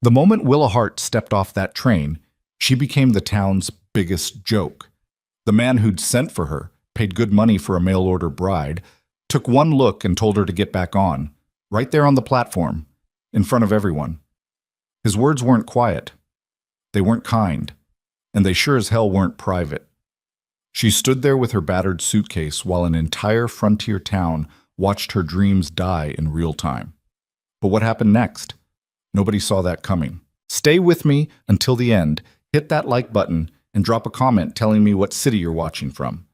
The moment Willa Hart stepped off that train, she became the town's biggest joke. The man who'd sent for her, paid good money for a mail-order bride, took one look and told her to get back on, right there on the platform, in front of everyone. His words weren't quiet. They weren't kind. And they sure as hell weren't private. She stood there with her battered suitcase while an entire frontier town watched her dreams die in real time. But what happened next? Nobody saw that coming. Stay with me until the end, hit that like button, and drop a comment telling me what city you're watching from.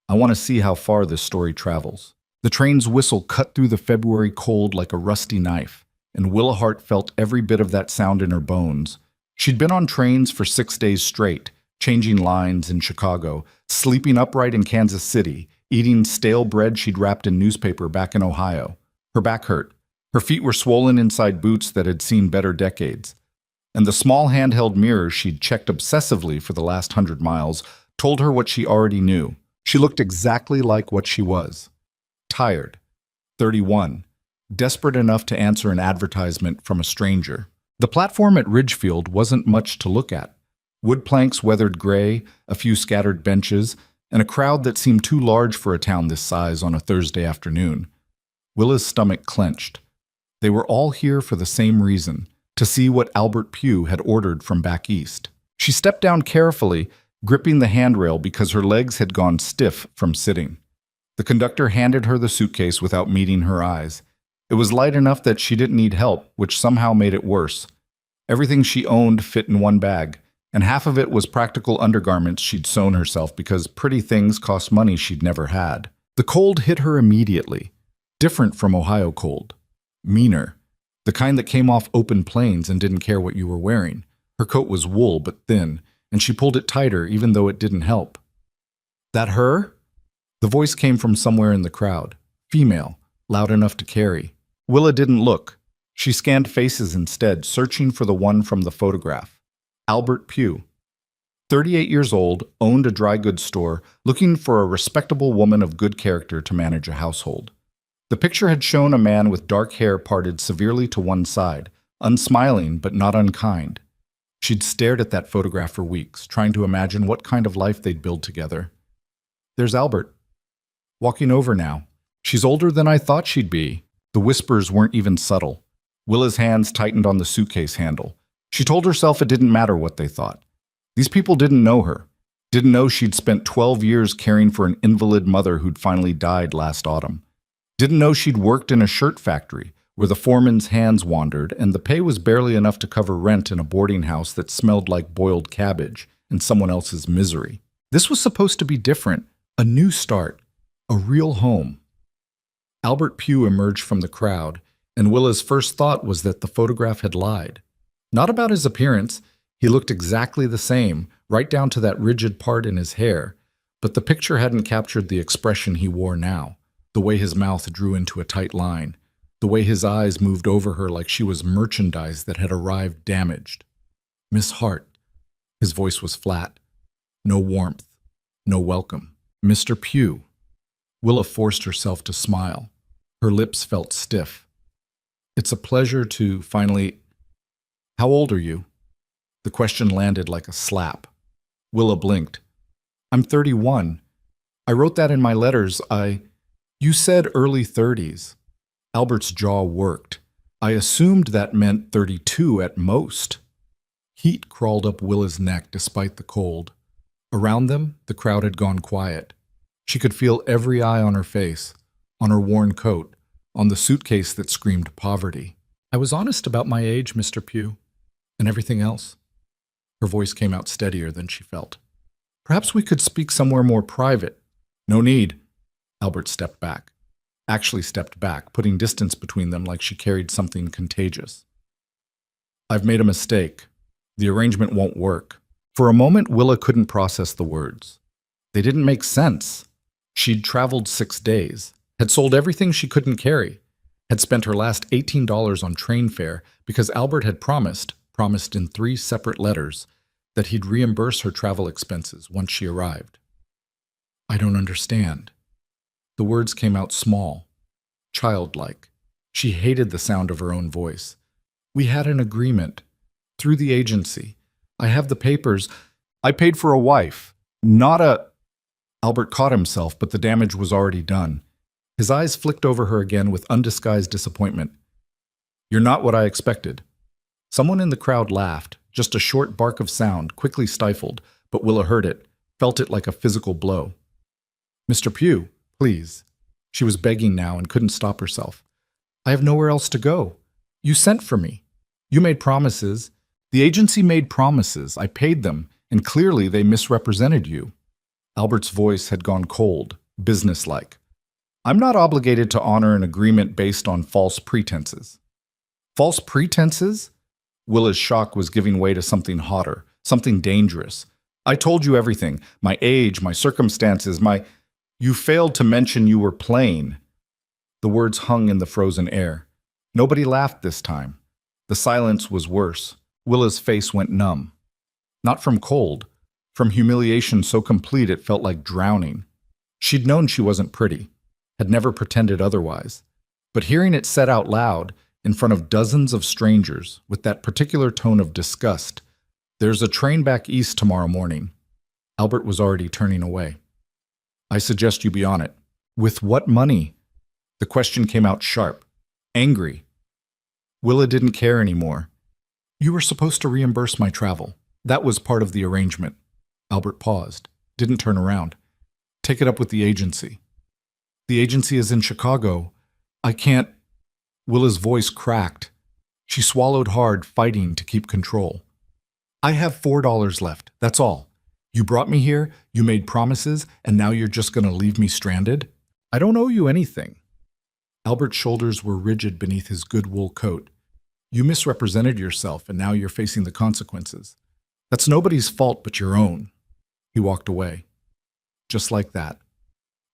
I want to see how far this story travels. The train's whistle cut through the February cold like a rusty knife, and Willa Hart felt every bit of that sound in her bones. She'd been on trains for 6 days straight, changing lines in Chicago, sleeping upright in Kansas City, eating stale bread she'd wrapped in newspaper back in Ohio. Her back hurt. Her feet were swollen inside boots that had seen better decades. And the small handheld mirror she'd checked obsessively for the last 100 miles told her what she already knew. She looked exactly like what she was. Tired. 31. Desperate enough to answer an advertisement from a stranger. The platform at Ridgefield wasn't much to look at. Wood planks weathered gray, a few scattered benches, and a crowd that seemed too large for a town this size on a Thursday afternoon. Willa's stomach clenched. They were all here for the same reason, to see what Albert Pugh had ordered from back east. She stepped down carefully, gripping the handrail because her legs had gone stiff from sitting. The conductor handed her the suitcase without meeting her eyes. It was light enough that she didn't need help, which somehow made it worse. Everything she owned fit in one bag, and half of it was practical undergarments she'd sewn herself because pretty things cost money she'd never had. The cold hit her immediately. Different from Ohio cold. Meaner. The kind that came off open plains and didn't care what you were wearing. Her coat was wool but thin, and she pulled it tighter even though it didn't help. That her? The voice came from somewhere in the crowd. Female, loud enough to carry. Willa didn't look. She scanned faces instead, searching for the one from the photograph. Albert Pugh. 38 years old, owned a dry goods store, looking for a respectable woman of good character to manage a household. The picture had shown a man with dark hair parted severely to one side, unsmiling but not unkind. She'd stared at that photograph for weeks, trying to imagine what kind of life they'd build together. There's Albert. Walking over now. She's older than I thought she'd be. The whispers weren't even subtle. Willa's hands tightened on the suitcase handle. She told herself it didn't matter what they thought. These people didn't know her. Didn't know she'd spent 12 years caring for an invalid mother who'd finally died last autumn. Didn't know she'd worked in a shirt factory where the foreman's hands wandered and the pay was barely enough to cover rent in a boarding house that smelled like boiled cabbage and someone else's misery. This was supposed to be different, a new start, a real home. Albert Pugh emerged from the crowd, and Willa's first thought was that the photograph had lied. Not about his appearance. He looked exactly the same, right down to that rigid part in his hair, but the picture hadn't captured the expression he wore now, the way his mouth drew into a tight line, the way his eyes moved over her like she was merchandise that had arrived damaged. Miss Hart. His voice was flat. No warmth. No welcome. Mr. Pugh. Willa forced herself to smile. Her lips felt stiff. It's a pleasure to finally... How old are you? The question landed like a slap. Willa blinked. I'm 31. I wrote that in my letters. You said early 30s. Albert's jaw worked. I assumed that meant 32 at most. Heat crawled up Willa's neck despite the cold. Around them, the crowd had gone quiet. She could feel every eye on her face, on her worn coat, on the suitcase that screamed poverty. I was honest about my age, Mr. Pugh, and everything else. Her voice came out steadier than she felt. Perhaps we could speak somewhere more private. No need. Albert stepped back. Actually stepped back, putting distance between them like she carried something contagious. I've made a mistake. The arrangement won't work. For a moment, Willa couldn't process the words. They didn't make sense. She'd traveled 6 days, had sold everything she couldn't carry, had spent her last $18 on train fare because Albert had promised in 3 separate letters, that he'd reimburse her travel expenses once she arrived. I don't understand. The words came out small, childlike. She hated the sound of her own voice. We had an agreement. Through the agency. I have the papers. I paid for a wife, not a... Albert caught himself, but the damage was already done. His eyes flicked over her again with undisguised disappointment. You're not what I expected. Someone in the crowd laughed, just a short bark of sound, quickly stifled, but Willa heard it, felt it like a physical blow. Mr. Pugh, please. She was begging now and couldn't stop herself. I have nowhere else to go. You sent for me. You made promises. The agency made promises. I paid them, and clearly they misrepresented you. Albert's voice had gone cold, businesslike. I'm not obligated to honor an agreement based on false pretenses. False pretenses? Willa's shock was giving way to something hotter, something dangerous. I told you everything. My age, my circumstances, my... You failed to mention you were plain. The words hung in the frozen air. Nobody laughed this time. The silence was worse. Willa's face went numb. Not from cold, from humiliation so complete it felt like drowning. She'd known she wasn't pretty, had never pretended otherwise. But hearing it said out loud, in front of dozens of strangers, with that particular tone of disgust, there's a train back east tomorrow morning. Albert was already turning away. I suggest you be on it. With what money? The question came out sharp, angry. Willa didn't care anymore. You were supposed to reimburse my travel. That was part of the arrangement. Albert paused, didn't turn around. Take it up with the agency. The agency is in Chicago. I can't... Willa's voice cracked. She swallowed hard, fighting to keep control. I have $4 left, that's all. You brought me here, you made promises, and now you're just going to leave me stranded? I don't owe you anything. Albert's shoulders were rigid beneath his good wool coat. You misrepresented yourself, and now you're facing the consequences. That's nobody's fault but your own. He walked away. Just like that.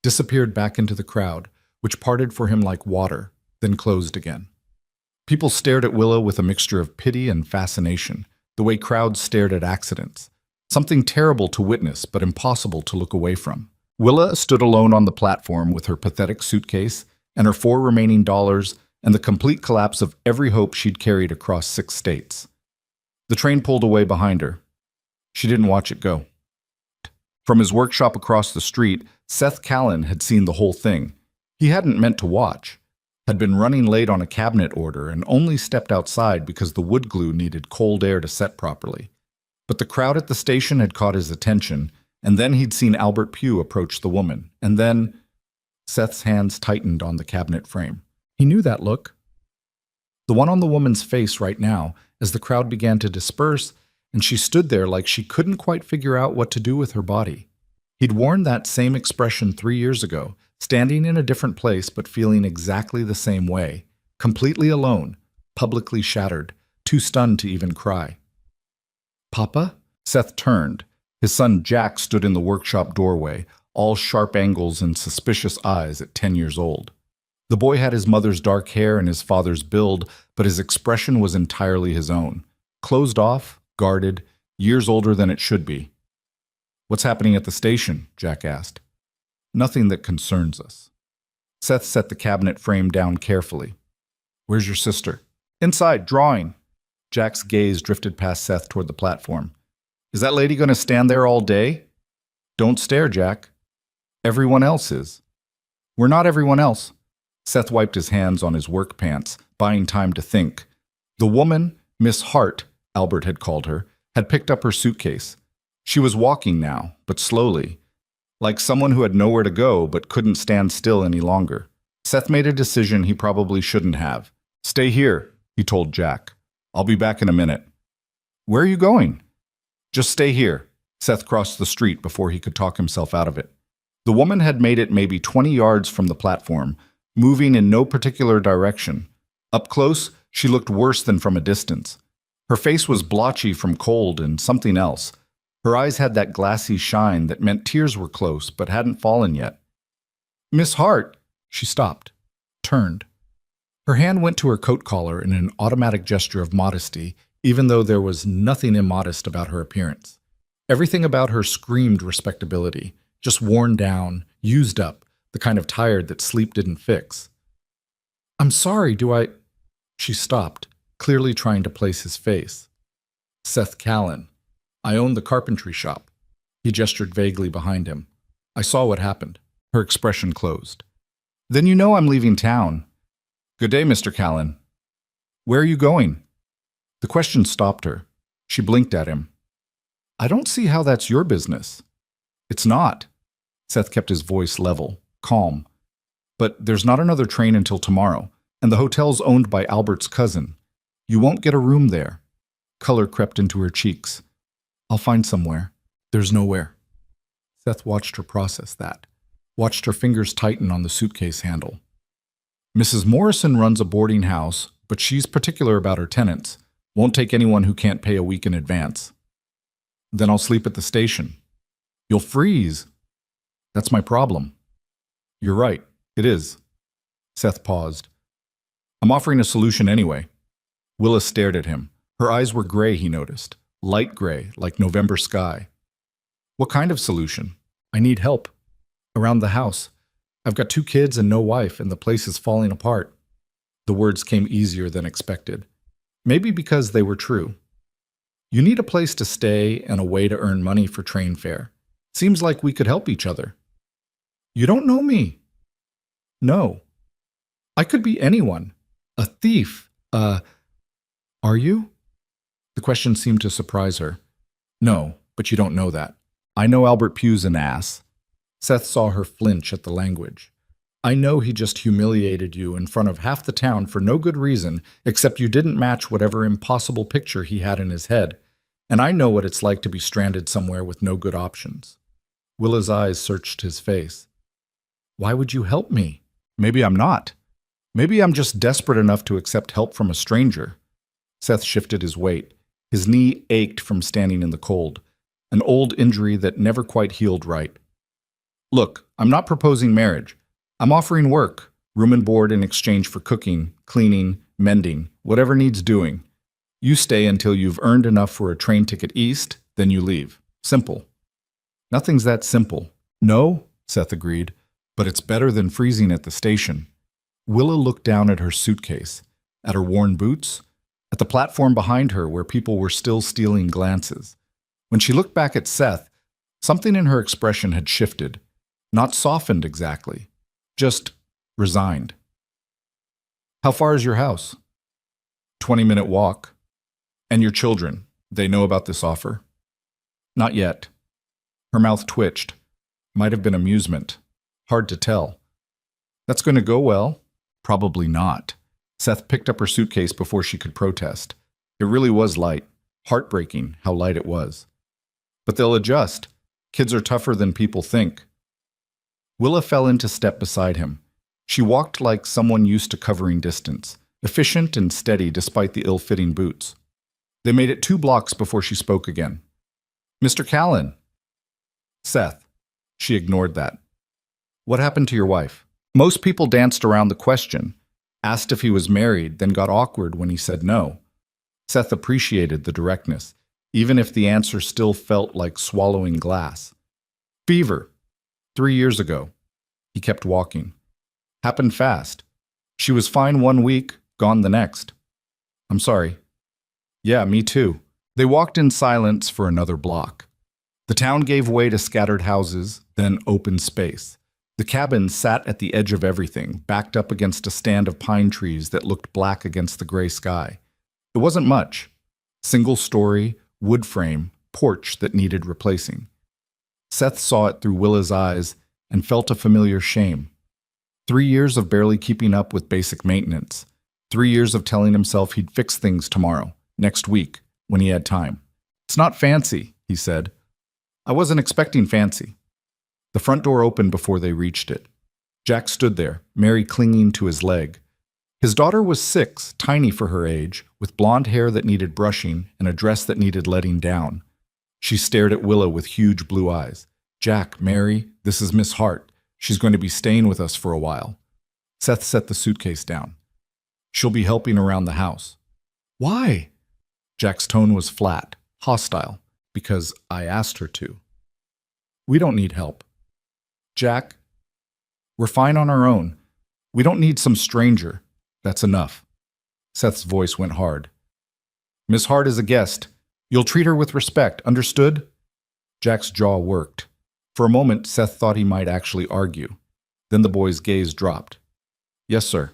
Disappeared back into the crowd, which parted for him like water, then closed again. People stared at Willa with a mixture of pity and fascination, the way crowds stared at accidents. Something terrible to witness, but impossible to look away from. Willa stood alone on the platform with her pathetic suitcase and her 4 remaining dollars and the complete collapse of every hope she'd carried across 6 states. The train pulled away behind her. She didn't watch it go. From his workshop across the street, Seth Callan had seen the whole thing. He hadn't meant to watch, had been running late on a cabinet order and only stepped outside because the wood glue needed cold air to set properly. But the crowd at the station had caught his attention, and then he'd seen Albert Pugh approach the woman, and then... Seth's hands tightened on the cabinet frame. He knew that look. The one on the woman's face right now, as the crowd began to disperse, and she stood there like she couldn't quite figure out what to do with her body. He'd worn that same expression 3 years ago, standing in a different place but feeling exactly the same way, completely alone, publicly shattered, too stunned to even cry. Papa? Seth turned. His son Jack stood in the workshop doorway, all sharp angles and suspicious eyes at 10 years old. The boy had his mother's dark hair and his father's build, but his expression was entirely his own. Closed off, guarded, years older than it should be. What's happening at the station? Jack asked. Nothing that concerns us. Seth set the cabinet frame down carefully. Where's your sister? Inside, drawing. Jack's gaze drifted past Seth toward the platform. Is that lady going to stand there all day? Don't stare, Jack. Everyone else is. We're not everyone else. Seth wiped his hands on his work pants, buying time to think. The woman, Miss Hart, Albert had called her, had picked up her suitcase. She was walking now, but slowly, like someone who had nowhere to go but couldn't stand still any longer. Seth made a decision he probably shouldn't have. Stay here, he told Jack. I'll be back in a minute. Where are you going? Just stay here. Seth crossed the street before he could talk himself out of it. The woman had made it maybe 20 yards from the platform, moving in no particular direction. Up close, she looked worse than from a distance. Her face was blotchy from cold and something else. Her eyes had that glassy shine that meant tears were close but hadn't fallen yet. Miss Hart! She stopped, turned. Her hand went to her coat collar in an automatic gesture of modesty, even though there was nothing immodest about her appearance. Everything about her screamed respectability, just worn down, used up, the kind of tired that sleep didn't fix. I'm sorry, do I... She stopped, clearly trying to place his face. Seth Callan. I own the carpentry shop. He gestured vaguely behind him. I saw what happened. Her expression closed. Then you know I'm leaving town. Good day, Mr. Callan. Where are you going? The question stopped her. She blinked at him. I don't see how that's your business. It's not. Seth kept his voice level, calm. But there's not another train until tomorrow, and the hotel's owned by Albert's cousin. You won't get a room there. Color crept into her cheeks. I'll find somewhere. There's nowhere. Seth watched her process that, watched her fingers tighten on the suitcase handle. Mrs. Morrison runs a boarding house, but she's particular about her tenants. Won't take anyone who can't pay a week in advance. Then I'll sleep at the station. You'll freeze. That's my problem. You're right. It is. Seth paused. I'm offering a solution anyway. Willa stared at him. Her eyes were gray, he noticed. Light gray, like November sky. What kind of solution? I need help. Around the house. I've got 2 kids and no wife, and the place is falling apart. The words came easier than expected. Maybe because they were true. You need a place to stay and a way to earn money for train fare. Seems like we could help each other. You don't know me. No. I could be anyone. A thief. Are you? The question seemed to surprise her. No, but you don't know that. I know Albert Pugh's an ass. Seth saw her flinch at the language. I know he just humiliated you in front of half the town for no good reason, except you didn't match whatever impossible picture he had in his head. And I know what it's like to be stranded somewhere with no good options. Willa's eyes searched his face. Why would you help me? Maybe I'm not. Maybe I'm just desperate enough to accept help from a stranger. Seth shifted his weight. His knee ached from standing in the cold, an old injury that never quite healed right. Look, I'm not proposing marriage. I'm offering work, room and board in exchange for cooking, cleaning, mending, whatever needs doing. You stay until you've earned enough for a train ticket east, then you leave. Simple. Nothing's that simple. No, Seth agreed, but it's better than freezing at the station. Willa looked down at her suitcase, at her worn boots, at the platform behind her where people were still stealing glances. When she looked back at Seth, something in her expression had shifted. Not softened exactly, just resigned. How far is your house? 20-minute walk. And your children, they know about this offer? Not yet. Her mouth twitched. Might have been amusement. Hard to tell. That's going to go well? Probably not. Seth picked up her suitcase before she could protest. It really was light. Heartbreaking how light it was. But they'll adjust. Kids are tougher than people think. Willa fell into step beside him. She walked like someone used to covering distance, efficient and steady despite the ill-fitting boots. They made it 2 blocks before she spoke again. Mr. Callan. Seth. She ignored that. What happened to your wife? Most people danced around the question, asked if he was married, then got awkward when he said no. Seth appreciated the directness, even if the answer still felt like swallowing glass. Fever. 3 years ago. He kept walking. Happened fast. She was fine 1 week, gone the next. I'm sorry. Yeah, me too. They walked in silence for another block. The town gave way to scattered houses, then open space. The cabin sat at the edge of everything, backed up against a stand of pine trees that looked black against the gray sky. It wasn't much. Single story, wood frame, porch that needed replacing. Seth saw it through Willa's eyes and felt a familiar shame. 3 years of barely keeping up with basic maintenance. 3 years of telling himself he'd fix things tomorrow, next week, when he had time. It's not fancy, he said. I wasn't expecting fancy. The front door opened before they reached it. Jack stood there, Mary clinging to his leg. His daughter was 6, tiny for her age, with blonde hair that needed brushing and a dress that needed letting down. She stared at Willa with huge blue eyes. Jack, Mary, this is Miss Hart. She's going to be staying with us for a while. Seth set the suitcase down. She'll be helping around the house. Why? Jack's tone was flat, hostile, because I asked her to. We don't need help. Jack, we're fine on our own. We don't need some stranger. That's enough. Seth's voice went hard. Miss Hart is a guest. You'll treat her with respect, understood? Jack's jaw worked. For a moment, Seth thought he might actually argue. Then the boy's gaze dropped. Yes, sir.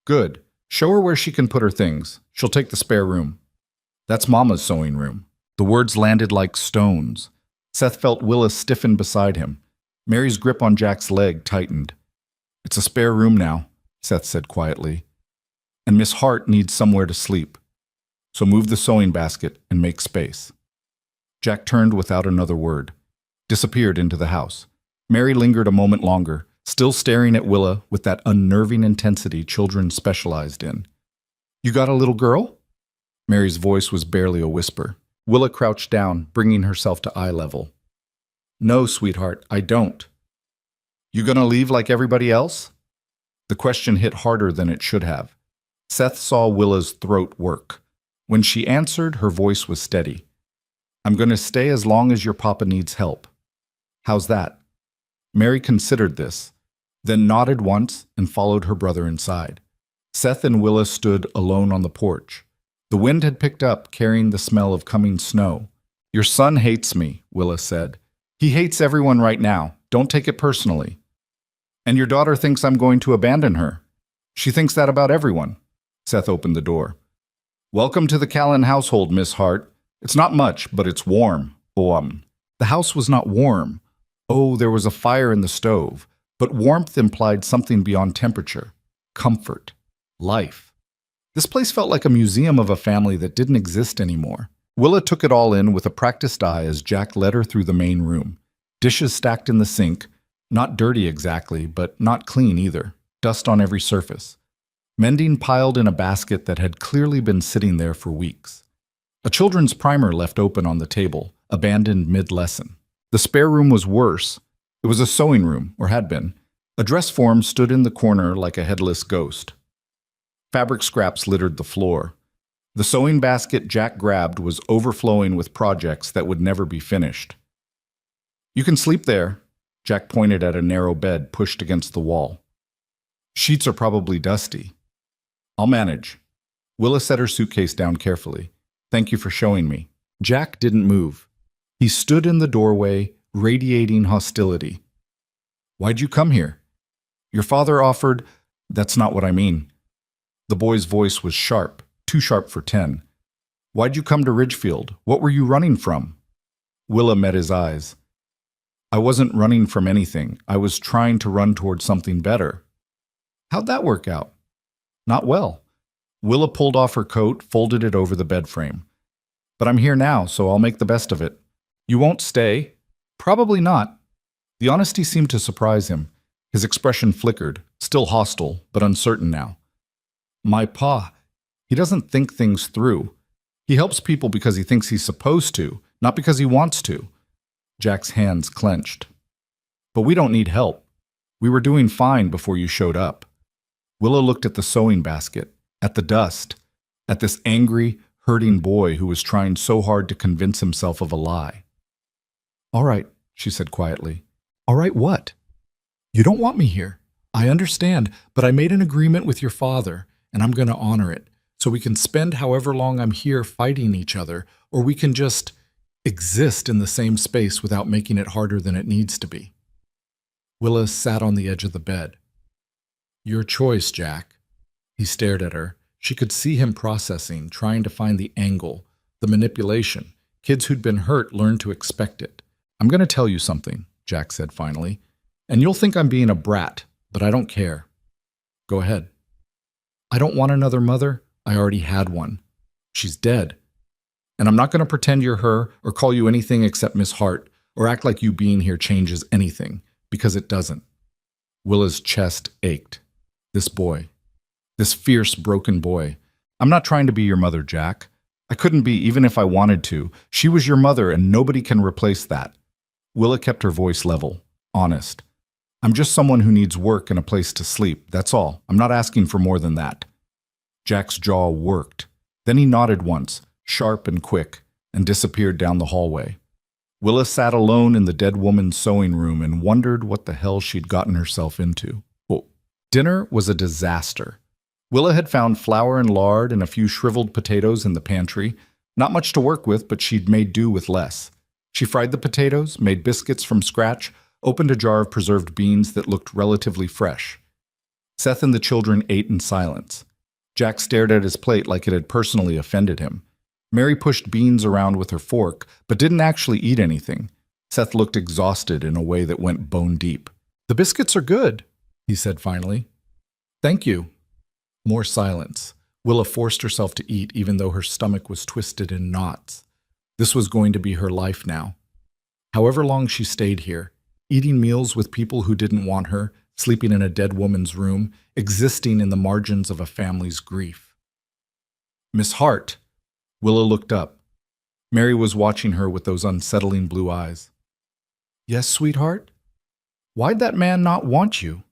Good. Show her where she can put her things. She'll take the spare room. That's Mama's sewing room. The words landed like stones. Seth felt Willa stiffen beside him. Mary's grip on Jack's leg tightened. It's a spare room now, Seth said quietly. And Miss Hart needs somewhere to sleep. So move the sewing basket and make space. Jack turned without another word, disappeared into the house. Mary lingered a moment longer, still staring at Willa with that unnerving intensity children specialized in. You got a little girl? Mary's voice was barely a whisper. Willa crouched down, bringing herself to eye level. No, sweetheart, I don't. You gonna leave like everybody else? The question hit harder than it should have. Seth saw Willa's throat work. When she answered, her voice was steady. I'm gonna stay as long as your papa needs help. How's that? Mary considered this, then nodded once and followed her brother inside. Seth and Willa stood alone on the porch. The wind had picked up, carrying the smell of coming snow. Your son hates me, Willa said. He hates everyone right now. Don't take it personally. And your daughter thinks I'm going to abandon her. She thinks that about everyone. Seth opened the door. Welcome to the Callan household, Miss Hart. It's not much, but it's warm. The house was not warm. Oh, there was a fire in the stove, but warmth implied something beyond temperature. Comfort. Life. This place felt like a museum of a family that didn't exist anymore. Willa took it all in with a practiced eye as Jack led her through the main room. Dishes stacked in the sink, not dirty exactly, but not clean either. Dust on every surface. Mending piled in a basket that had clearly been sitting there for weeks. A children's primer left open on the table, abandoned mid-lesson. The spare room was worse. It was a sewing room, or had been. A dress form stood in the corner like a headless ghost. Fabric scraps littered the floor. The sewing basket Jack grabbed was overflowing with projects that would never be finished. You can sleep there, Jack pointed at a narrow bed pushed against the wall. Sheets are probably dusty. I'll manage. Willa set her suitcase down carefully. Thank you for showing me. Jack didn't move. He stood in the doorway, radiating hostility. Why'd you come here? Your father offered. That's not what I mean. The boy's voice was sharp, too sharp for 10. Why'd you come to Ridgefield? What were you running from? Willa met his eyes. I wasn't running from anything. I was trying to run toward something better. How'd that work out? Not well. Willa pulled off her coat, folded it over the bed frame. But I'm here now, so I'll make the best of it. You won't stay? Probably not. The honesty seemed to surprise him. His expression flickered, still hostile, but uncertain now. My pa, he doesn't think things through. He helps people because he thinks he's supposed to, not because he wants to. Jack's hands clenched. But we don't need help. We were doing fine before you showed up. Willa looked at the sewing basket, at the dust, at this angry, hurting boy who was trying so hard to convince himself of a lie. All right, she said quietly. All right, what? You don't want me here. I understand, but I made an agreement with your father, and I'm going to honor it, so we can spend however long I'm here fighting each other, or we can just exist in the same space without making it harder than it needs to be. Willa sat on the edge of the bed. Your choice, Jack. He stared at her. She could see him processing, trying to find the angle, the manipulation. Kids who'd been hurt learned to expect it. I'm going to tell you something, Jack said finally, and you'll think I'm being a brat, but I don't care. Go ahead. I don't want another mother. I already had one. She's dead. And I'm not going to pretend you're her or call you anything except Miss Hart or act like you being here changes anything, because it doesn't. Willa's chest ached. This boy. This fierce, broken boy. I'm not trying to be your mother, Jack. I couldn't be even if I wanted to. She was your mother and nobody can replace that. Willa kept her voice level, honest. I'm just someone who needs work and a place to sleep, that's all. I'm not asking for more than that. Jack's jaw worked. Then he nodded once, sharp and quick, and disappeared down the hallway. Willa sat alone in the dead woman's sewing room and wondered what the hell she'd gotten herself into. Dinner was a disaster. Willa had found flour and lard and a few shriveled potatoes in the pantry. Not much to work with, but she'd made do with less. She fried the potatoes, made biscuits from scratch, opened a jar of preserved beans that looked relatively fresh. Seth and the children ate in silence. Jack stared at his plate like it had personally offended him. Mary pushed beans around with her fork, but didn't actually eat anything. Seth looked exhausted in a way that went bone deep. "The biscuits are good," he said finally. "Thank you." More silence. Willa forced herself to eat even though her stomach was twisted in knots. This was going to be her life now. However long she stayed here, eating meals with people who didn't want her, sleeping in a dead woman's room, existing in the margins of a family's grief. "Miss Hart." Willa looked up. Mary was watching her with those unsettling blue eyes. "Yes, sweetheart? Why'd that man not want you?"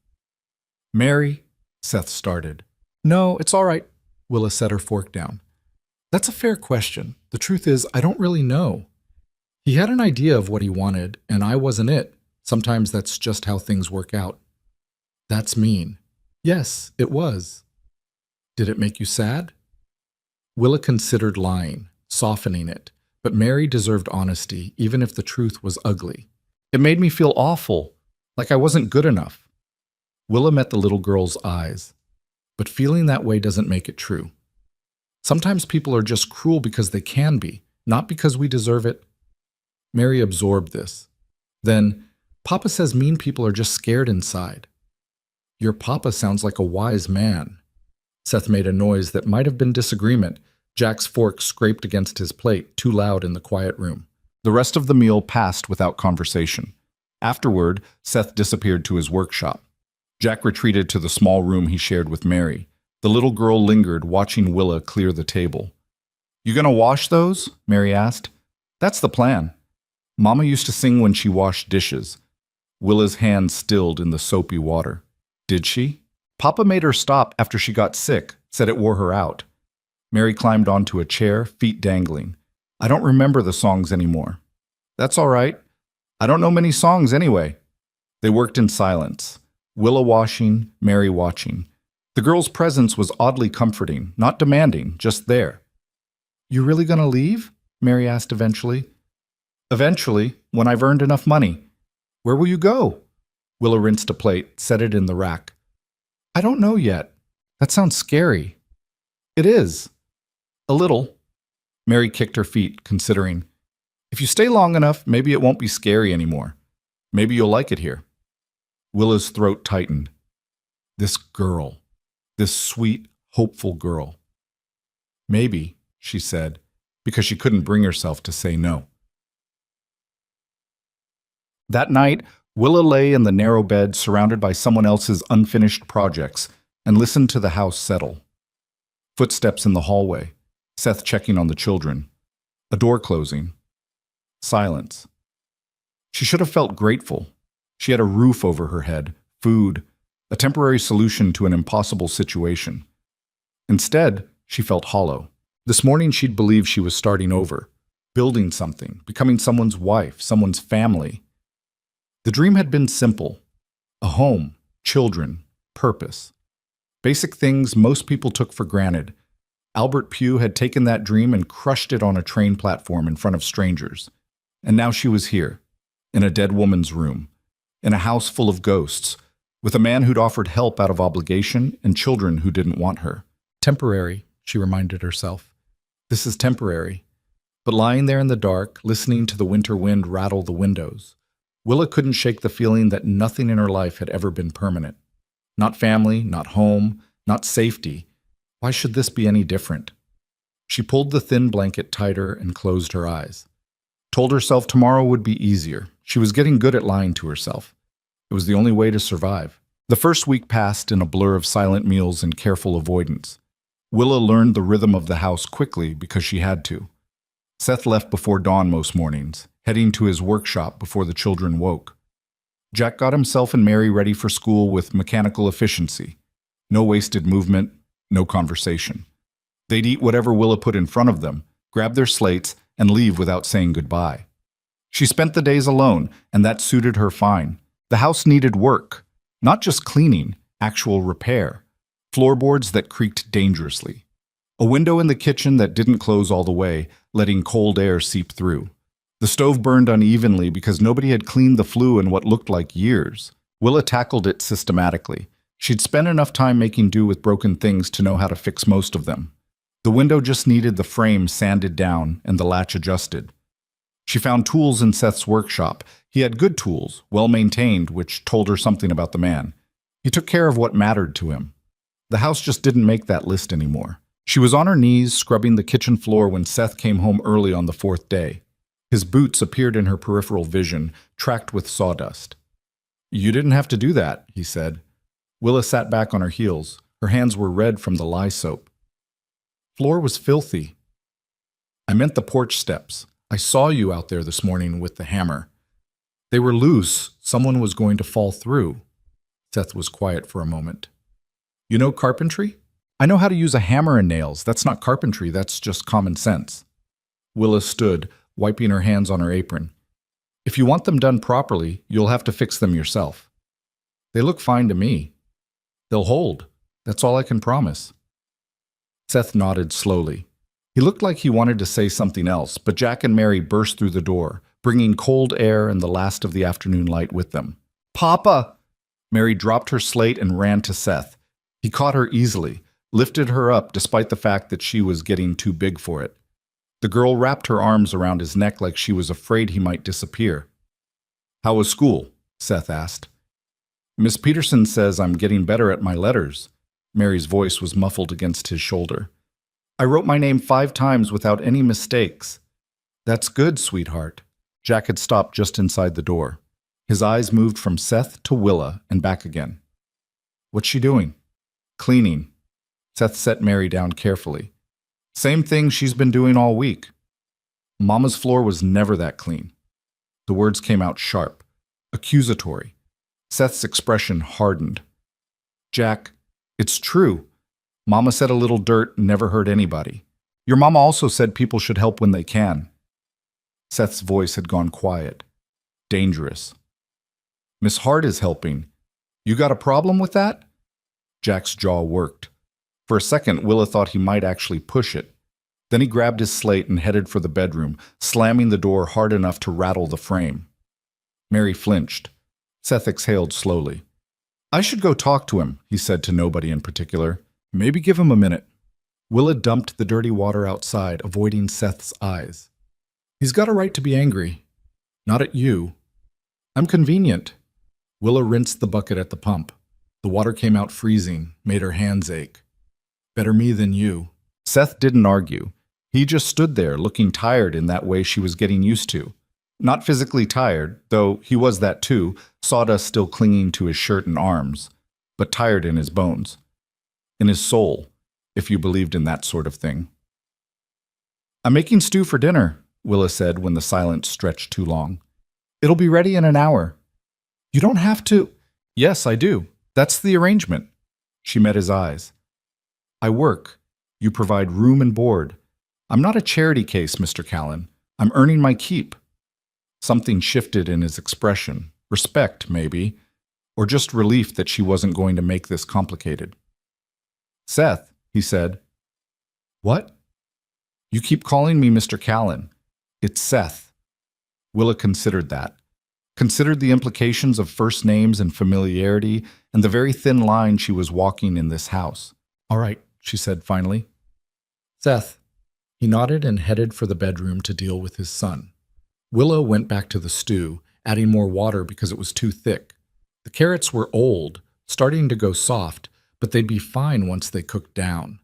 "Mary," Seth started. "No, it's all right." Willa set her fork down. "That's a fair question. The truth is, I don't really know. He had an idea of what he wanted, and I wasn't it. Sometimes that's just how things work out." "That's mean." "Yes, it was." "Did it make you sad?" Willa considered lying, softening it, but Mary deserved honesty, even if the truth was ugly. "It made me feel awful, like I wasn't good enough." Willa met the little girl's eyes. "But feeling that way doesn't make it true. Sometimes people are just cruel because they can be, not because we deserve it." Mary absorbed this. Then, "Papa says mean people are just scared inside." "Your papa sounds like a wise man." Seth made a noise that might have been disagreement. Jack's fork scraped against his plate, too loud in the quiet room. The rest of the meal passed without conversation. Afterward, Seth disappeared to his workshop. Jack retreated to the small room he shared with Mary. The little girl lingered, watching Willa clear the table. "You gonna wash those?" Mary asked. "That's the plan. Mama used to sing when she washed dishes." Willa's hand stilled in the soapy water. "Did she?" "Papa made her stop after she got sick, said it wore her out." Mary climbed onto a chair, feet dangling. "I don't remember the songs anymore." "That's all right. I don't know many songs anyway." They worked in silence. Willa washing, Mary watching. The girl's presence was oddly comforting, not demanding, just there. "You really gonna leave?" Mary asked eventually. "Eventually, when I've earned enough money." "Where will you go?" Willa rinsed a plate, set it in the rack. "I don't know yet. That sounds scary." "It is. A little." Mary kicked her feet, considering. "If you stay long enough, maybe it won't be scary anymore. Maybe you'll like it here." Willa's throat tightened. This girl. This sweet, hopeful girl. "Maybe," she said, because she couldn't bring herself to say no. That night, Willa lay in the narrow bed surrounded by someone else's unfinished projects and listened to the house settle. Footsteps in the hallway. Seth checking on the children. A door closing. Silence. She should have felt grateful. She had a roof over her head, food, a temporary solution to an impossible situation. Instead, she felt hollow. This morning she'd believed she was starting over, building something, becoming someone's wife, someone's family. The dream had been simple. A home, children, purpose. Basic things most people took for granted. Albert Pugh had taken that dream and crushed it on a train platform in front of strangers. And now she was here, in a dead woman's room, in a house full of ghosts, with a man who'd offered help out of obligation and children who didn't want her. Temporary, she reminded herself. This is temporary. But lying there in the dark, listening to the winter wind rattle the windows, Willa couldn't shake the feeling that nothing in her life had ever been permanent. Not family, not home, not safety. Why should this be any different? She pulled the thin blanket tighter and closed her eyes. Told herself tomorrow would be easier. She was getting good at lying to herself. It was the only way to survive. The first week passed in a blur of silent meals and careful avoidance. Willa learned the rhythm of the house quickly because she had to. Seth left before dawn most mornings, heading to his workshop before the children woke. Jack got himself and Mary ready for school with mechanical efficiency. No wasted movement, no conversation. They'd eat whatever Willa put in front of them, grab their slates, and leave without saying goodbye. She spent the days alone, and that suited her fine. The house needed work, not just cleaning, actual repair. Floorboards that creaked dangerously. A window in the kitchen that didn't close all the way, letting cold air seep through. The stove burned unevenly because nobody had cleaned the flue in what looked like years. Willa tackled it systematically. She'd spent enough time making do with broken things to know how to fix most of them. The window just needed the frame sanded down and the latch adjusted. She found tools in Seth's workshop. He had good tools, well-maintained, which told her something about the man. He took care of what mattered to him. The house just didn't make that list anymore. She was on her knees, scrubbing the kitchen floor when Seth came home early on the fourth day. His boots appeared in her peripheral vision, tracked with sawdust. "You didn't have to do that," he said. Willa sat back on her heels. Her hands were red from the lye soap. "Floor was filthy." "I meant the porch steps. I saw you out there this morning with the hammer. They were loose. Someone was going to fall through." Seth was quiet for a moment. "You know carpentry?" "I know how to use a hammer and nails. That's not carpentry, that's just common sense." Willa stood, wiping her hands on her apron. "If you want them done properly, you'll have to fix them yourself." "They look fine to me." "They'll hold. That's all I can promise." Seth nodded slowly. He looked like he wanted to say something else, but Jack and Mary burst through the door, bringing cold air and the last of the afternoon light with them. "Papa!" Mary dropped her slate and ran to Seth. He caught her easily, lifted her up despite the fact that she was getting too big for it. The girl wrapped her arms around his neck like she was afraid he might disappear. "How was school?" Seth asked. "Miss Peterson says I'm getting better at my letters." Mary's voice was muffled against his shoulder. "I wrote my name 5 times without any mistakes." "That's good, sweetheart." Jack had stopped just inside the door. His eyes moved from Seth to Willa and back again. "What's she doing?" "Cleaning." Seth set Mary down carefully. "Same thing she's been doing all week." "Mama's floor was never that clean." The words came out sharp, accusatory. Seth's expression hardened. "Jack, it's true. Mama said a little dirt never hurt anybody. Your mama also said people should help when they can." Seth's voice had gone quiet. Dangerous. "Miss Hart is helping. You got a problem with that?" Jack's jaw worked. For a second, Willa thought he might actually push it. Then he grabbed his slate and headed for the bedroom, slamming the door hard enough to rattle the frame. Mary flinched. Seth exhaled slowly. "I should go talk to him," he said to nobody in particular. "Maybe give him a minute." Willa dumped the dirty water outside, avoiding Seth's eyes. "He's got a right to be angry. Not at you. I'm convenient." Willa rinsed the bucket at the pump. The water came out freezing, made her hands ache. "Better me than you." Seth didn't argue. He just stood there, looking tired in that way she was getting used to. Not physically tired, though he was that too, sawdust still clinging to his shirt and arms, but tired in his bones. In his soul, if you believed in that sort of thing. "I'm making stew for dinner," Willa said when the silence stretched too long. "It'll be ready in an hour." "You don't have to." "Yes, I do. That's the arrangement." She met his eyes. "I work. You provide room and board. I'm not a charity case, Mr. Callan. I'm earning my keep." Something shifted in his expression. Respect, maybe, or just relief that she wasn't going to make this complicated. "Seth," he said. "What?" "You keep calling me Mr. Callan. It's Seth." Willa considered that. Considered the implications of first names and familiarity and the very thin line she was walking in this house. "All right," she said finally. "Seth." He nodded and headed for the bedroom to deal with his son. Willa went back to the stew, adding more water because it was too thick. The carrots were old, starting to go soft, but they'd be fine once they cooked down.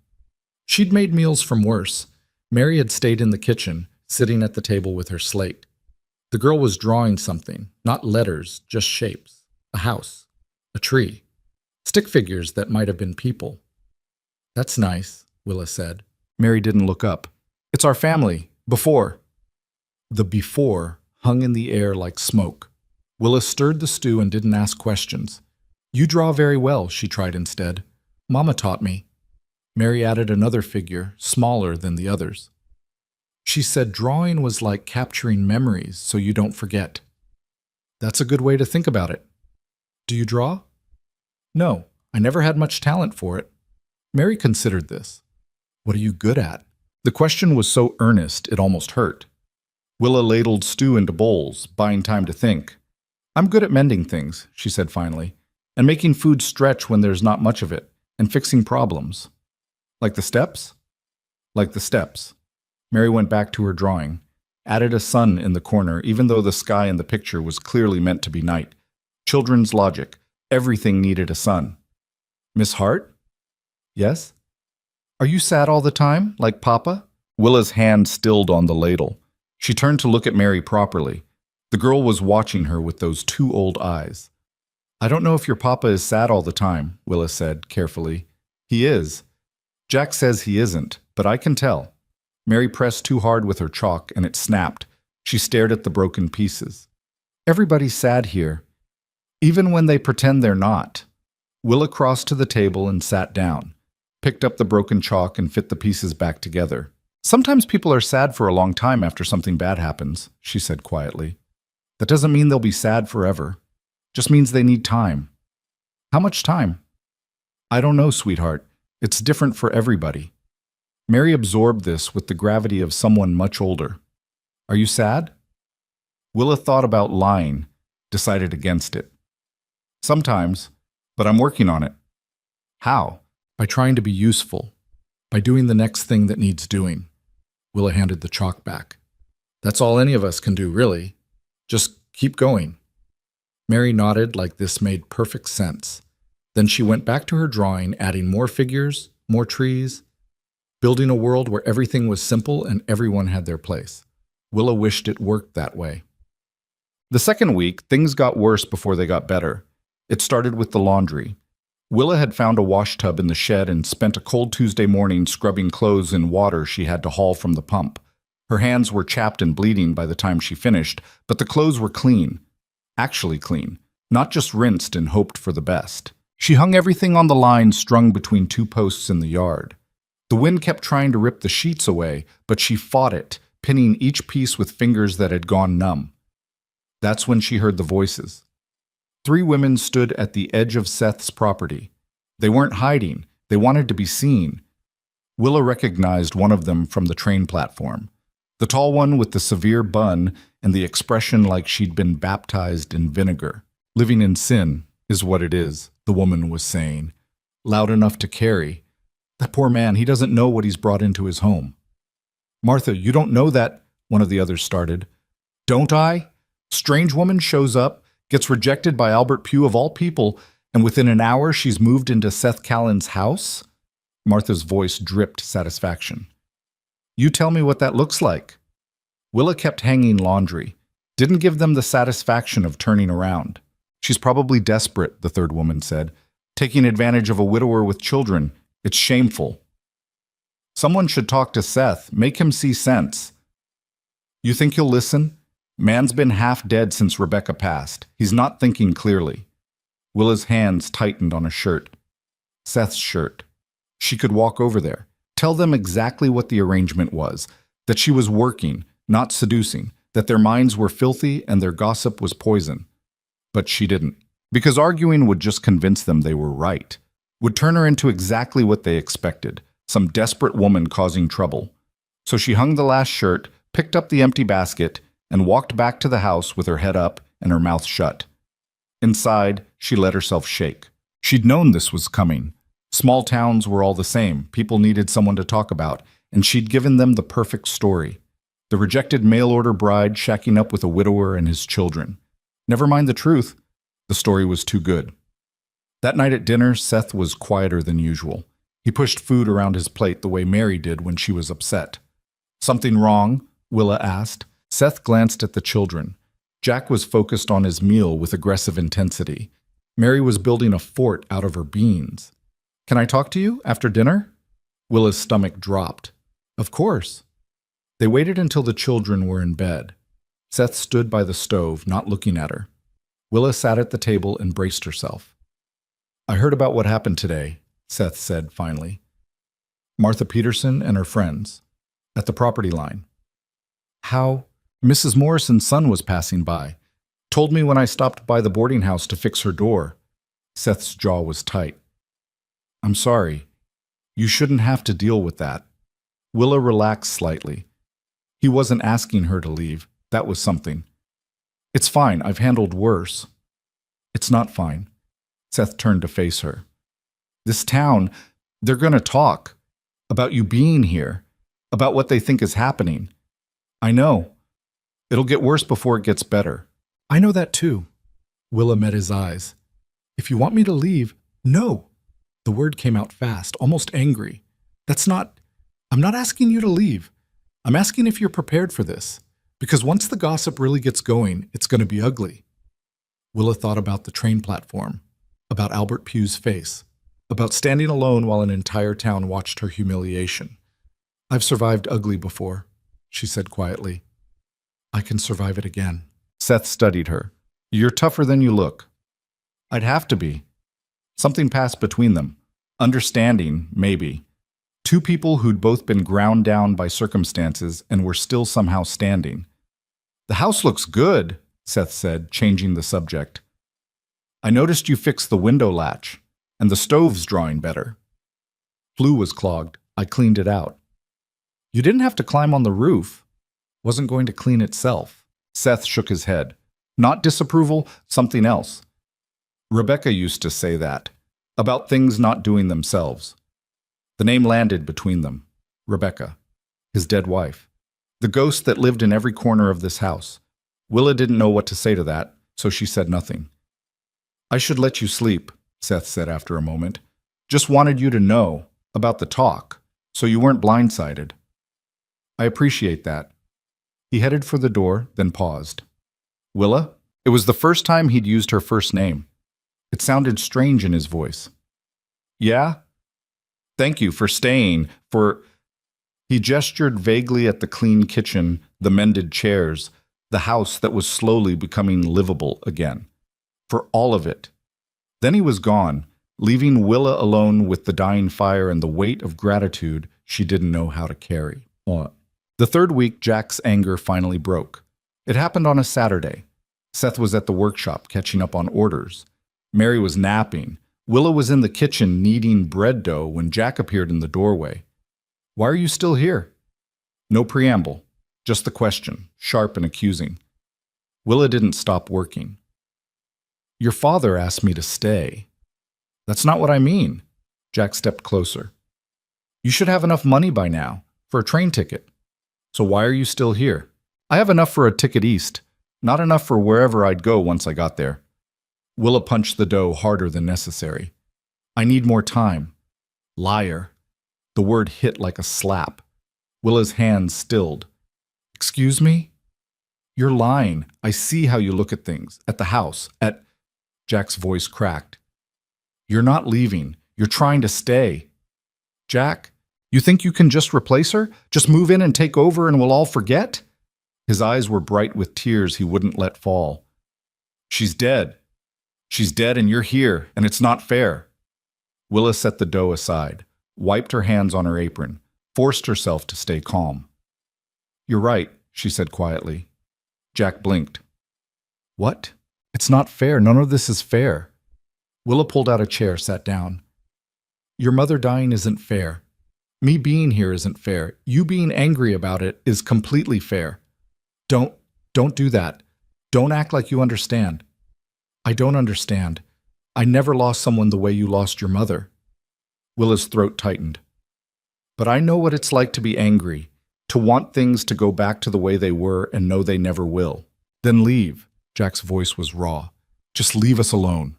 She'd made meals from worse. Mary had stayed in the kitchen, sitting at the table with her slate. The girl was drawing something, not letters, just shapes. A house, a tree, stick figures that might have been people. "That's nice," Willa said. Mary didn't look up. "It's our family. Before." The before hung in the air like smoke. Willa stirred the stew and didn't ask questions. "You draw very well," she tried instead. "Mama taught me." Mary added another figure, smaller than the others. She said drawing was like capturing memories so you don't forget. "That's a good way to think about it." "Do you draw?" "No, I never had much talent for it." Mary considered this. "What are you good at?" The question was so earnest it almost hurt. Willa ladled stew into bowls, buying time to think. I'm good at mending things, she said finally, and making food stretch when there's not much of it, and fixing problems. Like the steps? Like the steps. Mary went back to her drawing, added a sun in the corner, even though the sky in the picture was clearly meant to be night. Children's logic. Everything needed a sun. Miss Hart? Yes? Are you sad all the time, like Papa? Willa's hand stilled on the ladle. She turned to look at Mary properly. The girl was watching her with those two old eyes. I don't know if your papa is sad all the time, Willa said carefully. He is. Jack says he isn't, but I can tell. Mary pressed too hard with her chalk, and it snapped. She stared at the broken pieces. Everybody's sad here, even when they pretend they're not. Willa crossed to the table and sat down, picked up the broken chalk and fit the pieces back together. Sometimes people are sad for a long time after something bad happens, she said quietly. That doesn't mean they'll be sad forever. Just means they need time. How much time? I don't know, sweetheart. It's different for everybody. Mary absorbed this with the gravity of someone much older. Are you sad? Willa thought about lying, decided against it. Sometimes, but I'm working on it. How? By trying to be useful. By doing the next thing that needs doing. Willa handed the chalk back. That's all any of us can do, really. Just keep going. Mary nodded like this made perfect sense. Then she went back to her drawing, adding more figures, more trees, building a world where everything was simple and everyone had their place. Willa wished it worked that way. The second week, things got worse before they got better. It started with the laundry. Willa had found a wash tub in the shed and spent a cold Tuesday morning scrubbing clothes in water she had to haul from the pump. Her hands were chapped and bleeding by the time she finished, but the clothes were clean. Actually clean, not just rinsed and hoped for the best. She hung everything on the line strung between two posts in the yard. The wind kept trying to rip the sheets away, but she fought it, pinning each piece with fingers that had gone numb. That's when she heard the voices. 3 women stood at the edge of Seth's property. They weren't hiding. They wanted to be seen. Willa recognized one of them from the train platform. The tall one with the severe bun and the expression like she'd been baptized in vinegar. Living in sin is what it is, the woman was saying, loud enough to carry. That poor man, he doesn't know what he's brought into his home. Martha, you don't know that, one of the others started. Don't I? Strange woman shows up, gets rejected by Albert Pugh of all people, and within an hour she's moved into Seth Callan's house? Martha's voice dripped satisfaction. You tell me what that looks like. Willa kept hanging laundry. Didn't give them the satisfaction of turning around. She's probably desperate, the third woman said. Taking advantage of a widower with children. It's shameful. Someone should talk to Seth, make him see sense. You think he'll listen? Man's been half dead since Rebecca passed. He's not thinking clearly. Willa's hands tightened on a shirt. Seth's shirt. She could walk over there. Tell them exactly what the arrangement was. That she was working, not seducing. That their minds were filthy and their gossip was poison. But she didn't. Because arguing would just convince them they were right. Would turn her into exactly what they expected. Some desperate woman causing trouble. So she hung the last shirt, picked up the empty basket, and walked back to the house with her head up and her mouth shut. Inside, she let herself shake. She'd known this was coming. Small towns were all the same. People needed someone to talk about, and she'd given them the perfect story. The rejected mail-order bride shacking up with a widower and his children. Never mind the truth. The story was too good. That night at dinner, Seth was quieter than usual. He pushed food around his plate the way Mary did when she was upset. Something wrong? Willa asked. Seth glanced at the children. Jack was focused on his meal with aggressive intensity. Mary was building a fort out of her beans. Can I talk to you after dinner? Willa's stomach dropped. Of course. They waited until the children were in bed. Seth stood by the stove, not looking at her. Willa sat at the table and braced herself. I heard about what happened today, Seth said finally. Martha Peterson and her friends. At the property line. How? Mrs. Morrison's son was passing by. Told me when I stopped by the boarding house to fix her door. Seth's jaw was tight. I'm sorry. You shouldn't have to deal with that. Willa relaxed slightly. He wasn't asking her to leave. That was something. It's fine. I've handled worse. It's not fine. Seth turned to face her. This town, they're going to talk about you being here, about what they think is happening. I know. It'll get worse before it gets better. I know that too. Willa met his eyes. If you want me to leave, no. The word came out fast, almost angry. I'm not asking you to leave. I'm asking if you're prepared for this. Because once the gossip really gets going, it's going to be ugly. Willa thought about the train platform, about Albert Pugh's face, about standing alone while an entire town watched her humiliation. I've survived ugly before, she said quietly. I can survive it again. Seth studied her. You're tougher than you look. I'd have to be. Something passed between them. Understanding, maybe. Two people who'd both been ground down by circumstances and were still somehow standing. The house looks good, Seth said, changing the subject. I noticed you fixed the window latch, and the stove's drawing better. Flue was clogged. I cleaned it out. You didn't have to climb on the roof. Wasn't going to clean itself. Seth shook his head. Not disapproval, something else. Rebecca used to say that, about things not doing themselves. The name landed between them. Rebecca, his dead wife. The ghost that lived in every corner of this house. Willa didn't know what to say to that, so she said nothing. I should let you sleep, Seth said after a moment. Just wanted you to know about the talk, so you weren't blindsided. I appreciate that. He headed for the door, then paused. Willa? It was the first time he'd used her first name. It sounded strange in his voice. Yeah? Thank you for staying, for... He gestured vaguely at the clean kitchen, the mended chairs, the house that was slowly becoming livable again. For all of it. Then he was gone, leaving Willa alone with the dying fire and the weight of gratitude she didn't know how to carry. The third week, Jack's anger finally broke. It happened on a Saturday. Seth was at the workshop catching up on orders. Mary was napping. Willa was in the kitchen kneading bread dough when Jack appeared in the doorway. Why are you still here? No preamble, just the question, sharp and accusing. Willa didn't stop working. Your father asked me to stay. That's not what I mean. Jack stepped closer. You should have enough money by now, for a train ticket. So why are you still here? I have enough for a ticket east, not enough for wherever I'd go once I got there. Willa punched the dough harder than necessary. I need more time. Liar. The word hit like a slap. Willa's hands stilled. Excuse me? You're lying. I see how you look at things. At the house. At... Jack's voice cracked. You're not leaving. You're trying to stay. Jack, you think you can just replace her? Just move in and take over and we'll all forget? His eyes were bright with tears he wouldn't let fall. She's dead. She's dead and you're here, and it's not fair. Willa set the dough aside, wiped her hands on her apron, forced herself to stay calm. You're right, she said quietly. Jack blinked. What? It's not fair. None of this is fair. Willa pulled out a chair, sat down. Your mother dying isn't fair. Me being here isn't fair. You being angry about it is completely fair. Don't do that. Don't act like you understand. I don't understand. I never lost someone the way you lost your mother. Willa's throat tightened. But I know what it's like to be angry, to want things to go back to the way they were and know they never will. Then leave. Jack's voice was raw. Just leave us alone.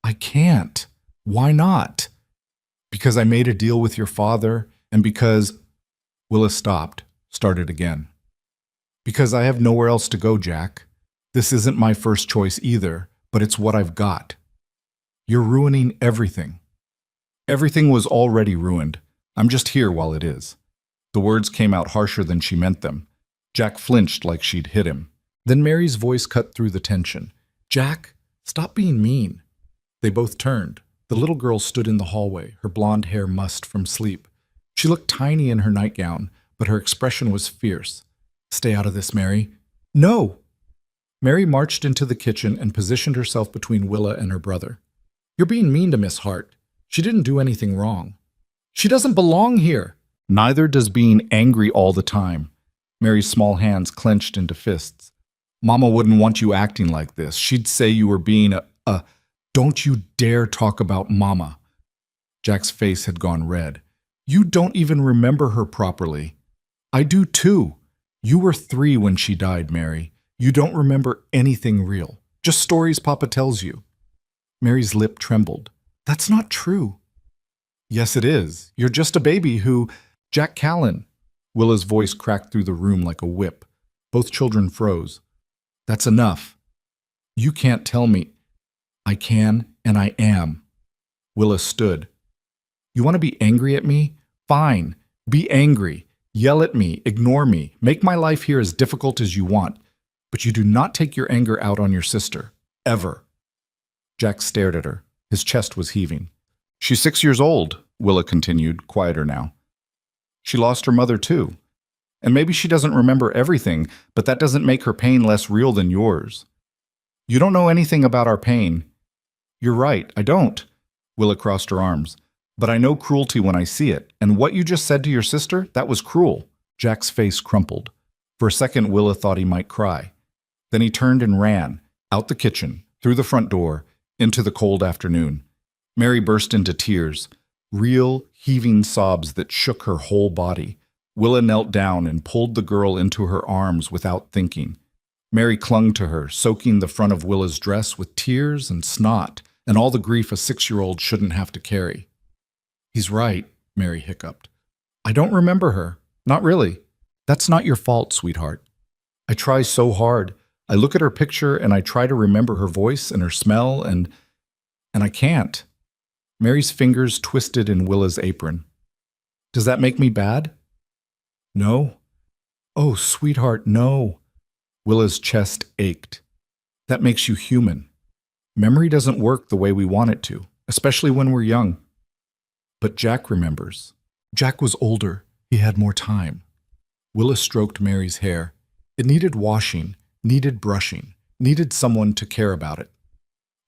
I can't. Why not? Because I made a deal with your father, and because... Willa stopped, started again. Because I have nowhere else to go, Jack. This isn't my first choice either, but it's what I've got. You're ruining everything. Everything was already ruined. I'm just here while it is. The words came out harsher than she meant them. Jack flinched like she'd hit him. Then Mary's voice cut through the tension. Jack, stop being mean. They both turned. The little girl stood in the hallway, her blonde hair mussed from sleep. She looked tiny in her nightgown, but her expression was fierce. Stay out of this, Mary. No! Mary marched into the kitchen and positioned herself between Willa and her brother. You're being mean to Miss Hart. She didn't do anything wrong. She doesn't belong here. Neither does being angry all the time. Mary's small hands clenched into fists. Mama wouldn't want you acting like this. She'd say you were being a... Don't you dare talk about Mama. Jack's face had gone red. You don't even remember her properly. I do too. You were 3 when she died, Mary. You don't remember anything real. Just stories Papa tells you. Mary's lip trembled. That's not true. Yes, it is. You're just a baby who... Jack Callan. Willa's voice cracked through the room like a whip. Both children froze. That's enough. You can't tell me. I can, and I am. Willa stood. You want to be angry at me? Fine. Be angry. Yell at me. Ignore me. Make my life here as difficult as you want. But you do not take your anger out on your sister. Ever. Jack stared at her. His chest was heaving. She's 6 years old, Willa continued, quieter now. She lost her mother too. And maybe she doesn't remember everything, but that doesn't make her pain less real than yours. You don't know anything about our pain. You're right, I don't. Willa crossed her arms. But I know cruelty when I see it, and what you just said to your sister, that was cruel. Jack's face crumpled. For a second, Willa thought he might cry. Then he turned and ran, out the kitchen, through the front door, into the cold afternoon. Mary burst into tears, real, heaving sobs that shook her whole body. Willa knelt down and pulled the girl into her arms without thinking. Mary clung to her, soaking the front of Willa's dress with tears and snot, and all the grief a 6-year-old shouldn't have to carry. He's right, Mary hiccuped. I don't remember her. Not really. That's not your fault, sweetheart. I try so hard. I look at her picture and I try to remember her voice and her smell and I can't. Mary's fingers twisted in Willa's apron. Does that make me bad? No. Oh, sweetheart, no. Willa's chest ached. That makes you human. Memory doesn't work the way we want it to, especially when we're young. But Jack remembers. Jack was older. He had more time. Willa stroked Mary's hair. It needed washing, needed brushing, needed someone to care about it.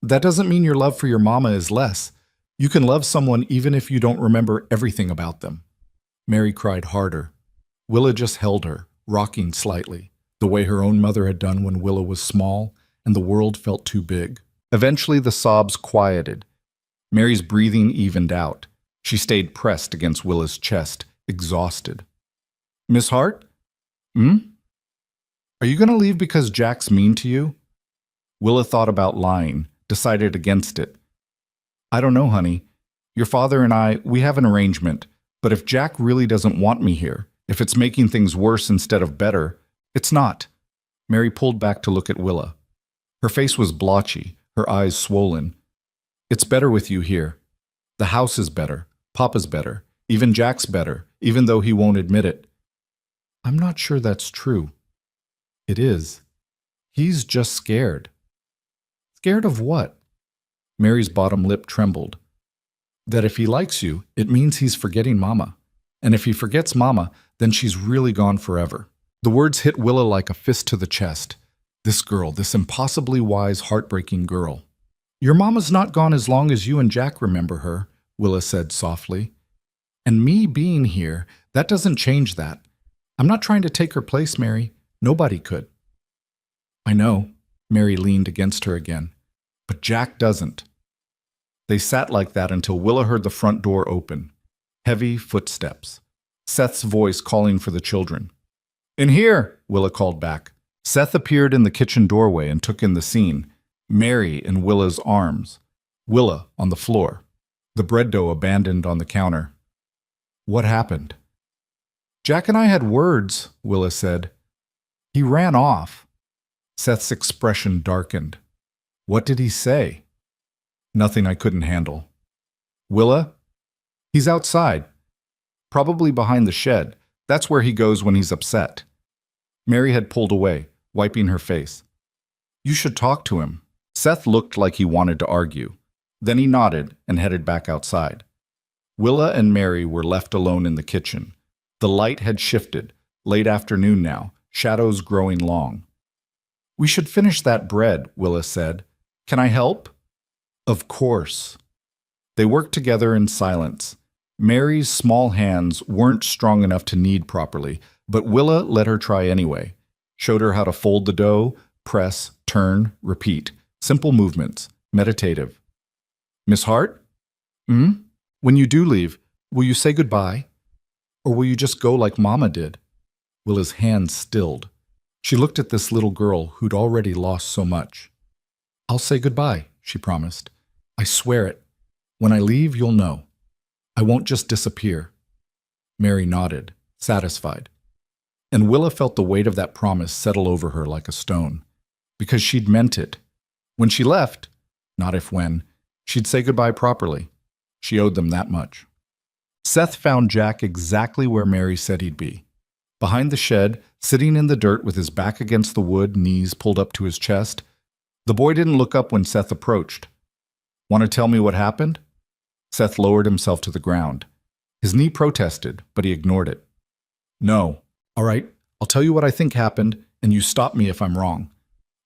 That doesn't mean your love for your mama is less. You can love someone even if you don't remember everything about them. Mary cried harder. Willa just held her, rocking slightly, the way her own mother had done when Willa was small and the world felt too big. Eventually the sobs quieted. Mary's breathing evened out. She stayed pressed against Willa's chest, exhausted. Miss Hart? Are you going to leave because Jack's mean to you? Willa thought about lying, decided against it. I don't know, honey. Your father and I, we have an arrangement, but if Jack really doesn't want me here, if it's making things worse instead of better, it's not. Mary pulled back to look at Willa. Her face was blotchy, her eyes swollen. It's better with you here. The house is better. Papa's better. Even Jack's better, even though he won't admit it. I'm not sure that's true. It is. He's just scared. Scared of what? Mary's bottom lip trembled. That if he likes you, it means he's forgetting Mama. And if he forgets Mama, then she's really gone forever. The words hit Willa like a fist to the chest. This girl, this impossibly wise, heartbreaking girl. Your Mama's not gone as long as you and Jack remember her, Willa said softly. And me being here, that doesn't change that. I'm not trying to take her place, Mary. Nobody could. I know, Mary leaned against her again. But Jack doesn't. They sat like that until Willa heard the front door open. Heavy footsteps. Seth's voice calling for the children. In here, Willa called back. Seth appeared in the kitchen doorway and took in the scene. Mary in Willa's arms. Willa on the floor. The bread dough abandoned on the counter. What happened? Jack and I had words, Willa said. He ran off. Seth's expression darkened. What did he say? Nothing I couldn't handle. Willa? He's outside. Probably behind the shed. That's where he goes when he's upset. Mary had pulled away, wiping her face. You should talk to him. Seth looked like he wanted to argue. Then he nodded and headed back outside. Willa and Mary were left alone in the kitchen. The light had shifted, late afternoon now, shadows growing long. We should finish that bread, Willa said. Can I help? Of course. They worked together in silence. Mary's small hands weren't strong enough to knead properly, but Willa let her try anyway. Showed her how to fold the dough, press, turn, repeat. Simple movements, meditative. Miss Hart? When you do leave, will you say goodbye? Or will you just go like Mama did? Willa's hands stilled. She looked at this little girl who'd already lost so much. I'll say goodbye, she promised. I swear it. When I leave, you'll know. I won't just disappear. Mary nodded, satisfied. And Willa felt the weight of that promise settle over her like a stone. Because she'd meant it. When she left, not if when, she'd say goodbye properly. She owed them that much. Seth found Jack exactly where Mary said he'd be. Behind the shed, sitting in the dirt with his back against the wood, knees pulled up to his chest. The boy didn't look up when Seth approached. Want to tell me what happened? Seth lowered himself to the ground. His knee protested, but he ignored it. No. All right, I'll tell you what I think happened, and you stop me if I'm wrong.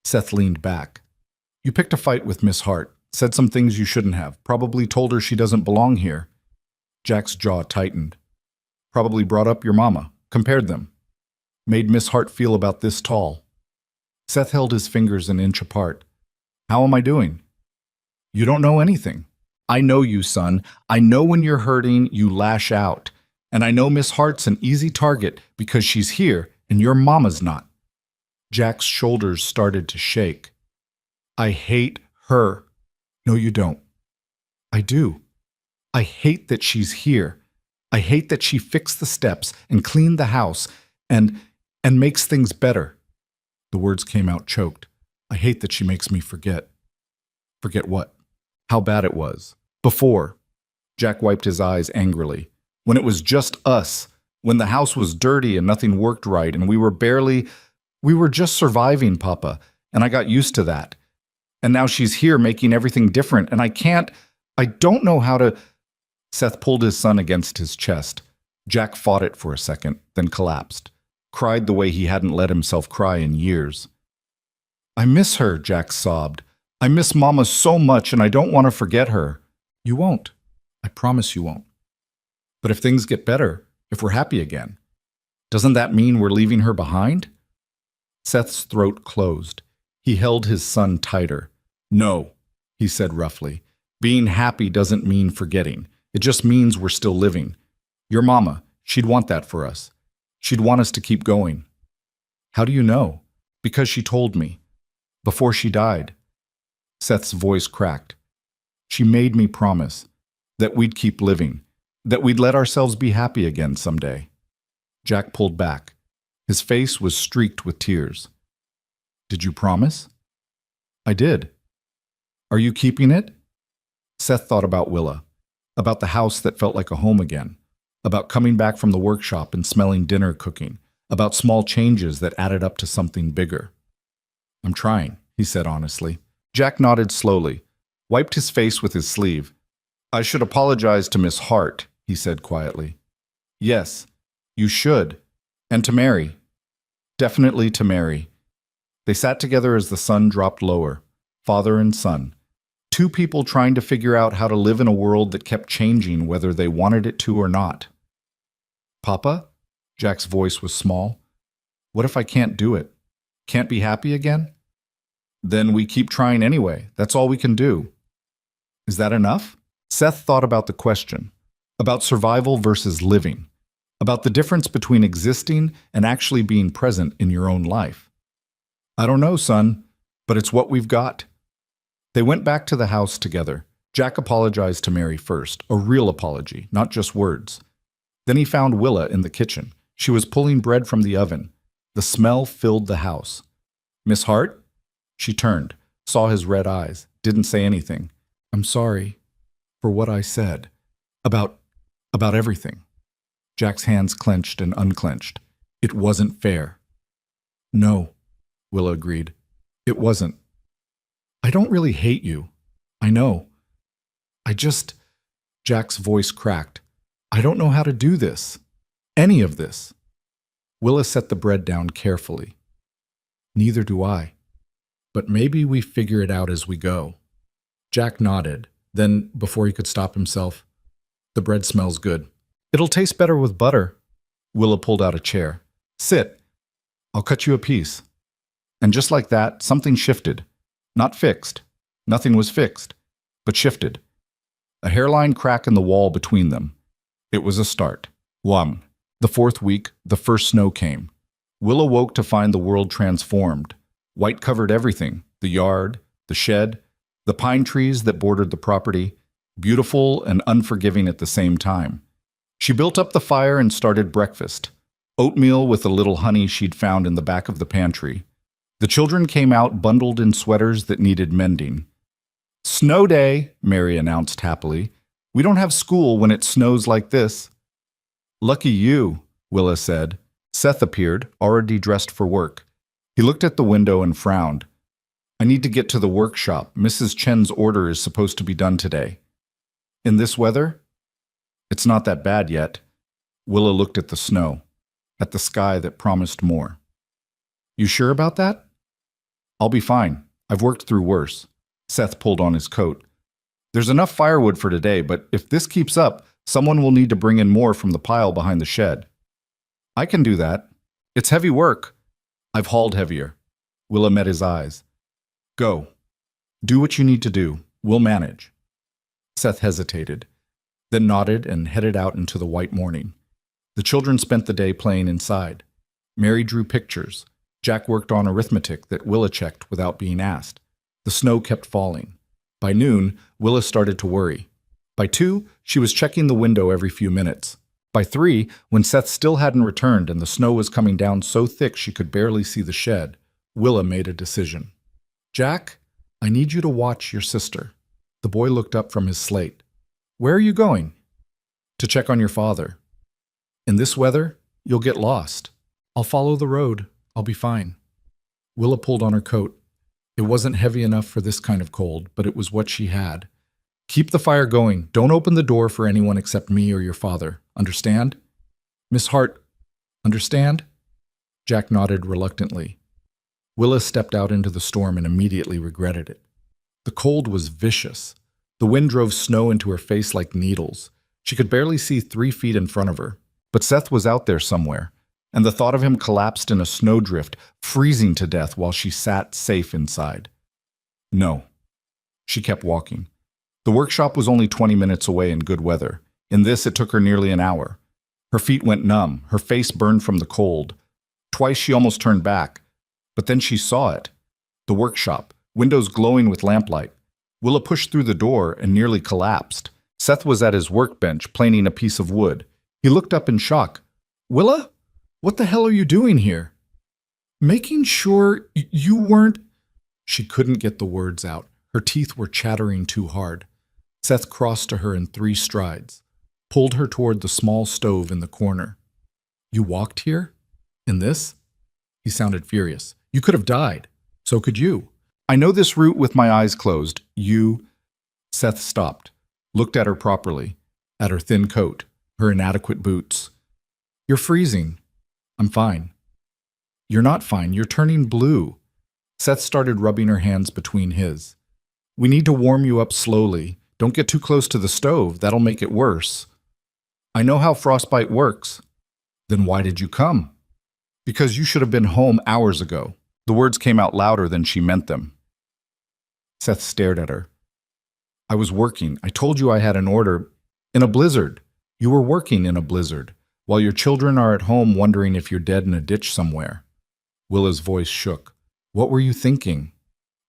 Seth leaned back. You picked a fight with Miss Hart, said some things you shouldn't have, probably told her she doesn't belong here. Jack's jaw tightened. Probably brought up your mama, compared them. Made Miss Hart feel about this tall. Seth held his fingers an inch apart. How am I doing? You don't know anything. I know you, son. I know when you're hurting, you lash out. And I know Miss Hart's an easy target because she's here and your mama's not. Jack's shoulders started to shake. I hate her. No, you don't. I do. I hate that she's here. I hate that she fixed the steps and cleaned the house and makes things better. The words came out choked. I hate that she makes me forget. Forget what? How bad it was. Before. Jack wiped his eyes angrily. When it was just us. When the house was dirty and nothing worked right and we were just surviving, Papa, and I got used to that. And now she's here making everything different and I don't know how to... Seth pulled his son against his chest. Jack fought it for a second, then collapsed. Cried the way he hadn't let himself cry in years. I miss her, Jack sobbed. I miss Mama so much and I don't want to forget her. You won't. I promise you won't. But if things get better, if we're happy again, doesn't that mean we're leaving her behind? Seth's throat closed. He held his son tighter. No, he said roughly. Being happy doesn't mean forgetting. It just means we're still living. Your mama, she'd want that for us. She'd want us to keep going. How do you know? Because she told me. Before she died. Seth's voice cracked. She made me promise that we'd keep living, that we'd let ourselves be happy again someday. Jack pulled back. His face was streaked with tears. Did you promise? I did. Are you keeping it? Seth thought about Willa, about the house that felt like a home again, about coming back from the workshop and smelling dinner cooking, about small changes that added up to something bigger. I'm trying, he said honestly. Jack nodded slowly, wiped his face with his sleeve. I should apologize to Miss Hart, he said quietly. Yes, you should. And to Mary. Definitely to Mary. They sat together as the sun dropped lower, father and son. Two people trying to figure out how to live in a world that kept changing whether they wanted it to or not. Papa? Jack's voice was small. What if I can't do it? Can't be happy again? Then we keep trying anyway. That's all we can do. Is that enough? Seth thought about the question, about survival versus living, about the difference between existing and actually being present in your own life. I don't know, son, but it's what we've got. They went back to the house together. Jack apologized to Mary first, a real apology, not just words. Then he found Willa in the kitchen. She was pulling bread from the oven. The smell filled the house. Miss Hart? She turned, saw his red eyes, didn't say anything. I'm sorry for what I said. About everything. Jack's hands clenched and unclenched. It wasn't fair. No, Willa agreed. It wasn't. I don't really hate you. I know. Jack's voice cracked. I don't know how to do this. Any of this. Willa set the bread down carefully. Neither do I. But maybe we figure it out as we go. Jack nodded. Then, before he could stop himself, The bread smells good. It'll taste better with butter. Willa pulled out a chair. Sit. I'll cut you a piece. And just like that, something shifted. Not fixed. Nothing was fixed, but shifted. A hairline crack in the wall between them. It was a start. 1. The 4th week, the first snow came. Willa woke to find the world transformed. White covered everything, the yard, the shed, the pine trees that bordered the property, beautiful and unforgiving at the same time. She built up the fire and started breakfast. Oatmeal with a little honey she'd found in the back of the pantry. The children came out bundled in sweaters that needed mending. Snow day, Mary announced happily. We don't have school when it snows like this. Lucky you, Willa said. Seth appeared, already dressed for work. He looked at the window and frowned. I need to get to the workshop. Mrs. Chen's order is supposed to be done today. In this weather? It's not that bad yet. Willa looked at the snow, at the sky that promised more. You sure about that? I'll be fine. I've worked through worse. Seth pulled on his coat. There's enough firewood for today, but if this keeps up, someone will need to bring in more from the pile behind the shed. I can do that. It's heavy work. I've hauled heavier. Willa met his eyes. Go. Do what you need to do. We'll manage. Seth hesitated, then nodded and headed out into the white morning. The children spent the day playing inside. Mary drew pictures. Jack worked on arithmetic that Willa checked without being asked. The snow kept falling. By noon, Willa started to worry. By 2, she was checking the window every few minutes. By 3, when Seth still hadn't returned and the snow was coming down so thick she could barely see the shed, Willa made a decision. Jack, I need you to watch your sister. The boy looked up from his slate. Where are you going? To check on your father. In this weather, you'll get lost. I'll follow the road. I'll be fine. Willa pulled on her coat. It wasn't heavy enough for this kind of cold, but it was what she had. Keep the fire going. Don't open the door for anyone except me or your father. Understand? Miss Hart, understand? Jack nodded reluctantly. Willa stepped out into the storm and immediately regretted it. The cold was vicious. The wind drove snow into her face like needles. She could barely see 3 feet in front of her. But Seth was out there somewhere, and the thought of him collapsed in a snowdrift, freezing to death while she sat safe inside. No. She kept walking. The workshop was only 20 minutes away in good weather. In this, it took her nearly an hour. Her feet went numb, her face burned from the cold. Twice she almost turned back, but then she saw it. The workshop, windows glowing with lamplight. Willa pushed through the door and nearly collapsed. Seth was at his workbench, planing a piece of wood. He looked up in shock. Willa? What the hell are you doing here? Making sure you weren't... She couldn't get the words out. Her teeth were chattering too hard. Seth crossed to her in 3 strides, pulled her toward the small stove in the corner. You walked here? In this? He sounded furious. You could have died. So could you. I know this route with my eyes closed. You... Seth stopped, looked at her properly, at her thin coat, her inadequate boots. You're freezing. I'm fine. You're not fine. You're turning blue. Seth started rubbing her hands between his. We need to warm you up slowly. Don't get too close to the stove. That'll make it worse. I know how frostbite works. Then why did you come? Because you should have been home hours ago. The words came out louder than she meant them. Seth stared at her. I was working. I told you I had an order. In a blizzard. You were working in a blizzard, while your children are at home wondering if you're dead in a ditch somewhere. Willa's voice shook. What were you thinking?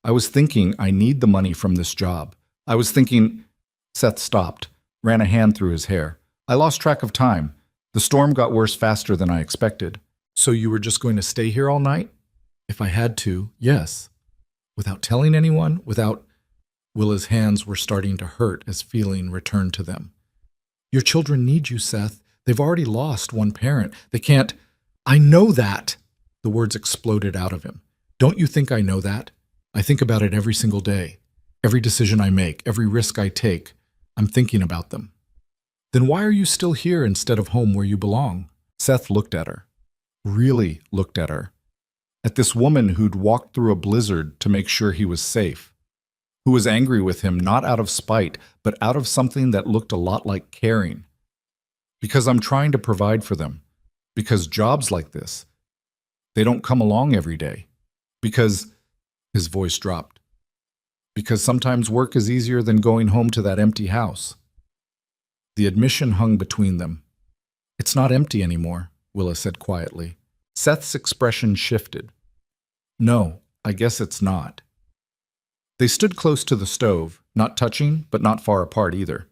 I was thinking I need the money from this job. I was thinking... Seth stopped, ran a hand through his hair. I lost track of time. The storm got worse faster than I expected. So you were just going to stay here all night? If I had to, yes. Without telling anyone? Without... Willa's hands were starting to hurt as feeling returned to them. Your children need you, Seth. They've already lost one parent. They can't... I know that! The words exploded out of him. Don't you think I know that? I think about it every single day. Every decision I make, every risk I take, I'm thinking about them. Then why are you still here instead of home where you belong? Seth looked at her. Really looked at her. At this woman who'd walked through a blizzard to make sure he was safe. who was angry with him not out of spite, but out of something that looked a lot like caring. Because I'm trying to provide for them. Because jobs like this, they don't come along every day. Because, his voice dropped. Because sometimes work is easier than going home to that empty house. The admission hung between them. It's not empty anymore, Willa said quietly. Seth's expression shifted. No, I guess it's not. They stood close to the stove, not touching, but not far apart either.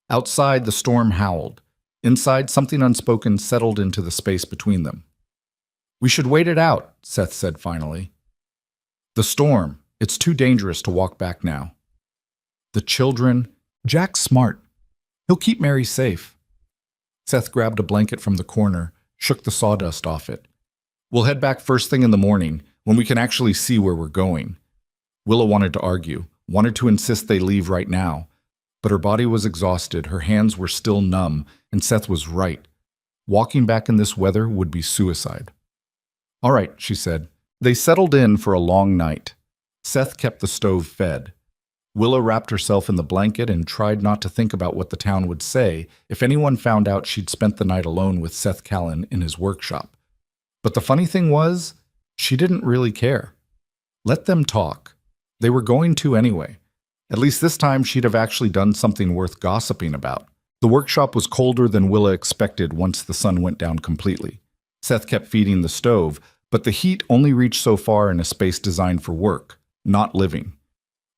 Outside, the storm howled. Inside, something unspoken settled into the space between them. We should wait it out, Seth said finally. The storm, it's too dangerous to walk back now. The children, Jack's smart. He'll keep Mary safe. Seth grabbed a blanket from the corner, shook the sawdust off it. We'll head back first thing in the morning, when we can actually see where we're going. Willa wanted to argue, wanted to insist they leave right now. But her body was exhausted, her hands were still numb, and Seth was right. Walking back in this weather would be suicide. All right, she said. They settled in for a long night. Seth kept the stove fed. Willa wrapped herself in the blanket and tried not to think about what the town would say if anyone found out she'd spent the night alone with Seth Callan in his workshop. But the funny thing was, she didn't really care. Let them talk. They were going to anyway. At least this time she'd have actually done something worth gossiping about. The workshop was colder than Willa expected once the sun went down completely. Seth kept feeding the stove, but the heat only reached so far in a space designed for work, not living.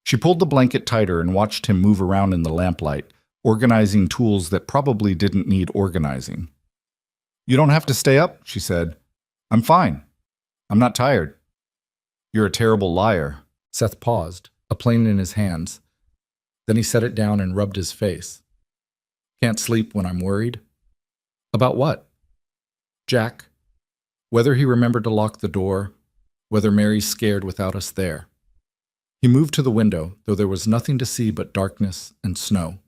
She pulled the blanket tighter and watched him move around in the lamplight, organizing tools that probably didn't need organizing. You don't have to stay up, she said. I'm fine. I'm not tired. You're a terrible liar. Seth paused, a plane in his hands. Then he set it down and rubbed his face. Can't sleep when I'm worried? About what? Jack. Whether he remembered to lock the door, whether Mary's scared without us there. He moved to the window, though there was nothing to see but darkness and snow.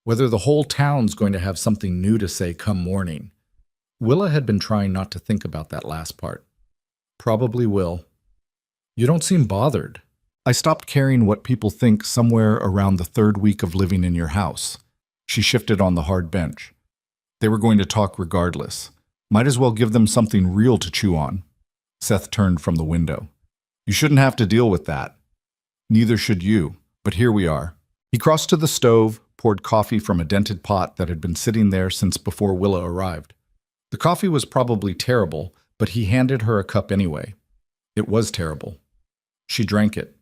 Whether the whole town's going to have something new to say come morning. Willa had been trying not to think about that last part. Probably will. You don't seem bothered. I stopped caring what people think somewhere around the third week of living in your house. She shifted on the hard bench. They were going to talk regardless. Might as well give them something real to chew on. Seth turned from the window. You shouldn't have to deal with that. Neither should you, but here we are. He crossed to the stove, poured coffee from a dented pot that had been sitting there since before Willa arrived. The coffee was probably terrible, but he handed her a cup anyway. It was terrible. She drank it.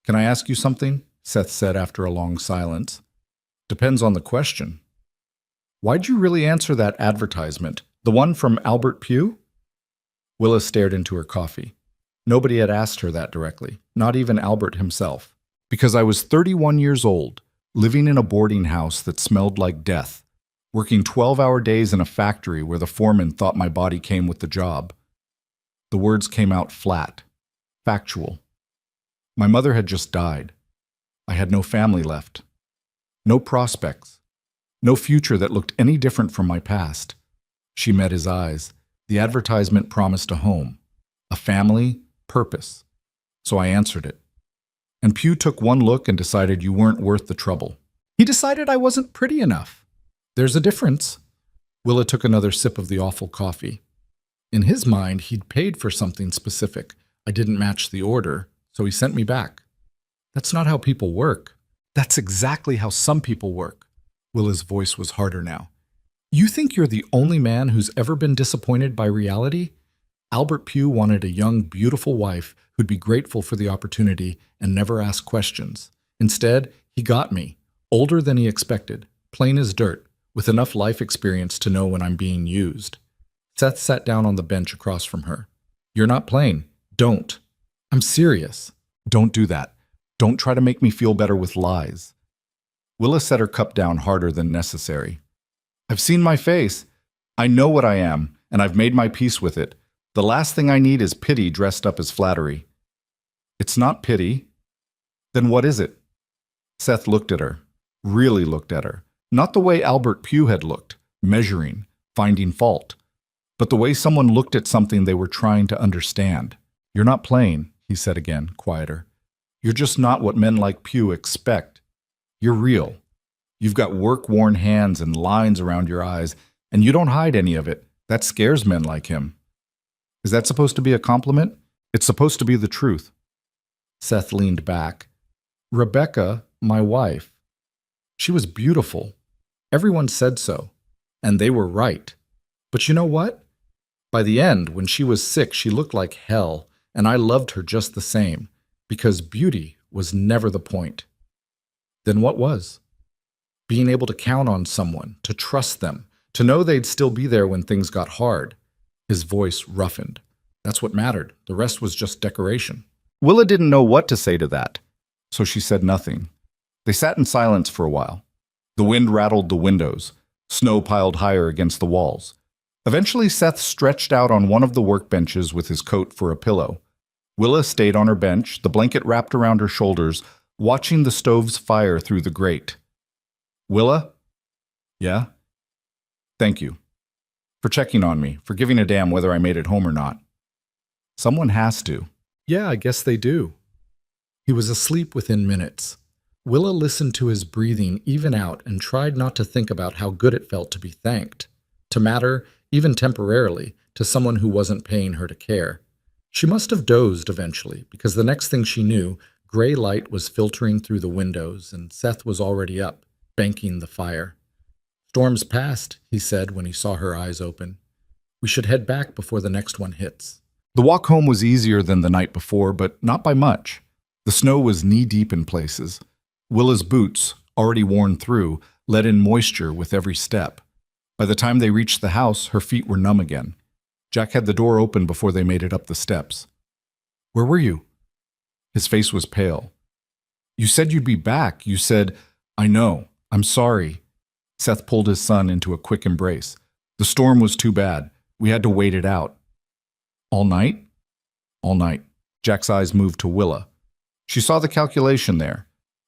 Can I ask you something? Seth said after a long silence. Depends on the question. Why'd you really answer that advertisement? The one from Albert Pugh? Willa stared into her coffee. Nobody had asked her that directly, not even Albert himself. Because I was 31 years old, living in a boarding house that smelled like death, working 12-hour days in a factory where the foreman thought my body came with the job. The words came out flat, factual. My mother had just died. I had no family left. No prospects. No future that looked any different from my past. She met his eyes. The advertisement promised a home, a family, purpose. So I answered it. And Pugh took one look and decided you weren't worth the trouble. He decided I wasn't pretty enough. There's a difference. Willa took another sip of the awful coffee. In his mind, he'd paid for something specific. I didn't match the order, so he sent me back. That's not how people work. That's exactly how some people work. Willa's voice was harder now. You think you're the only man who's ever been disappointed by reality? Albert Pugh wanted a young, beautiful wife who'd be grateful for the opportunity and never ask questions. Instead, he got me, older than he expected, plain as dirt, with enough life experience to know when I'm being used. Seth sat down on the bench across from her. You're not playing. Don't. I'm serious. Don't do that. Don't try to make me feel better with lies. Willa set her cup down harder than necessary. I've seen my face. I know what I am, and I've made my peace with it. The last thing I need is pity dressed up as flattery. It's not pity. Then what is it? Seth looked at her, really looked at her. Not the way Albert Pugh had looked, measuring, finding fault, but the way someone looked at something they were trying to understand. You're not playing, he said again, quieter. You're just not what men like Pew expect. You're real. You've got work-worn hands and lines around your eyes, and you don't hide any of it. That scares men like him. Is that supposed to be a compliment? It's supposed to be the truth. Seth leaned back. Rebecca, my wife. She was beautiful. Everyone said so. And they were right. But you know what? By the end, when she was sick, she looked like hell, and I loved her just the same, because beauty was never the point. Then what was? Being able to count on someone, to trust them, to know they'd still be there when things got hard. His voice roughened. That's what mattered. The rest was just decoration. Willa didn't know what to say to that, so she said nothing. They sat in silence for a while. The wind rattled the windows. Snow piled higher against the walls. Eventually, Seth stretched out on one of the workbenches with his coat for a pillow. Willa stayed on her bench, the blanket wrapped around her shoulders, watching the stove's fire through the grate. Willa? Yeah? Thank you. For checking on me, for giving a damn whether I made it home or not. Someone has to. Yeah, I guess they do. He was asleep within minutes. Willa listened to his breathing even out and tried not to think about how good it felt to be thanked, to matter, even temporarily, to someone who wasn't paying her to care. She must have dozed eventually, because the next thing she knew, gray light was filtering through the windows and Seth was already up, banking the fire. Storm's past, he said when he saw her eyes open. We should head back before the next one hits. The walk home was easier than the night before, but not by much. The snow was knee-deep in places. Willa's boots, already worn through, let in moisture with every step. By the time they reached the house, her feet were numb again. Jack had the door open before they made it up the steps. Where were you? His face was pale. You said you'd be back. You said, I know. I'm sorry. Seth pulled his son into a quick embrace. The storm was too bad. We had to wait it out. All night? All night. Jack's eyes moved to Willa. She saw the calculation there,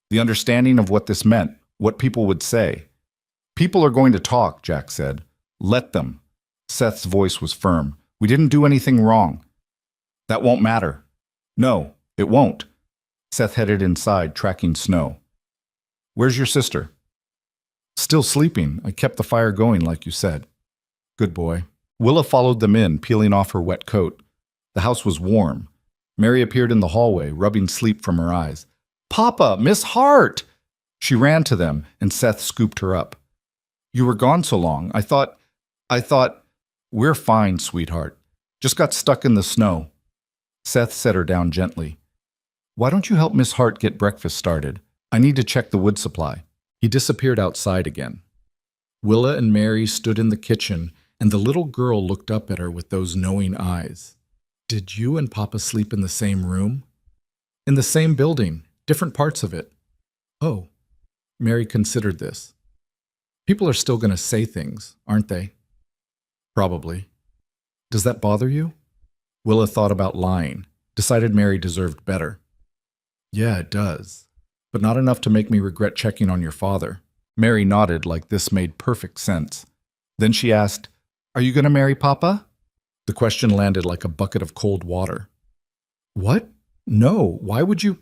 the understanding of what this meant, what people would say. People are going to talk, Jack said. Let them. Seth's voice was firm. We didn't do anything wrong. That won't matter. No, it won't. Seth headed inside, tracking snow. Where's your sister? Still sleeping. I kept the fire going like you said. Good boy. Willa followed them in, peeling off her wet coat. The house was warm. Mary appeared in the hallway, rubbing sleep from her eyes. Papa, Miss Hart! She ran to them, and Seth scooped her up. You were gone so long. I thought, we're fine, sweetheart. Just got stuck in the snow. Seth set her down gently. Why don't you help Miss Hart get breakfast started? I need to check the wood supply. He disappeared outside again. Willa and Mary stood in the kitchen, and the little girl looked up at her with those knowing eyes. Did you and Papa sleep in the same room? In the same building, different parts of it. Oh, Mary considered this. People are still going to say things, aren't they? Probably. Does that bother you? Willa thought about lying, decided Mary deserved better. Yeah, it does. But not enough to make me regret checking on your father. Mary nodded like this made perfect sense. Then she asked, Are you going to marry Papa? The question landed like a bucket of cold water. What? No, why would you?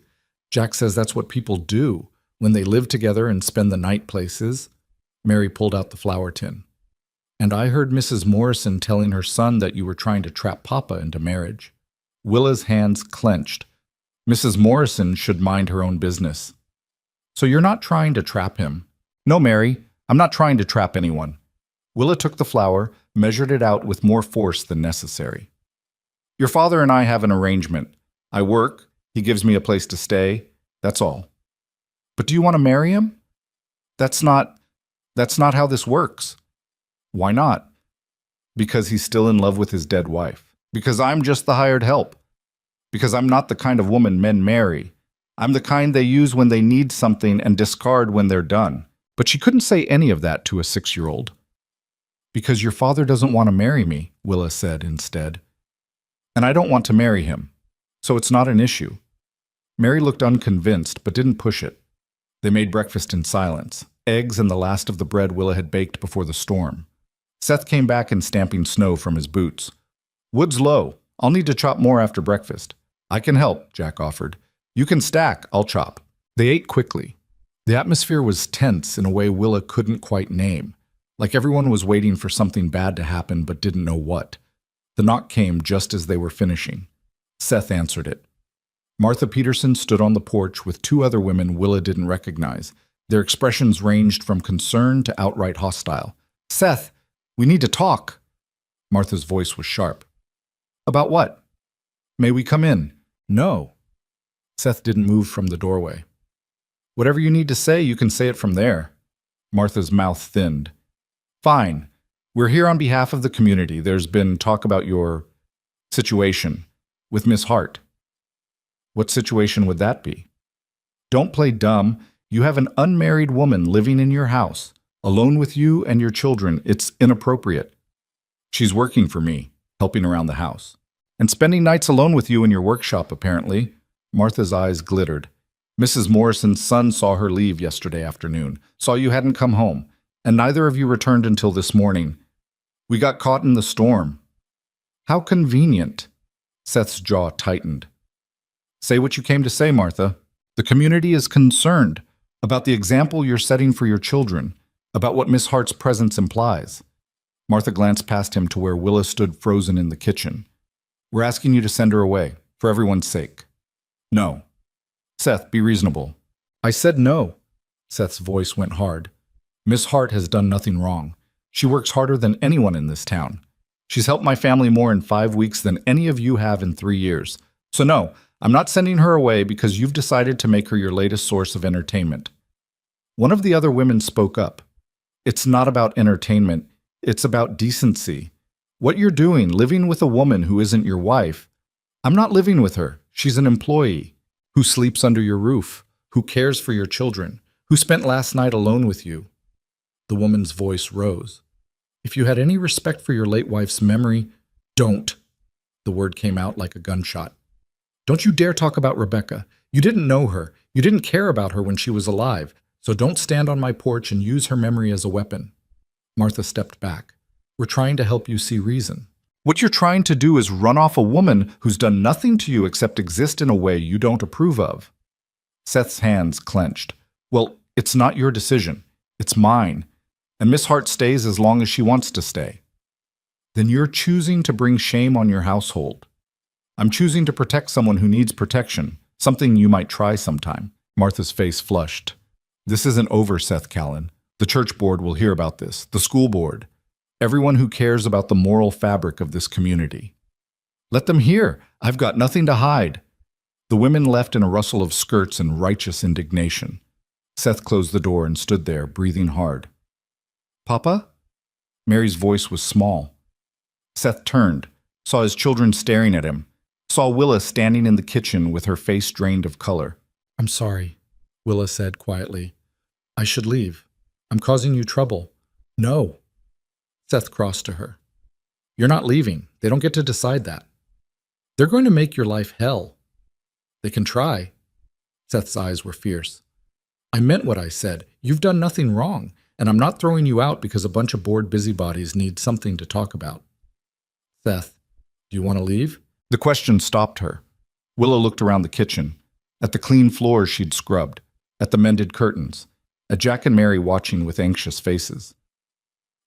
Jack says that's what people do when they live together and spend the night places. Mary pulled out the flour tin. And I heard Mrs. Morrison telling her son that you were trying to trap Papa into marriage. Willa's hands clenched. Mrs. Morrison should mind her own business. So you're not trying to trap him? No, Mary, I'm not trying to trap anyone. Willa took the flour, measured it out with more force than necessary. Your father and I have an arrangement. I work, he gives me a place to stay, that's all. But do you want to marry him? That's not how this works. Why not? Because he's still in love with his dead wife. Because I'm just the hired help. Because I'm not the kind of woman men marry. I'm the kind they use when they need something and discard when they're done. But she couldn't say any of that to a 6-year-old. Because your father doesn't want to marry me, Willa said instead. And I don't want to marry him. So it's not an issue. Mary looked unconvinced, but didn't push it. They made breakfast in silence, eggs and the last of the bread Willa had baked before the storm. Seth came back and stamping snow from his boots. Wood's low. I'll need to chop more after breakfast. I can help, Jack offered. You can stack, I'll chop. They ate quickly. The atmosphere was tense in a way Willa couldn't quite name, like everyone was waiting for something bad to happen but didn't know what. The knock came just as they were finishing. Seth answered it. Martha Peterson stood on the porch with two other women Willa didn't recognize. Their expressions ranged from concern to outright hostile. "Seth, we need to talk." Martha's voice was sharp. "About what?" "May we come in?" "No." Seth didn't move from the doorway. "Whatever you need to say, you can say it from there." Martha's mouth thinned. "Fine. We're here on behalf of the community. There's been talk about your situation with Miss Hart." "What situation would that be?" "Don't play dumb. You have an unmarried woman living in your house, alone with you and your children. It's inappropriate." "She's working for me, helping around the house. And spending nights alone with you in your workshop, apparently." Martha's eyes glittered. "Mrs. Morrison's son saw her leave yesterday afternoon, saw you hadn't come home, and neither of you returned until this morning. We got caught in the storm." "How convenient." Seth's jaw tightened. "Say what you came to say, Martha. The community is concerned about the example you're setting for your children, about what Miss Hart's presence implies." Martha glanced past him to where Willa stood frozen in the kitchen. "We're asking you to send her away, for everyone's sake." "No." "Seth, be reasonable." "I said no." Seth's voice went hard. "Miss Hart has done nothing wrong. She works harder than anyone in this town. She's helped my family more in 5 weeks than any of you have in 3 years. So no, I'm not sending her away because you've decided to make her your latest source of entertainment." One of the other women spoke up. "It's not about entertainment. It's about decency. What you're doing, living with a woman who isn't your wife. I'm not living with her. She's an employee who sleeps under your roof, who cares for your children, who spent last night alone with you." The woman's voice rose. "If you had any respect for your late wife's memory, don't." The word came out like a gunshot. "Don't you dare talk about Rebecca. You didn't know her. You didn't care about her when she was alive. So don't stand on my porch and use her memory as a weapon." Martha stepped back. "We're trying to help you see reason. What you're trying to do is run off a woman who's done nothing to you except exist in a way you don't approve of." Seth's hands clenched. "Well, it's not your decision. It's mine. And Miss Hart stays as long as she wants to stay." "Then you're choosing to bring shame on your household." "I'm choosing to protect someone who needs protection, something you might try sometime." Martha's face flushed. "This isn't over, Seth Callan. The church board will hear about this, the school board, everyone who cares about the moral fabric of this community. Let them hear. I've got nothing to hide." The women left in a rustle of skirts and righteous indignation. Seth closed the door and stood there, breathing hard. "Papa?" Mary's voice was small. Seth turned, saw his children staring at him, saw Willa standing in the kitchen with her face drained of color. "I'm sorry," Willa said quietly. "I should leave. I'm causing you trouble." "No." Seth crossed to her. "You're not leaving. They don't get to decide that. They're going to make your life hell. They can try." Seth's eyes were fierce. "I meant what I said. You've done nothing wrong, and I'm not throwing you out because a bunch of bored busybodies need something to talk about." "Seth, do you want to leave?" The question stopped her. Willa looked around the kitchen, at the clean floors she'd scrubbed, at the mended curtains, at Jack and Mary watching with anxious faces.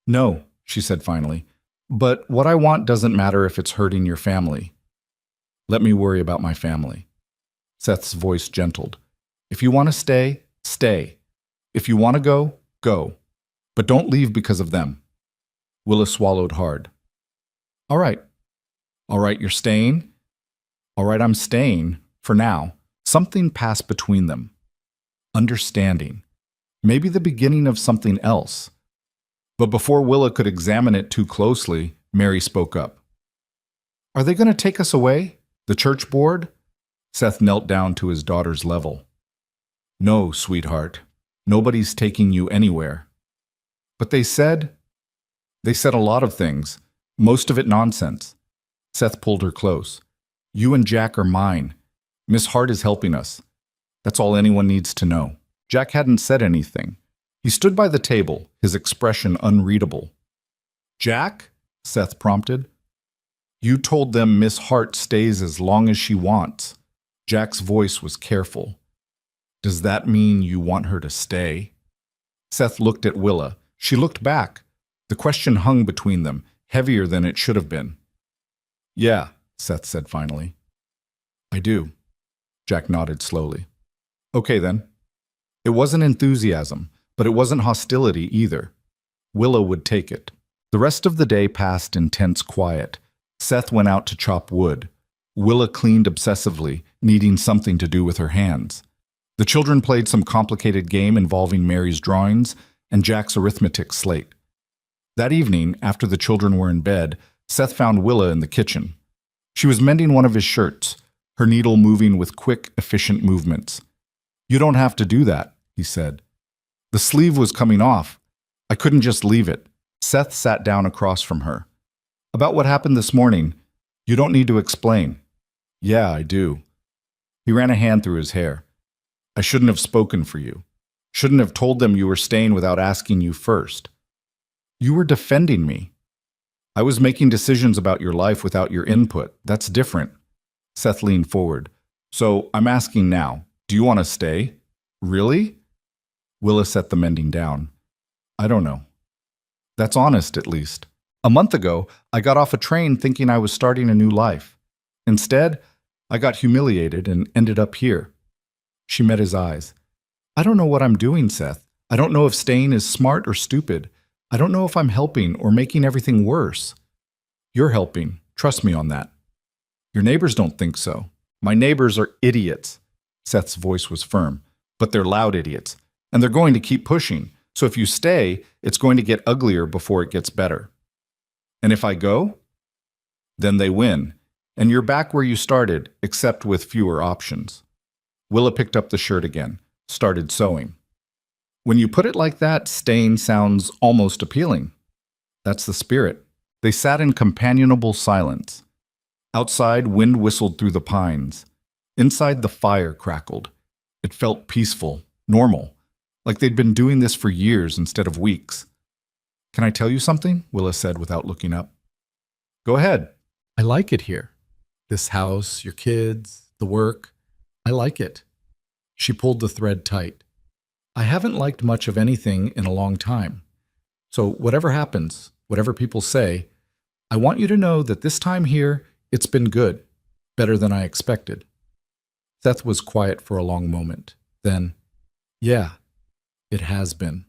"No," she said finally, "but what I want doesn't matter if it's hurting your family." "Let me worry about my family." Seth's voice gentled. "If you want to stay, stay. If you want to go, go. But don't leave because of them." Willa swallowed hard. "All right. All right, you're staying?" "All right, I'm staying, for now." Something passed between them. Understanding. Maybe the beginning of something else. But before Willa could examine it too closely, Mary spoke up. "Are they going to take us away? The church board?" Seth knelt down to his daughter's level. "No, sweetheart. Nobody's taking you anywhere." "But they said a lot of things, most of it nonsense." Seth pulled her close. "You and Jack are mine. Miss Hart is helping us. That's all anyone needs to know." Jack hadn't said anything. He stood by the table, his expression unreadable. "Jack?" Seth prompted. "You told them Miss Hart stays as long as she wants." Jack's voice was careful. Does that mean you want her to stay? Seth looked at Willa. She looked back. The question hung between them, heavier than it should have been. Yeah, Seth said finally. I do. Jack nodded slowly. Okay then. It wasn't enthusiasm, but it wasn't hostility either. Willa would take it. The rest of the day passed in tense quiet. Seth went out to chop wood. Willa cleaned obsessively, needing something to do with her hands. The children played some complicated game involving Mary's drawings and Jack's arithmetic slate. That evening, after the children were in bed, Seth found Willa in the kitchen. She was mending one of his shirts, her needle moving with quick, efficient movements. You don't have to do that, he said. The sleeve was coming off. I couldn't just leave it. Seth sat down across from her. About what happened this morning, you don't need to explain. Yeah, I do. He ran a hand through his hair. I shouldn't have spoken for you. Shouldn't have told them you were staying without asking you first. You were defending me. I was making decisions about your life without your input. That's different. Seth leaned forward. So I'm asking now, do you want to stay? Really? Willa set the mending down. I don't know. That's honest, at least. A month ago, I got off a train thinking I was starting a new life. Instead, I got humiliated and ended up here. She met his eyes. I don't know what I'm doing, Seth. I don't know if staying is smart or stupid. I don't know if I'm helping or making everything worse. You're helping. Trust me on that. Your neighbors don't think so. My neighbors are idiots. Seth's voice was firm. But they're loud idiots. And they're going to keep pushing. So if you stay, it's going to get uglier before it gets better. And if I go? Then they win. And you're back where you started, except with fewer options. Willa picked up the shirt again, started sewing. When you put it like that, staying sounds almost appealing. That's the spirit. They sat in companionable silence. Outside, wind whistled through the pines. Inside, the fire crackled. It felt peaceful, normal, like they'd been doing this for years instead of weeks. Can I tell you something? Willa said without looking up. Go ahead. I like it here. This house, your kids, the work. I like it. She pulled the thread tight. I haven't liked much of anything in a long time. So whatever happens, whatever people say, I want you to know that this time here, it's been good, better than I expected. Seth was quiet for a long moment. Then, yeah, it has been.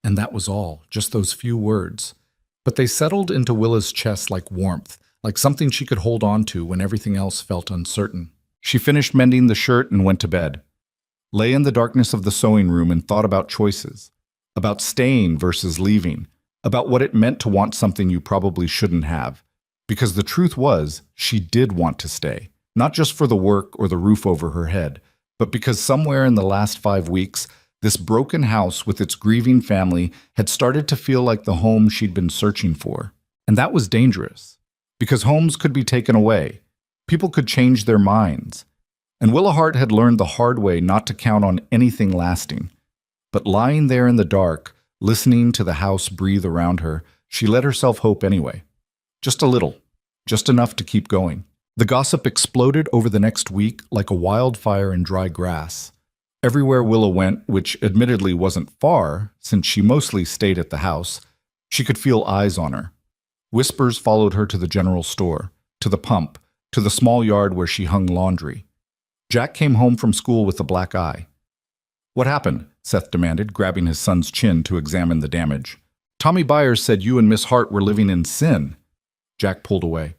And that was all, just those few words. But they settled into Willa's chest like warmth, like something she could hold on to when everything else felt uncertain. She finished mending the shirt and went to bed. Lay in the darkness of the sewing room and thought about choices, about staying versus leaving, about what it meant to want something you probably shouldn't have. Because the truth was, she did want to stay, not just for the work or the roof over her head, but because somewhere in the last 5 weeks, this broken house with its grieving family had started to feel like the home she'd been searching for. And that was dangerous, because homes could be taken away. People could change their minds. And Willa Hart had learned the hard way not to count on anything lasting. But lying there in the dark, listening to the house breathe around her, she let herself hope anyway. Just a little, just enough to keep going. The gossip exploded over the next week like a wildfire in dry grass. Everywhere Willa went, which admittedly wasn't far, since she mostly stayed at the house, she could feel eyes on her. Whispers followed her to the general store, to the pump, to the small yard where she hung laundry. Jack came home from school with a black eye. What happened? Seth demanded, grabbing his son's chin to examine the damage. Tommy Byers said you and Miss Hart were living in sin. Jack pulled away.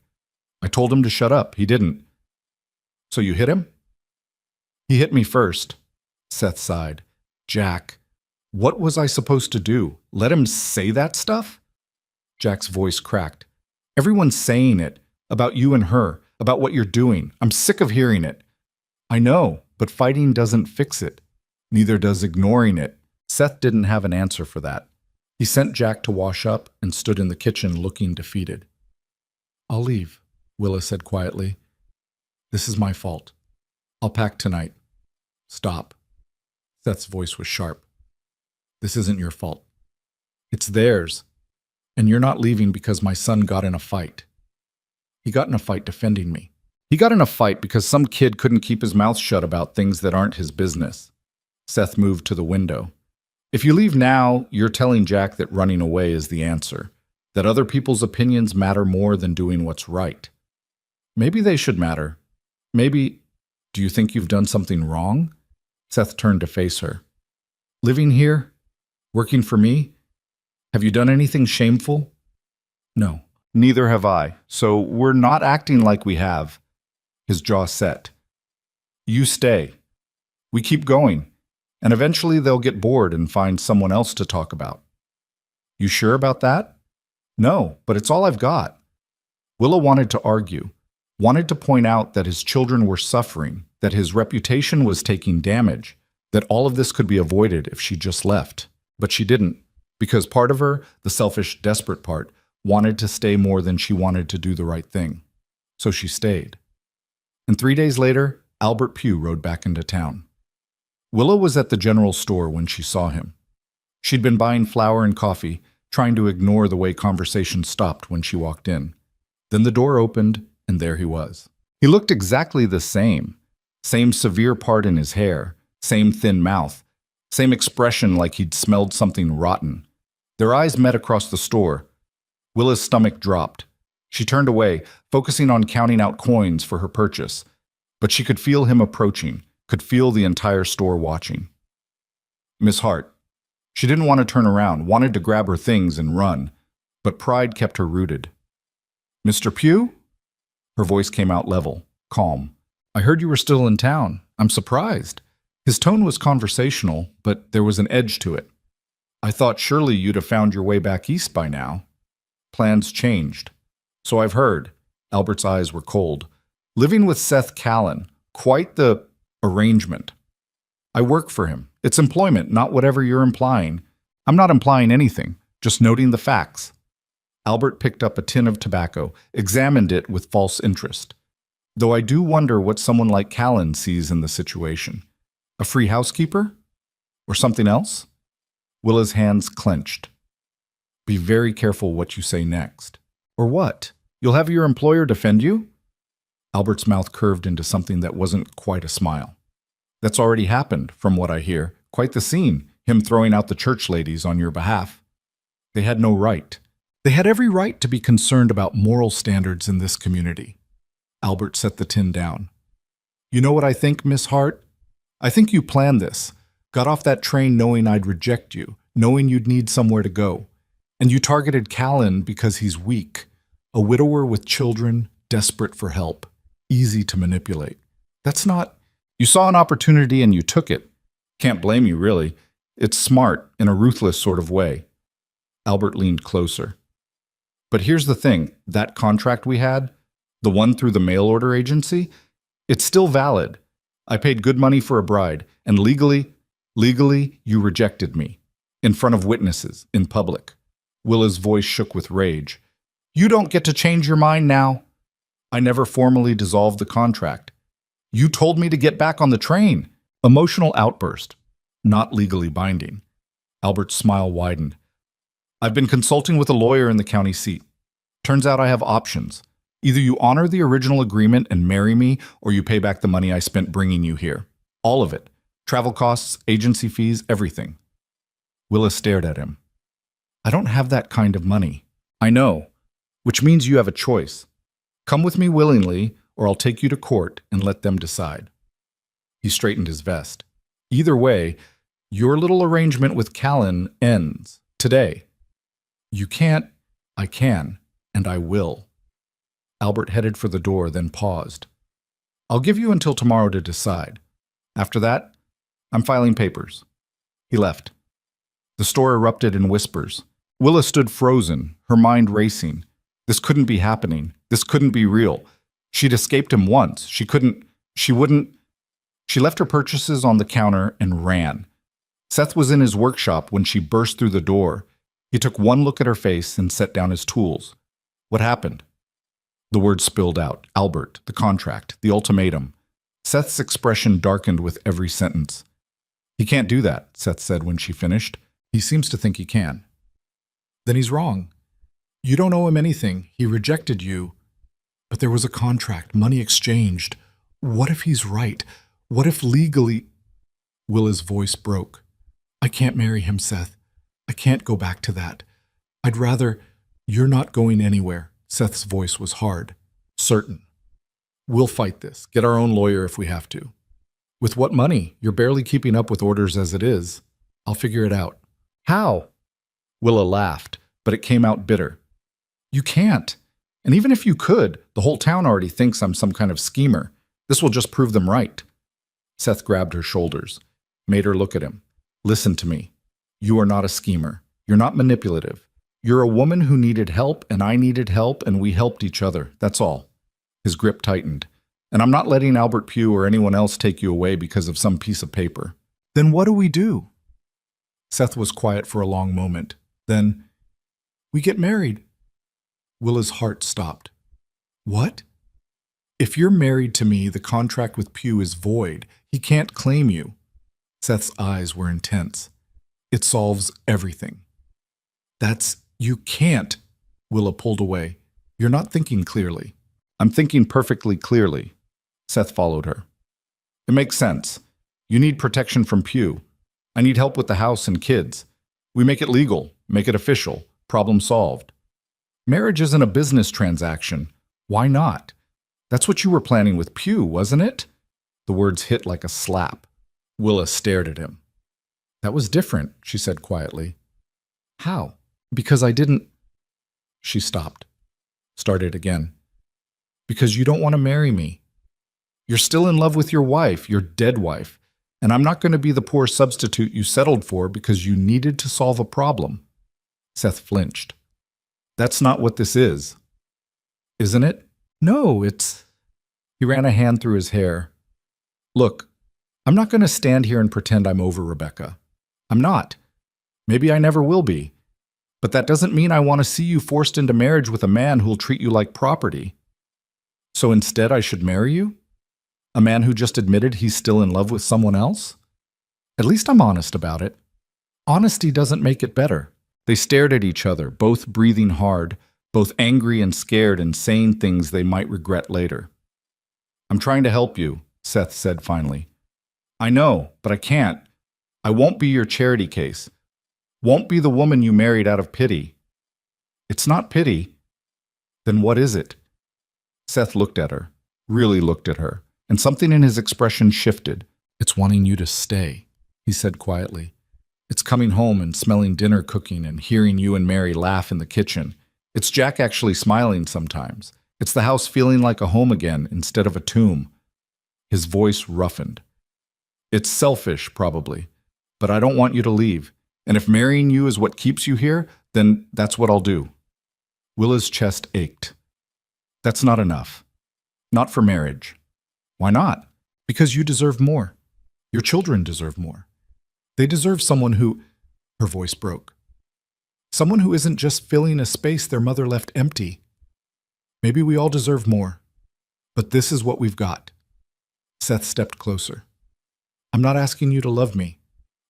I told him to shut up. He didn't. So you hit him? He hit me first. Seth sighed. Jack, what was I supposed to do? Let him say that stuff? Jack's voice cracked. Everyone's saying it, about you and her, about what you're doing. I'm sick of hearing it. I know, but fighting doesn't fix it. Neither does ignoring it. Seth didn't have an answer for that. He sent Jack to wash up and stood in the kitchen looking defeated. I'll leave, Willa said quietly. This is my fault. I'll pack tonight. Stop. Seth's voice was sharp. This isn't your fault. It's theirs. And you're not leaving because my son got in a fight. He got in a fight defending me. He got in a fight because some kid couldn't keep his mouth shut about things that aren't his business. Seth moved to the window. If you leave now, you're telling Jack that running away is the answer, that other people's opinions matter more than doing what's right. Maybe they should matter. Maybe, do you think you've done something wrong? Seth turned to face her. Living here? Working for me? Have you done anything shameful? No, neither have I, so we're not acting like we have. His jaw set. You stay. We keep going, and eventually they'll get bored and find someone else to talk about. You sure about that? No, but it's all I've got. Willa wanted to argue, wanted to point out that his children were suffering, that his reputation was taking damage, that all of this could be avoided if she just left. But she didn't, because part of her, the selfish, desperate part, wanted to stay more than she wanted to do the right thing. So she stayed. And 3 days later, Albert Pugh rode back into town. Willa was at the general store when she saw him. She'd been buying flour and coffee, trying to ignore the way conversation stopped when she walked in. Then the door opened, and there he was. He looked exactly the same. Same severe part in his hair, same thin mouth, same expression like he'd smelled something rotten. Their eyes met across the store. Willa's stomach dropped. She turned away, focusing on counting out coins for her purchase. But she could feel him approaching, could feel the entire store watching. Miss Hart. She didn't want to turn around, wanted to grab her things and run, but pride kept her rooted. Mr. Pugh? Her voice came out level, calm. I heard you were still in town. I'm surprised. His tone was conversational, but there was an edge to it. I thought surely you'd have found your way back east by now. Plans changed. So I've heard. Albert's eyes were cold. Living with Seth Callan. Quite the arrangement. I work for him. It's employment, not whatever you're implying. I'm not implying anything, just noting the facts. Albert picked up a tin of tobacco, examined it with false interest. Though I do wonder what someone like Callan sees in the situation. A free housekeeper? Or something else? Willa's hands clenched. Be very careful what you say next. Or what? You'll have your employer defend you? Albert's mouth curved into something that wasn't quite a smile. That's already happened, from what I hear. Quite the scene, him throwing out the church ladies on your behalf. They had no right. They had every right to be concerned about moral standards in this community. Albert set the tin down. You know what I think, Miss Hart? I think you planned this. Got off that train knowing I'd reject you, knowing you'd need somewhere to go. And you targeted Callan because he's weak. A widower with children, desperate for help. Easy to manipulate. That's not... You saw an opportunity and you took it. Can't blame you, really. It's smart, in a ruthless sort of way. Albert leaned closer. But here's the thing. That contract we had, the one through the mail order agency, it's still valid. I paid good money for a bride, and legally, you rejected me. In front of witnesses, in public. Willa's voice shook with rage. You don't get to change your mind now. I never formally dissolved the contract. You told me to get back on the train. Emotional outburst. Not legally binding. Albert's smile widened. I've been consulting with a lawyer in the county seat. Turns out I have options. Either you honor the original agreement and marry me, or you pay back the money I spent bringing you here. All of it. Travel costs, agency fees, everything. Willa stared at him. I don't have that kind of money. I know, which means you have a choice. Come with me willingly, or I'll take you to court and let them decide. He straightened his vest. Either way, your little arrangement with Callan ends today. You can't, I can, and I will. Albert headed for the door, then paused. I'll give you until tomorrow to decide. After that, I'm filing papers. He left. The store erupted in whispers. Willa stood frozen, her mind racing. This couldn't be happening. This couldn't be real. She'd escaped him once. She wouldn't. She left her purchases on the counter and ran. Seth was in his workshop when she burst through the door. He took one look at her face and set down his tools. What happened? The words spilled out. Albert, the contract, the ultimatum. Seth's expression darkened with every sentence. He can't do that, Seth said when she finished. He seems to think he can. Then he's wrong. You don't owe him anything. He rejected you. But there was a contract, money exchanged. What if he's right? What if legally... Willa's voice broke. I can't marry him, Seth. I can't go back to that. I'd rather... You're not going anywhere. Seth's voice was hard. Certain. We'll fight this. Get our own lawyer if we have to. With what money? You're barely keeping up with orders as it is. I'll figure it out. How? Willa laughed, but it came out bitter. You can't. And even if you could, the whole town already thinks I'm some kind of schemer. This will just prove them right. Seth grabbed her shoulders, made her look at him. Listen to me. You are not a schemer. You're not manipulative. You're a woman who needed help, and I needed help, and we helped each other. That's all. His grip tightened. And I'm not letting Albert Pugh or anyone else take you away because of some piece of paper. Then what do we do? Seth was quiet for a long moment. Then, we get married. Willa's heart stopped. What? If you're married to me, the contract with Pugh is void. He can't claim you. Seth's eyes were intense. It solves everything. You can't. Willa pulled away. You're not thinking clearly. I'm thinking perfectly clearly. Seth followed her. It makes sense. You need protection from Pugh. I need help with the house and kids. We make it legal, make it official, problem solved. Marriage isn't a business transaction. Why not? That's what you were planning with Pugh, wasn't it? The words hit like a slap. Willa stared at him. That was different, she said quietly. How? Because I didn't... She stopped. Started again. Because you don't want to marry me. You're still in love with your wife, your dead wife, and I'm not going to be the poor substitute you settled for because you needed to solve a problem. Seth flinched. That's not what this is. Isn't it? No, it's... He ran a hand through his hair. Look, I'm not going to stand here and pretend I'm over Rebecca. I'm not. Maybe I never will be. But that doesn't mean I want to see you forced into marriage with a man who'll treat you like property. So instead I should marry you? A man who just admitted he's still in love with someone else? At least I'm honest about it. Honesty doesn't make it better. They stared at each other, both breathing hard, both angry and scared and saying things they might regret later. I'm trying to help you, Seth said finally. I know, but I can't. I won't be your charity case. Won't be the woman you married out of pity. It's not pity. Then what is it? Seth looked at her, really looked at her, and something in his expression shifted. It's wanting you to stay, he said quietly. It's coming home and smelling dinner cooking and hearing you and Mary laugh in the kitchen. It's Jack actually smiling sometimes. It's the house feeling like a home again instead of a tomb. His voice roughened. It's selfish, probably, but I don't want you to leave. And if marrying you is what keeps you here, then that's what I'll do. Willa's chest ached. That's not enough. Not for marriage. Why not? Because you deserve more. Your children deserve more. They deserve someone who... Her voice broke. Someone who isn't just filling a space their mother left empty. Maybe we all deserve more. But this is what we've got. Seth stepped closer. I'm not asking you to love me.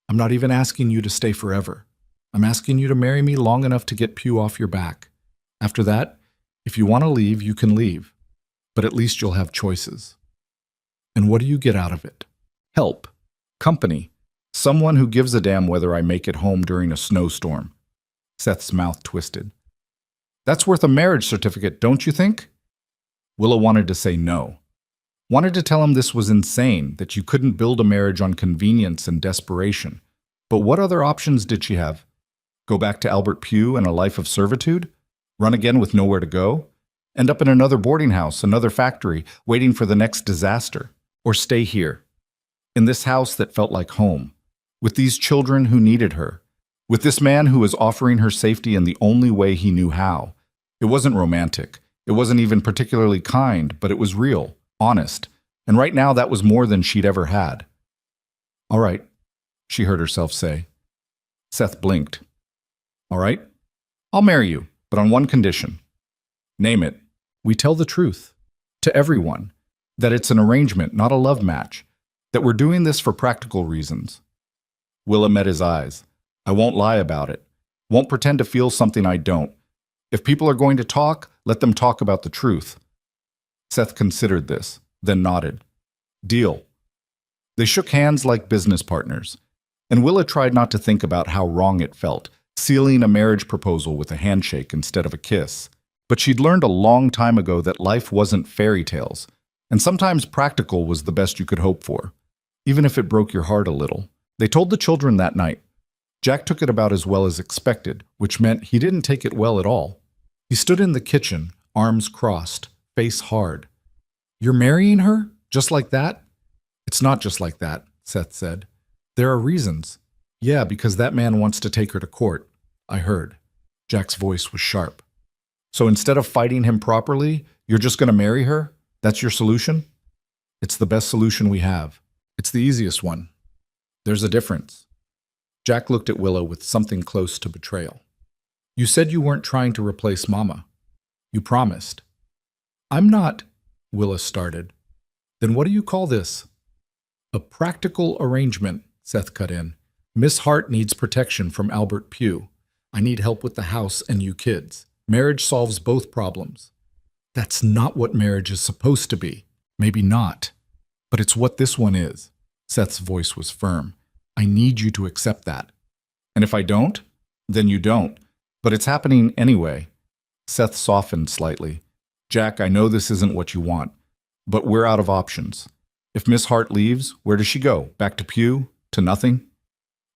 I'm not even asking you to stay forever. I'm asking you to marry me long enough to get Pugh off your back. After that, if you want to leave, you can leave. But at least you'll have choices. And what do you get out of it? Help. Company. Someone who gives a damn whether I make it home during a snowstorm. Seth's mouth twisted. That's worth a marriage certificate, don't you think? Willa wanted to say no. Wanted to tell him this was insane, that you couldn't build a marriage on convenience and desperation. But what other options did she have? Go back to Albert Pugh and a life of servitude? Run again with nowhere to go? End up in another boarding house, another factory, waiting for the next disaster? Or stay here, in this house that felt like home, with these children who needed her, with this man who was offering her safety in the only way he knew how? It wasn't romantic. It wasn't even particularly kind, but it was real. Honest, and right now that was more than she'd ever had. All right, she heard herself say. Seth blinked. All right, I'll marry you, but on one condition. Name it. We tell the truth. To everyone. That it's an arrangement, not a love match. That we're doing this for practical reasons. Willa met his eyes. I won't lie about it. Won't pretend to feel something I don't. If people are going to talk, let them talk about the truth. Seth considered this, then nodded. Deal. They shook hands like business partners, and Willa tried not to think about how wrong it felt, sealing a marriage proposal with a handshake instead of a kiss. But she'd learned a long time ago that life wasn't fairy tales, and sometimes practical was the best you could hope for, even if it broke your heart a little. They told the children that night. Jack took it about as well as expected, which meant he didn't take it well at all. He stood in the kitchen, arms crossed, face hard. You're marrying her? Just like that? It's not just like that, Seth said. There are reasons. Yeah, because that man wants to take her to court. I heard. Jack's voice was sharp. So instead of fighting him properly, you're just going to marry her? That's your solution? It's the best solution we have. It's the easiest one. There's a difference. Jack looked at Willa with something close to betrayal. You said you weren't trying to replace Mama. You promised. I'm not, Willa started. Then what do you call this? A practical arrangement, Seth cut in. Miss Hart needs protection from Albert Pugh. I need help with the house and you kids. Marriage solves both problems. That's not what marriage is supposed to be. Maybe not. But it's what this one is. Seth's voice was firm. I need you to accept that. And if I don't, then you don't. But it's happening anyway. Seth softened slightly. Jack, I know this isn't what you want, but we're out of options. If Miss Hart leaves, where does she go? Back to Pugh? To nothing?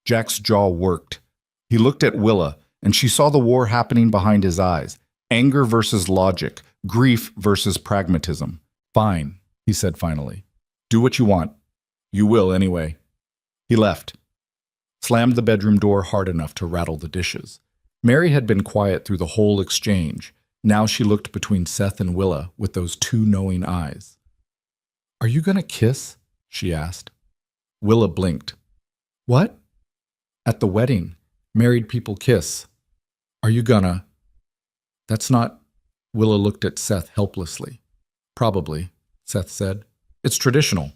Jack's jaw worked. He looked at Willa, and she saw the war happening behind his eyes. Anger versus logic, grief versus pragmatism. Fine, he said finally. Do what you want. You will anyway. He left, slammed the bedroom door hard enough to rattle the dishes. Mary had been quiet through the whole exchange. Now she looked between Seth and Willa with those two knowing eyes. Are you going to kiss? She asked. Willa blinked. What? At the wedding, married people kiss. Are you gonna? That's not... Willa looked at Seth helplessly. Probably, Seth said. It's traditional.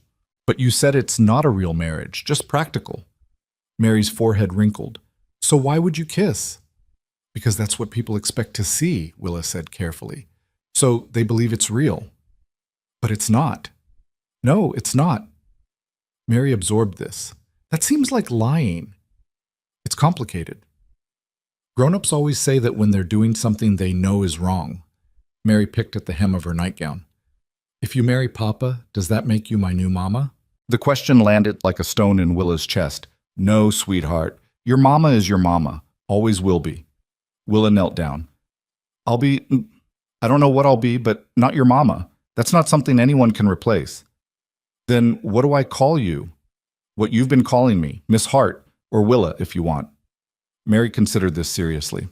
But you said it's not a real marriage, just practical. Mary's forehead wrinkled. So why would you kiss? Because that's what people expect to see, Willa said carefully. So they believe it's real. But it's not. No, it's not. Mary absorbed this. That seems like lying. It's complicated. Grown-ups always say that when they're doing something they know is wrong. Mary picked at the hem of her nightgown. If you marry Papa, does that make you my new mama? The question landed like a stone in Willa's chest. No, sweetheart. Your mama is your mama. Always will be. Willa knelt down. I don't know what I'll be, but not your mama. That's not something anyone can replace. Then what do I call you? What you've been calling me, Miss Hart, or Willa if you want. Mary considered this seriously.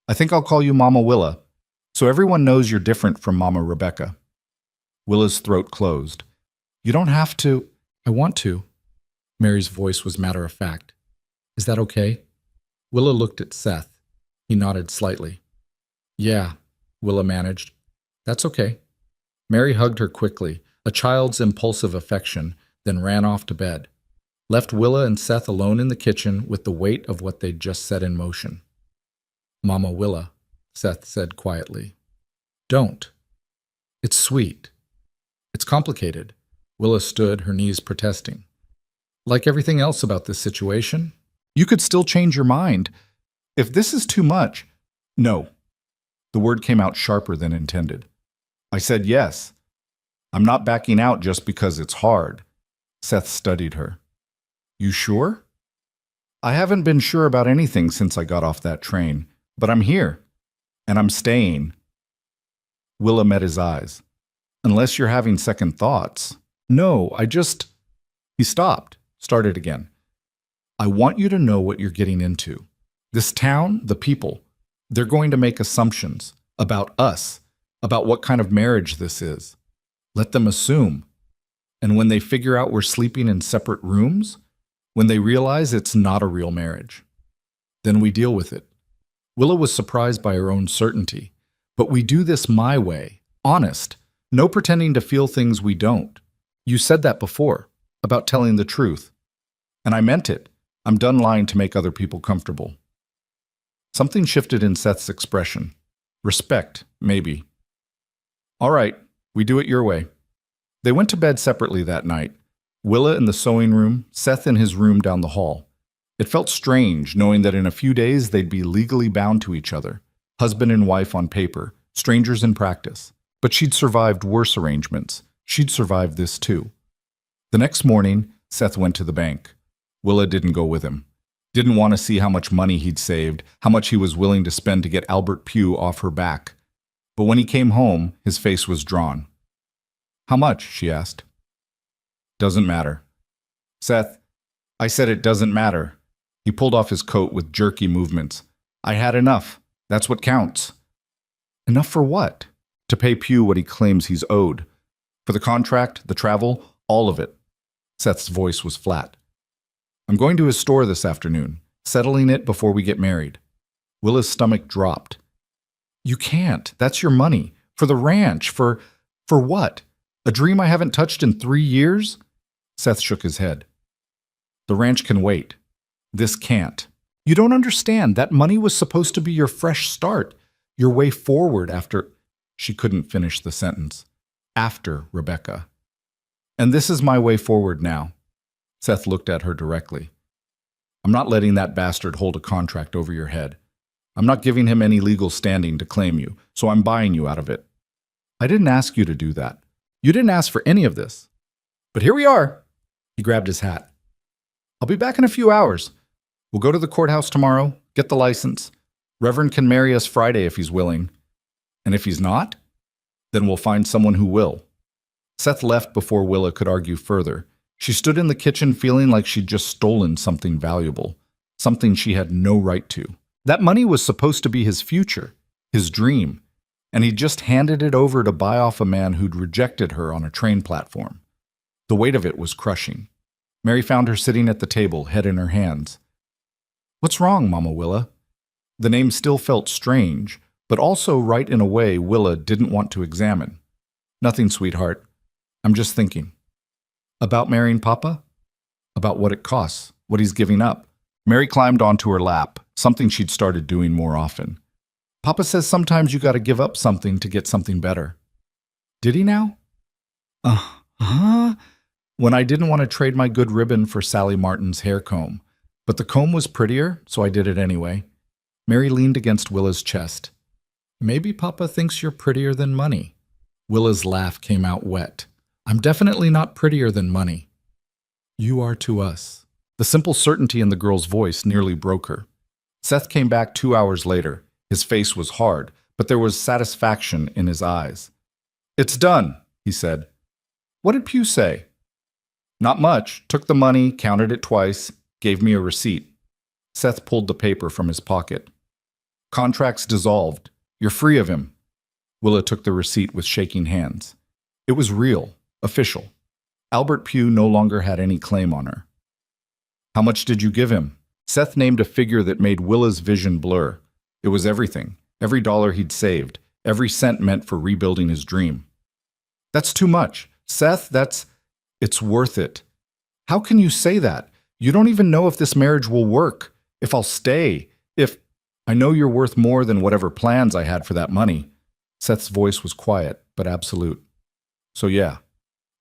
I think I'll call you Mama Willa, so everyone knows you're different from Mama Rebecca. Willa's throat closed. You don't have to. I want to. Mary's voice was matter-of-fact. Is that okay? Willa looked at Seth. He nodded slightly. Yeah, Willa managed. That's okay. Mary hugged her quickly, a child's impulsive affection, then ran off to bed. Left Willa and Seth alone in the kitchen with the weight of what they'd just set in motion. Mama Willa, Seth said quietly. Don't. It's sweet. It's complicated. Willa stood, her knees protesting. Like everything else about this situation, you could still change your mind. If this is too much... No. The word came out sharper than intended. I said yes. I'm not backing out just because it's hard. Seth studied her. You sure? I haven't been sure about anything since I got off that train, but I'm here, and I'm staying. Willa met his eyes. Unless you're having second thoughts. No, He stopped, started again. I want you to know what you're getting into. This town, the people, they're going to make assumptions about us, about what kind of marriage this is. Let them assume. And when they figure out we're sleeping in separate rooms, when they realize it's not a real marriage, then we deal with it. Willa was surprised by her own certainty. But we do this my way, honest, no pretending to feel things we don't. You said that before, about telling the truth. And I meant it. I'm done lying to make other people comfortable. Something shifted in Seth's expression. Respect, maybe. All right, We do it your way. They went to bed separately that night. Willa in the sewing room, Seth in his room down the hall. It felt strange knowing that in a few days they'd be legally bound to each other, husband and wife on paper, strangers in practice. But she'd survived worse arrangements. She'd survived this too. The next morning, Seth went to the bank. Willa didn't go with him. Didn't want to see how much money he'd saved, how much he was willing to spend to get Albert Pugh off her back. But when he came home, his face was drawn. "How much?" she asked. "Doesn't matter." "Seth, I said it doesn't matter." He pulled off his coat with jerky movements. "I had enough. That's what counts." "Enough for what?" "To pay Pugh what he claims he's owed. For the contract, the travel, all of it." Seth's voice was flat. "I'm going to his store this afternoon, settling it before we get married." Willa's stomach dropped. "You can't. That's your money. For the ranch. For what? A dream I haven't touched in 3 years?" Seth shook his head. "The ranch can wait. This can't. You don't understand. That money was supposed to be your fresh start, your way forward after—" She couldn't finish the sentence. "After Rebecca. And this is my way forward now." Seth looked at her directly. "I'm not letting that bastard hold a contract over your head. I'm not giving him any legal standing to claim you, so I'm buying you out of it. I didn't ask you to do that. You didn't ask for any of this. But here we are." He grabbed his hat. "I'll be back in a few hours. We'll go to the courthouse tomorrow, get the license. Reverend can marry us Friday if he's willing. And if he's not, then we'll find someone who will." Seth left before Willa could argue further. She stood in the kitchen feeling like she'd just stolen something valuable, something she had no right to. That money was supposed to be his future, his dream, and he'd just handed it over to buy off a man who'd rejected her on a train platform. The weight of it was crushing. Mary found her sitting at the table, head in her hands. "What's wrong, Mama Willa?" The name still felt strange, but also right in a way Willa didn't want to examine. "Nothing, sweetheart. I'm just thinking." "About marrying Papa? About what it costs, what he's giving up?" Mary climbed onto her lap, something she'd started doing more often. "Papa says sometimes you gotta give up something to get something better." "Did he now?" Uh-huh. "When I didn't want to trade my good ribbon for Sally Martin's hair comb. But the comb was prettier, so I did it anyway." Mary leaned against Willa's chest. "Maybe Papa thinks you're prettier than money." Willa's laugh came out wet. "I'm definitely not prettier than money." "You are to us." The simple certainty in the girl's voice nearly broke her. Seth came back 2 hours later. His face was hard, but there was satisfaction in his eyes. "It's done," he said. "What did Pugh say?" "Not much. Took the money, counted it twice, gave me a receipt." Seth pulled the paper from his pocket. "Contract's dissolved. You're free of him." Willa took the receipt with shaking hands. It was real, official. Albert Pugh no longer had any claim on her. "How much did you give him?" Seth named a figure that made Willa's vision blur. It was everything, every dollar he'd saved, every cent meant for rebuilding his dream. "That's too much. Seth, it's worth it." "How can you say that? You don't even know if this marriage will work, if I'll stay, if—" "I know you're worth more than whatever plans I had for that money." Seth's voice was quiet, but absolute. "So yeah,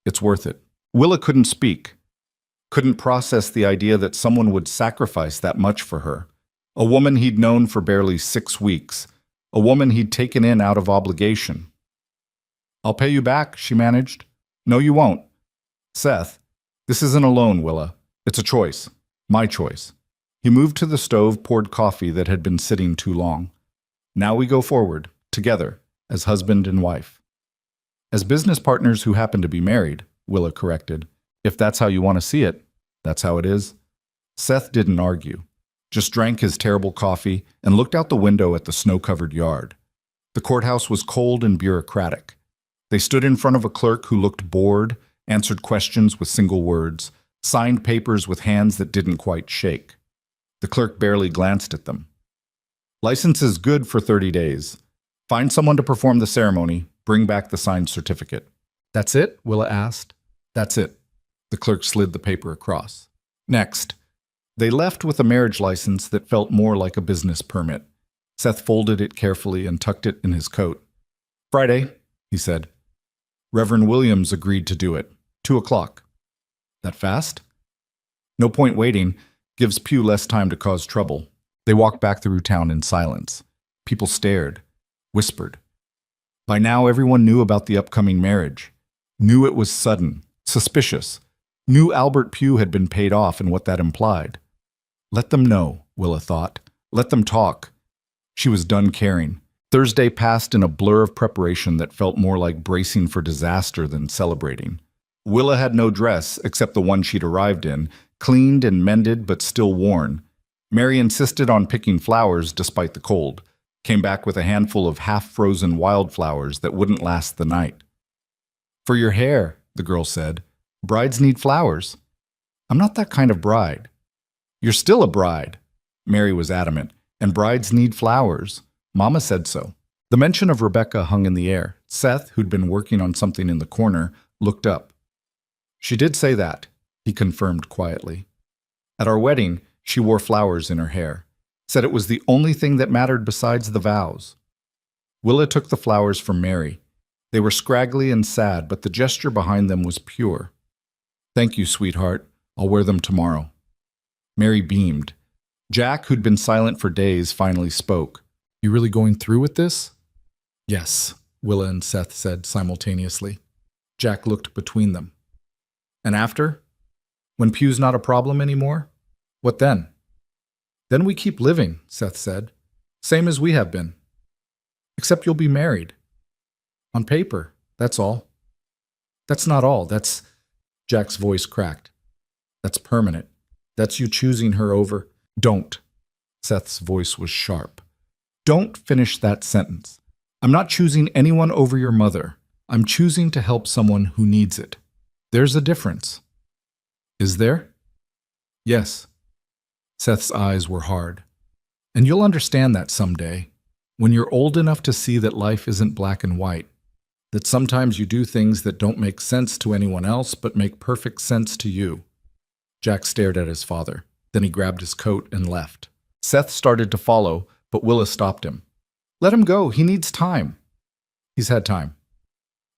it's worth it." Willa couldn't speak, couldn't process the idea that someone would sacrifice that much for her. A woman he'd known for barely 6 weeks, a woman he'd taken in out of obligation. "I'll pay you back," she managed. "No, you won't." "Seth, this isn't a loan, Willa. It's a choice. My choice." He moved to the stove, poured coffee that had been sitting too long. "Now we go forward, together, as husband and wife." "As business partners who happen to be married," Willa corrected. "If that's how you want to see it, that's how it is." Seth didn't argue, just drank his terrible coffee and looked out the window at the snow-covered yard. The courthouse was cold and bureaucratic. They stood in front of a clerk who looked bored, answered questions with single words, signed papers with hands that didn't quite shake. The clerk barely glanced at them. "License is good for 30 days. Find someone to perform the ceremony, bring back the signed certificate." "That's it?" Willa asked. "That's it." The clerk slid the paper across. "Next." They left with a marriage license that felt more like a business permit. Seth folded it carefully and tucked it in his coat. "Friday," he said. Reverend Williams agreed to do it. 2 o'clock. That fast? No point waiting. Gives Pew less time to cause trouble. They walked back through town in silence. People stared, whispered. By now, everyone knew about the upcoming marriage. Knew it was sudden, suspicious. Knew Albert Pew had been paid off and what that implied. Let them know, Willa thought. Let them talk. She was done caring. Thursday passed in a blur of preparation that felt more like bracing for disaster than celebrating. Willa had no dress except the one she'd arrived in, cleaned and mended but still worn. Mary insisted on picking flowers despite the cold. Came back with a handful of half-frozen wildflowers that wouldn't last the night. For your hair, the girl said. Brides need flowers. I'm not that kind of bride. You're still a bride. Mary was adamant. And brides need flowers. Mama said so. The mention of Rebecca hung in the air. Seth, who'd been working on something in the corner, looked up. She did say that, he confirmed quietly. At our wedding, she wore flowers in her hair. Said it was the only thing that mattered besides the vows. Willa took the flowers from Mary. They were scraggly and sad, but the gesture behind them was pure. Thank you, sweetheart. I'll wear them tomorrow. Mary beamed. Jack, who'd been silent for days, finally spoke. You really going through with this? Yes, Willa and Seth said simultaneously. Jack looked between them. And after? When Pew's not a problem anymore? What then? Then we keep living, Seth said. Same as we have been. Except you'll be married. On paper, that's all. That's not all, that's... Jack's voice cracked. That's permanent. That's you choosing her over... Don't. Seth's voice was sharp. Don't finish that sentence. I'm not choosing anyone over your mother. I'm choosing to help someone who needs it. There's a difference. Is there? Yes. Seth's eyes were hard. And you'll understand that someday, when you're old enough to see that life isn't black and white, that sometimes you do things that don't make sense to anyone else but make perfect sense to you. Jack stared at his father. Then he grabbed his coat and left. Seth started to follow, but Willa stopped him. Let him go. He needs time. He's had time.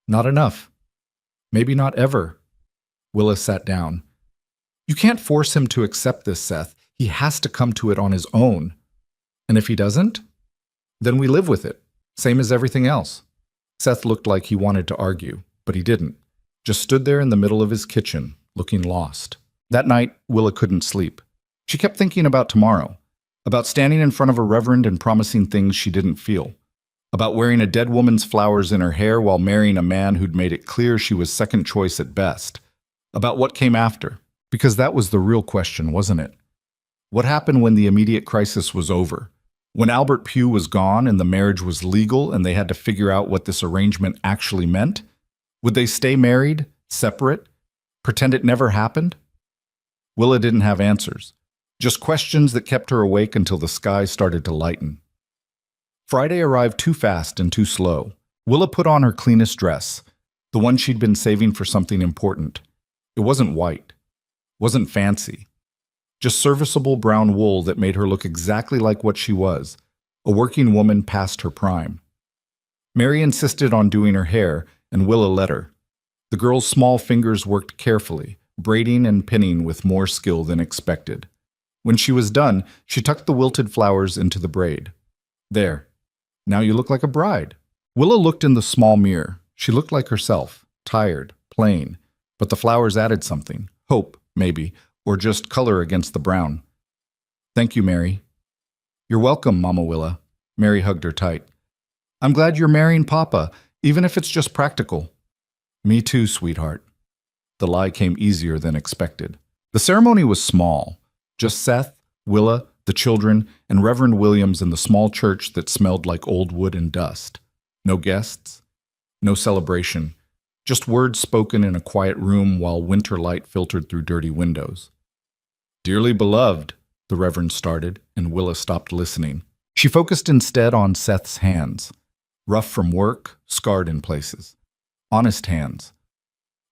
Not enough. Maybe not ever. Willa sat down. You can't force him to accept this, Seth. He has to come to it on his own. And if he doesn't, then we live with it, same as everything else. Seth looked like he wanted to argue, but he didn't. Just stood there in the middle of his kitchen, looking lost. That night, Willa couldn't sleep. She kept thinking about tomorrow, about standing in front of a reverend and promising things she didn't feel, about wearing a dead woman's flowers in her hair while marrying a man who'd made it clear she was second choice at best, about what came after, because that was the real question, wasn't it? What happened when the immediate crisis was over? When Albert Pew was gone and the marriage was legal and they had to figure out what this arrangement actually meant? Would they stay married, separate, pretend it never happened? Willa didn't have answers. Just questions that kept her awake until the sky started to lighten. Friday arrived too fast and too slow. Willa put on her cleanest dress, the one she'd been saving for something important. It wasn't white, wasn't fancy. Just serviceable brown wool that made her look exactly like what she was, a working woman past her prime. Mary insisted on doing her hair, and Willa let her. The girl's small fingers worked carefully, braiding and pinning with more skill than expected. When she was done, she tucked the wilted flowers into the braid. There. Now you look like a bride. Willa looked in the small mirror. She looked like herself, tired, plain, but the flowers added something. Hope, maybe, or just color against the brown. Thank you, Mary. You're welcome, Mama Willa. Mary hugged her tight. I'm glad you're marrying Papa, even if it's just practical. Me too, sweetheart. The lie came easier than expected. The ceremony was small. Just Seth, Willa, the children, and Reverend Williams in the small church that smelled like old wood and dust. No guests, no celebration, just words spoken in a quiet room while winter light filtered through dirty windows. Dearly beloved, the Reverend started, and Willa stopped listening. She focused instead on Seth's hands, rough from work, scarred in places. Honest hands.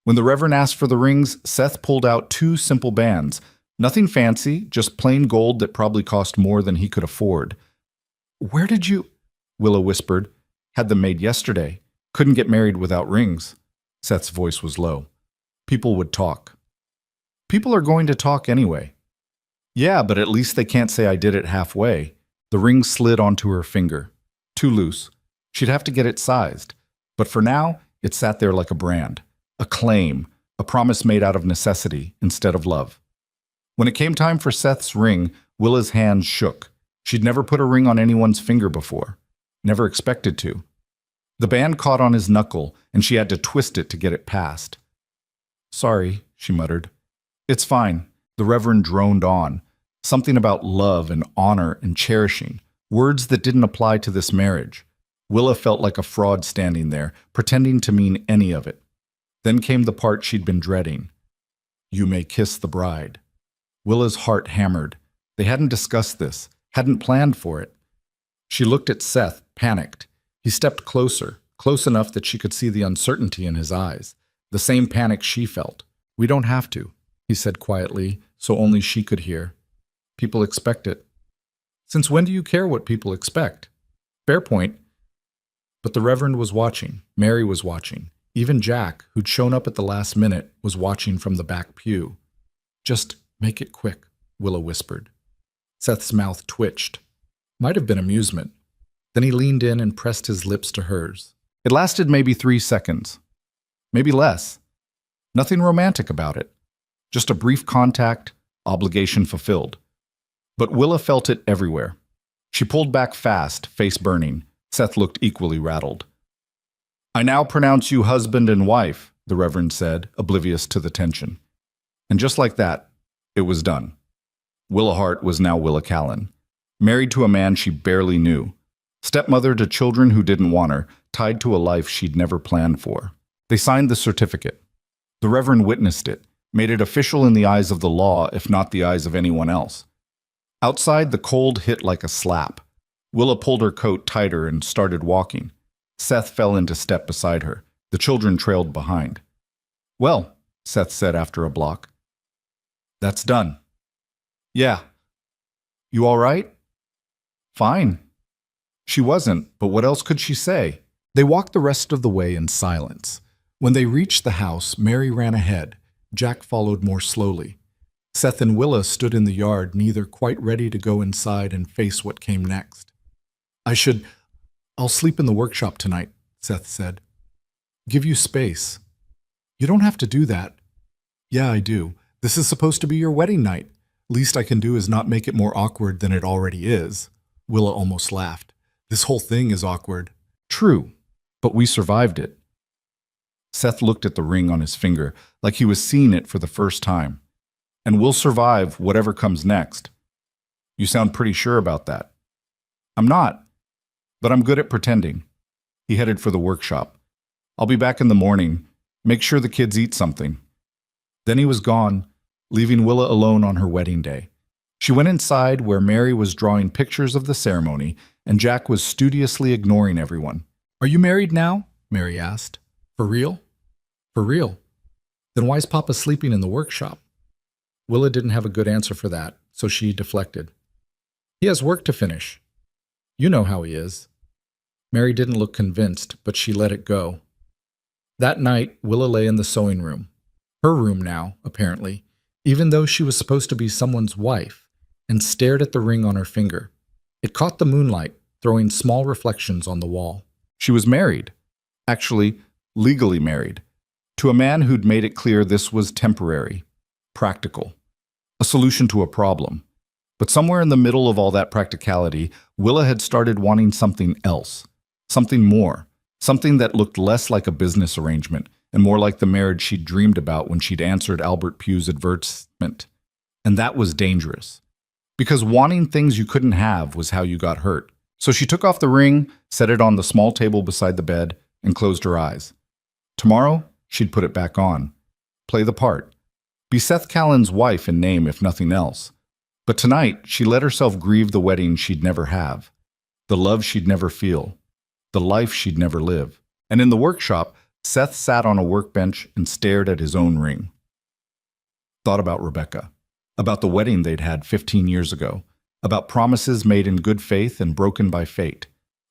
When the Reverend asked for the rings, Seth pulled out 2 simple bands. Nothing fancy, just plain gold that probably cost more than he could afford. Where did you... Willa whispered. Had them made yesterday. Couldn't get married without rings. Seth's voice was low. People would talk. People are going to talk anyway. Yeah, but at least they can't say I did it halfway. The ring slid onto her finger. Too loose. She'd have to get it sized. But for now, it sat there like a brand. A claim. A promise made out of necessity instead of love. When it came time for Seth's ring, Willa's hands shook. She'd never put a ring on anyone's finger before. Never expected to. The band caught on his knuckle, and she had to twist it to get it past. Sorry, she muttered. It's fine. The Reverend droned on. Something about love and honor and cherishing. Words that didn't apply to this marriage. Willa felt like a fraud standing there, pretending to mean any of it. Then came the part she'd been dreading. You may kiss the bride. Willa's heart hammered. They hadn't discussed this, hadn't planned for it. She looked at Seth, panicked. He stepped closer, close enough that she could see the uncertainty in his eyes, the same panic she felt. We don't have to, he said quietly, so only she could hear. People expect it. Since when do you care what people expect? Fair point. But the Reverend was watching. Mary was watching. Even Jack, who'd shown up at the last minute, was watching from the back pew. Just make it quick, Willa whispered. Seth's mouth twitched. Might have been amusement. Then he leaned in and pressed his lips to hers. It lasted maybe 3 seconds. Maybe less. Nothing romantic about it. Just a brief contact, obligation fulfilled. But Willa felt it everywhere. She pulled back fast, face burning. Seth looked equally rattled. I now pronounce you husband and wife, the Reverend said, oblivious to the tension. And just like that, it was done. Willa Hart was now Willa Callan, married to a man she barely knew, stepmother to children who didn't want her, tied to a life she'd never planned for. They signed the certificate. The Reverend witnessed it, made it official in the eyes of the law, if not the eyes of anyone else. Outside, the cold hit like a slap. Willa pulled her coat tighter and started walking. Seth fell into step beside her. The children trailed behind. Well, Seth said after a block. That's done. Yeah. You all right? Fine. She wasn't, but what else could she say? They walked the rest of the way in silence. When they reached the house, Mary ran ahead. Jack followed more slowly. Seth and Willa stood in the yard, neither quite ready to go inside and face what came next. I'll sleep in the workshop tonight, Seth said. Give you space. You don't have to do that. Yeah, I do. This is supposed to be your wedding night. Least I can do is not make it more awkward than it already is. Willa almost laughed. This whole thing is awkward. True, but we survived it. Seth looked at the ring on his finger like he was seeing it for the first time. And we'll survive whatever comes next. You sound pretty sure about that. I'm not. But I'm good at pretending. He headed for the workshop. I'll be back in the morning. Make sure the kids eat something. Then he was gone, leaving Willa alone on her wedding day. She went inside where Mary was drawing pictures of the ceremony and Jack was studiously ignoring everyone. Are you married now? Mary asked. For real? For real. Then why's Papa sleeping in the workshop? Willa didn't have a good answer for that, so she deflected. He has work to finish. You know how he is. Mary didn't look convinced, but she let it go. That night, Willa lay in the sewing room. Her room now, apparently, even though she was supposed to be someone's wife, and stared at the ring on her finger. It caught the moonlight, throwing small reflections on the wall. She was married. Actually, legally married. To a man who'd made it clear this was temporary, practical, a solution to a problem. But somewhere in the middle of all that practicality, Willa had started wanting something else. Something more. Something that looked less like a business arrangement and more like the marriage she'd dreamed about when she'd answered Albert Pugh's advertisement. And that was dangerous. Because wanting things you couldn't have was how you got hurt. So she took off the ring, set it on the small table beside the bed, and closed her eyes. Tomorrow, she'd put it back on. Play the part. Be Seth Callan's wife in name, if nothing else. But tonight, she let herself grieve the wedding she'd never have, the love she'd never feel, the life she'd never live. And in the workshop, Seth sat on a workbench and stared at his own ring. Thought about Rebecca, about the wedding they'd had 15 years ago, about promises made in good faith and broken by fate,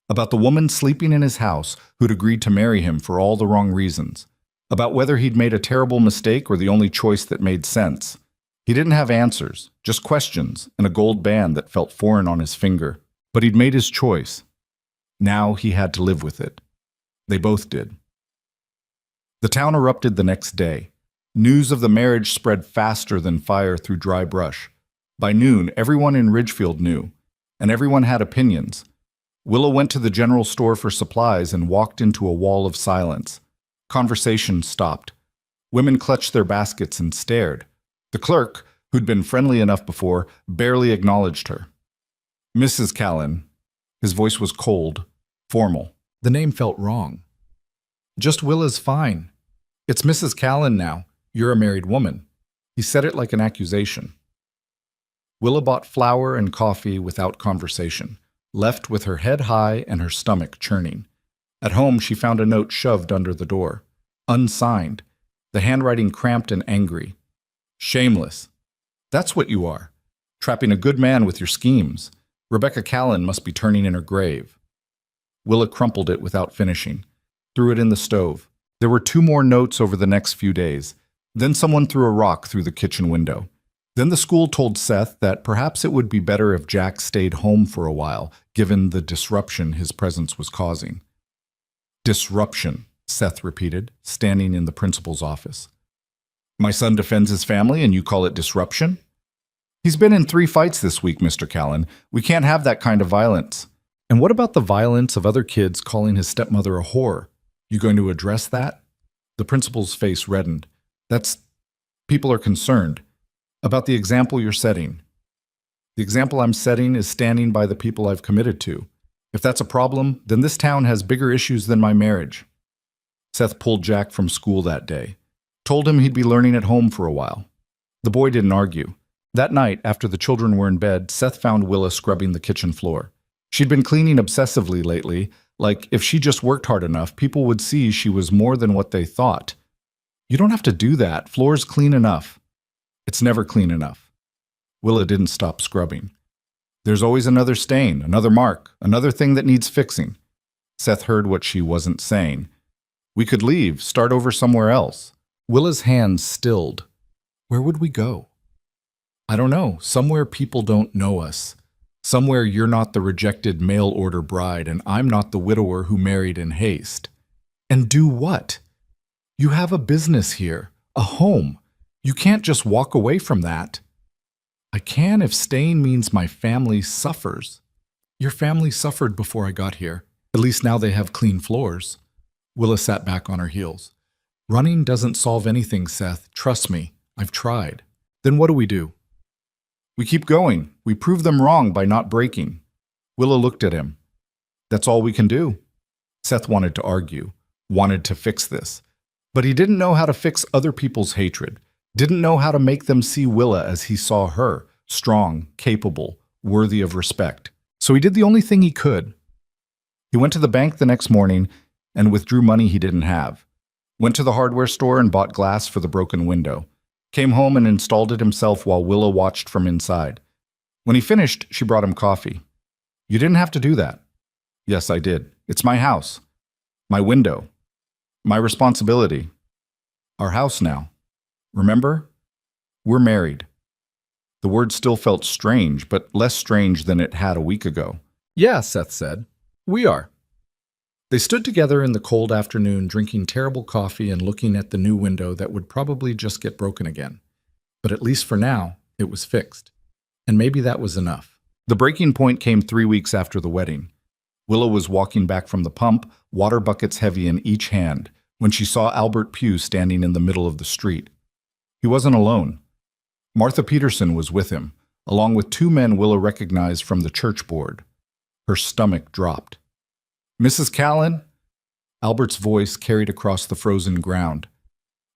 about the woman sleeping in his house who'd agreed to marry him for all the wrong reasons, about whether he'd made a terrible mistake or the only choice that made sense. He didn't have answers, just questions and a gold band that felt foreign on his finger. But he'd made his choice. Now he had to live with it. They both did. The town erupted the next day. News of the marriage spread faster than fire through dry brush. By noon, everyone in Ridgefield knew, and everyone had opinions. Willa went to the general store for supplies and walked into a wall of silence. Conversation stopped. Women clutched their baskets and stared. The clerk, who'd been friendly enough before, barely acknowledged her. Mrs. Callan. His voice was cold, formal. The name felt wrong. Just Willa's fine. It's Mrs. Callan now. You're a married woman. He said it like an accusation. Willa bought flour and coffee without conversation, left with her head high and her stomach churning. At home, she found a note shoved under the door. Unsigned. The handwriting cramped and angry. Shameless. That's what you are. Trapping a good man with your schemes. Rebecca Callan must be turning in her grave. Willa crumpled it without finishing, threw it in the stove. There were 2 more notes over the next few days. Then someone threw a rock through the kitchen window. Then the school told Seth that perhaps it would be better if Jack stayed home for a while, given the disruption his presence was causing. Disruption, Seth repeated, standing in the principal's office. My son defends his family and you call it disruption? He's been in 3 fights this week, Mr. Callan. We can't have that kind of violence. And what about the violence of other kids calling his stepmother a whore? You going to address that? The principal's face reddened. People are concerned about the example you're setting. The example I'm setting is standing by the people I've committed to. If that's a problem, then this town has bigger issues than my marriage. Seth pulled Jack from school that day. Told him he'd be learning at home for a while. The boy didn't argue. That night, after the children were in bed, Seth found Willa scrubbing the kitchen floor. She'd been cleaning obsessively lately, like if she just worked hard enough, people would see she was more than what they thought. You don't have to do that. Floor's clean enough. It's never clean enough. Willa didn't stop scrubbing. There's always another stain, another mark, another thing that needs fixing. Seth heard what she wasn't saying. We could leave, start over somewhere else. Willa's hands stilled. Where would we go? I don't know. Somewhere people don't know us. Somewhere you're not the rejected mail-order bride and I'm not the widower who married in haste. And do what? You have a business here, a home. You can't just walk away from that. I can if staying means my family suffers. Your family suffered before I got here. At least now they have clean floors. Willa sat back on her heels. Running doesn't solve anything, Seth. Trust me. I've tried. Then what do we do? We keep going. We prove them wrong by not breaking. Willa looked at him. That's all we can do. Seth wanted to argue, wanted to fix this. But he didn't know how to fix other people's hatred, didn't know how to make them see Willa as he saw her, strong, capable, worthy of respect. So he did the only thing he could. He went to the bank the next morning and withdrew money he didn't have. Went to the hardware store and bought glass for the broken window. Came home and installed it himself while Willa watched from inside. When he finished, she brought him coffee. You didn't have to do that. Yes, I did. It's my house. My window. My responsibility. Our house now. Remember? We're married. The word still felt strange, but less strange than it had a week ago. Yeah, Seth said. We are. They stood together in the cold afternoon, drinking terrible coffee and looking at the new window that would probably just get broken again. But at least for now, it was fixed. And maybe that was enough. The breaking point came 3 weeks after the wedding. Willa was walking back from the pump, water buckets heavy in each hand, when she saw Albert Pugh standing in the middle of the street. He wasn't alone. Martha Peterson was with him, along with 2 men Willa recognized from the church board. Her stomach dropped. Mrs. Callan? Albert's voice carried across the frozen ground.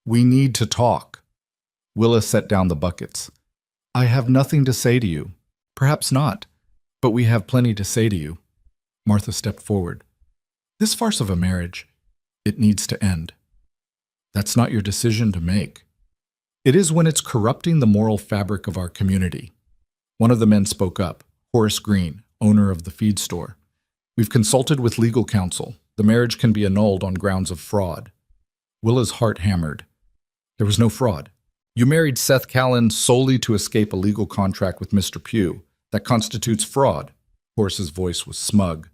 We need to talk. Willa set down the buckets. I have nothing to say to you. Perhaps not, but we have plenty to say to you. Martha stepped forward. This farce of a marriage, it needs to end. That's not your decision to make. It is when it's corrupting the moral fabric of our community. One of the men spoke up, Horace Green, owner of the feed store. We've consulted with legal counsel. The marriage can be annulled on grounds of fraud. Willa's heart hammered. There was no fraud. You married Seth Callan solely to escape a legal contract with Mr. Pugh. That constitutes fraud. Horace's voice was smug.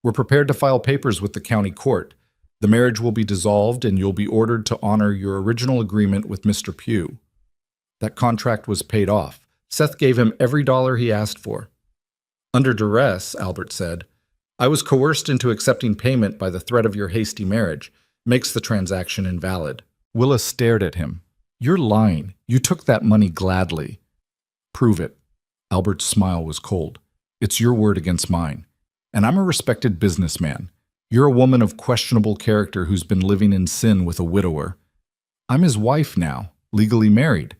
We're prepared to file papers with the county court. The marriage will be dissolved and you'll be ordered to honor your original agreement with Mr. Pugh. That contract was paid off. Seth gave him every dollar he asked for. Under duress, Albert said. I was coerced into accepting payment by the threat of your hasty marriage. Makes the transaction invalid. Willa stared at him. You're lying. You took that money gladly. Prove it. Albert's smile was cold. It's your word against mine. And I'm a respected businessman. You're a woman of questionable character who's been living in sin with a widower. I'm his wife now, legally married.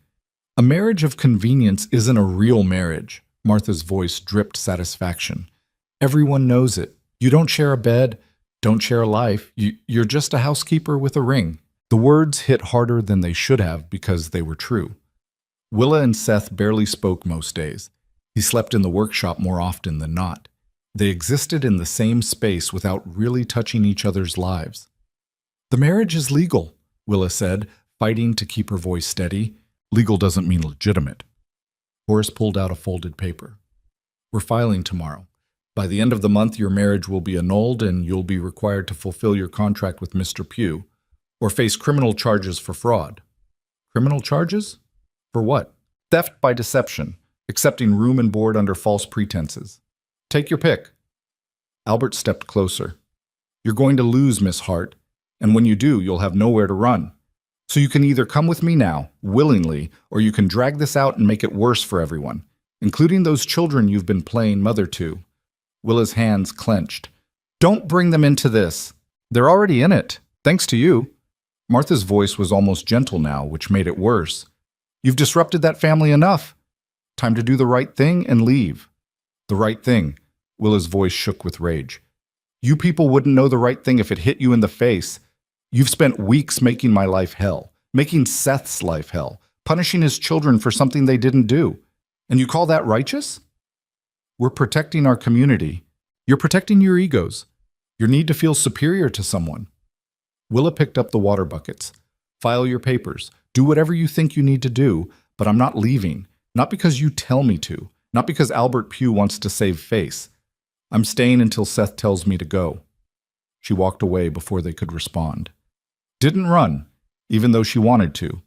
A marriage of convenience isn't a real marriage. Martha's voice dripped satisfaction. Everyone knows it. You don't share a bed, don't share a life. You're just a housekeeper with a ring. The words hit harder than they should have because they were true. Willa and Seth barely spoke most days. He slept in the workshop more often than not. They existed in the same space without really touching each other's lives. The marriage is legal, Willa said, fighting to keep her voice steady. Legal doesn't mean legitimate. Horace pulled out a folded paper. We're filing tomorrow. By the end of the month, your marriage will be annulled and you'll be required to fulfill your contract with Mr. Pugh, or face criminal charges for fraud. Criminal charges? For what? Theft by deception, accepting room and board under false pretenses. Take your pick. Albert stepped closer. You're going to lose, Miss Hart, and when you do, you'll have nowhere to run. So you can either come with me now, willingly, or you can drag this out and make it worse for everyone, including those children you've been playing mother to. Willa's hands clenched. Don't bring them into this. They're already in it, thanks to you. Martha's voice was almost gentle now, which made it worse. You've disrupted that family enough. Time to do the right thing and leave. The right thing. Willa's voice shook with rage. You people wouldn't know the right thing if it hit you in the face. You've spent weeks making my life hell, making Seth's life hell, punishing his children for something they didn't do. And you call that righteous? We're protecting our community. You're protecting your egos, your need to feel superior to someone. Willa picked up the water buckets. File your papers. Do whatever you think you need to do, but I'm not leaving. Not because you tell me to. Not because Albert Pugh wants to save face. I'm staying until Seth tells me to go. She walked away before they could respond. Didn't run, even though she wanted to.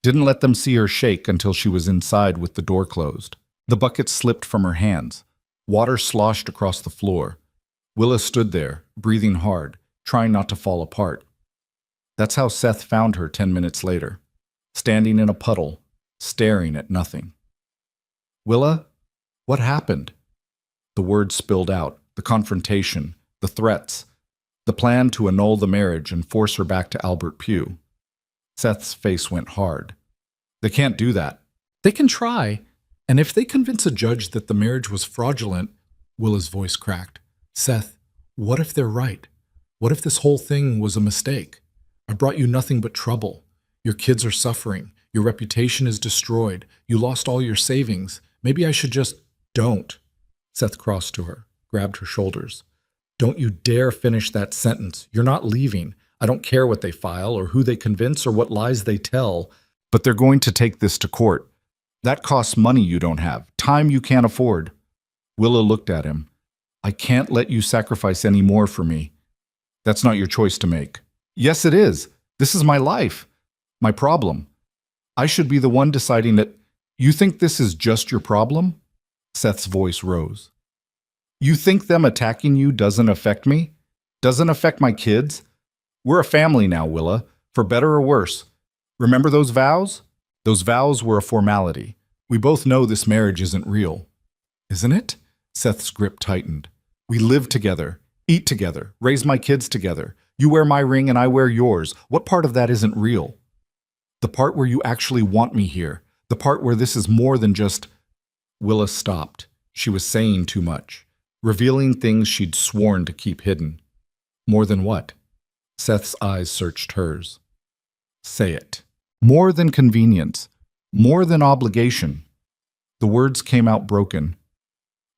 Didn't let them see her shake until she was inside with the door closed. The bucket slipped from her hands. Water sloshed across the floor. Willa stood there, breathing hard, trying not to fall apart. That's how Seth found her 10 minutes later, standing in a puddle, staring at nothing. Willa, what happened? The words spilled out, the confrontation, the threats, the plan to annul the marriage and force her back to Albert Pugh. Seth's face went hard. They can't do that. They can try. And if they convince a judge that the marriage was fraudulent, Willa's voice cracked. Seth, what if they're right? What if this whole thing was a mistake? I brought you nothing but trouble. Your kids are suffering. Your reputation is destroyed. You lost all your savings. Maybe I should just... Don't. Seth crossed to her, grabbed her shoulders. Don't you dare finish that sentence. You're not leaving. I don't care what they file or who they convince or what lies they tell, but they're going to take this to court. That costs money you don't have, time you can't afford. Willa looked at him. I can't let you sacrifice any more for me. That's not your choice to make. Yes, it is. This is my life, my problem. I should be the one deciding that. You think this is just your problem? Seth's voice rose. You think them attacking you doesn't affect me? Doesn't affect my kids? We're a family now, Willa, for better or worse. Remember those vows? Those vows were a formality. We both know this marriage isn't real. Isn't it? Seth's grip tightened. We live together, eat together, raise my kids together. You wear my ring and I wear yours. What part of that isn't real? The part where you actually want me here. The part where this is more than just... Willa stopped. She was saying too much, revealing things she'd sworn to keep hidden. More than what? Seth's eyes searched hers. Say it. More than convenience. More than obligation. The words came out broken.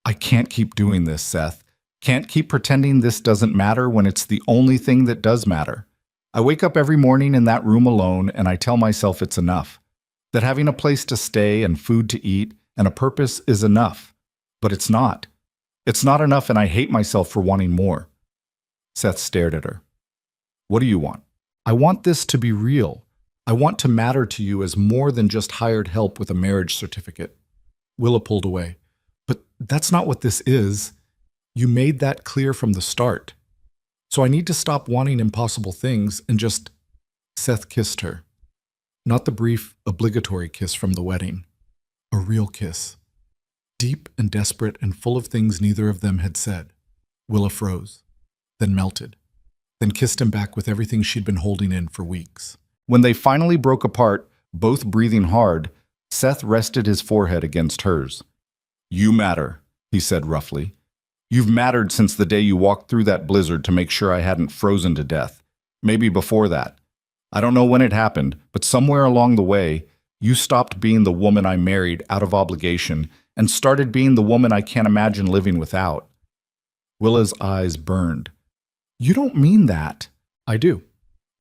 I can't keep doing this, Seth. Can't keep pretending this doesn't matter when it's the only thing that does matter. I wake up every morning in that room alone and I tell myself it's enough. That having a place to stay and food to eat and a purpose is enough. But it's not. It's not enough and I hate myself for wanting more. Seth stared at her. What do you want? I want this to be real. I want to matter to you as more than just hired help with a marriage certificate. Willa pulled away. But that's not what this is. You made that clear from the start. So I need to stop wanting impossible things and just... Seth kissed her. Not the brief, obligatory kiss from the wedding. A real kiss. Deep and desperate and full of things neither of them had said. Willa froze, then melted, then kissed him back with everything she'd been holding in for weeks. When they finally broke apart, both breathing hard, Seth rested his forehead against hers. You matter, he said roughly. You've mattered since the day you walked through that blizzard to make sure I hadn't frozen to death. Maybe before that. I don't know when it happened, but somewhere along the way, you stopped being the woman I married out of obligation and started being the woman I can't imagine living without. Willa's eyes burned. You don't mean that. I do.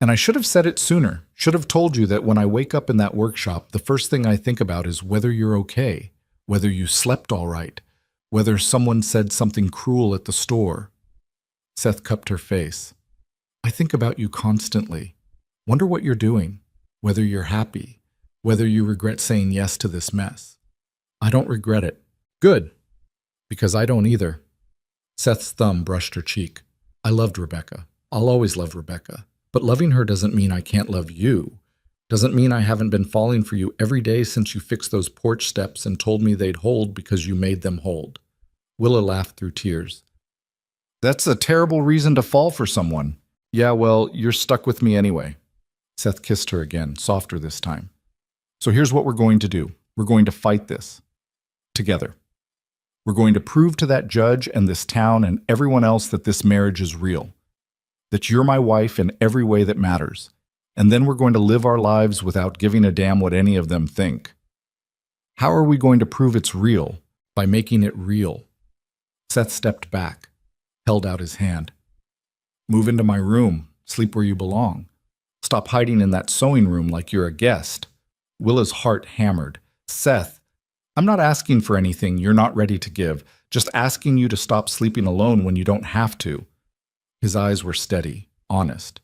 And I should have said it sooner. Should have told you that when I wake up in that workshop, the first thing I think about is whether you're okay, whether you slept all right, whether someone said something cruel at the store. Seth cupped her face. I think about you constantly. Wonder what you're doing, whether you're happy, whether you regret saying yes to this mess. I don't regret it. Good, because I don't either. Seth's thumb brushed her cheek. I loved Rebecca. I'll always love Rebecca. But loving her doesn't mean I can't love you. Doesn't mean I haven't been falling for you every day since you fixed those porch steps and told me they'd hold because you made them hold. Willa laughed through tears. That's a terrible reason to fall for someone. Yeah, well, you're stuck with me anyway. Seth kissed her again, softer this time. So here's what we're going to do. We're going to fight this. Together. We're going to prove to that judge and this town and everyone else that this marriage is real. That you're my wife in every way that matters. And then we're going to live our lives without giving a damn what any of them think. How are we going to prove it's real? By making it real. Seth stepped back, held out his hand. Move into my room, sleep where you belong. Stop hiding in that sewing room like you're a guest. Willa's heart hammered. Seth, I'm not asking for anything you're not ready to give, just asking you to stop sleeping alone when you don't have to. His eyes were steady, honest.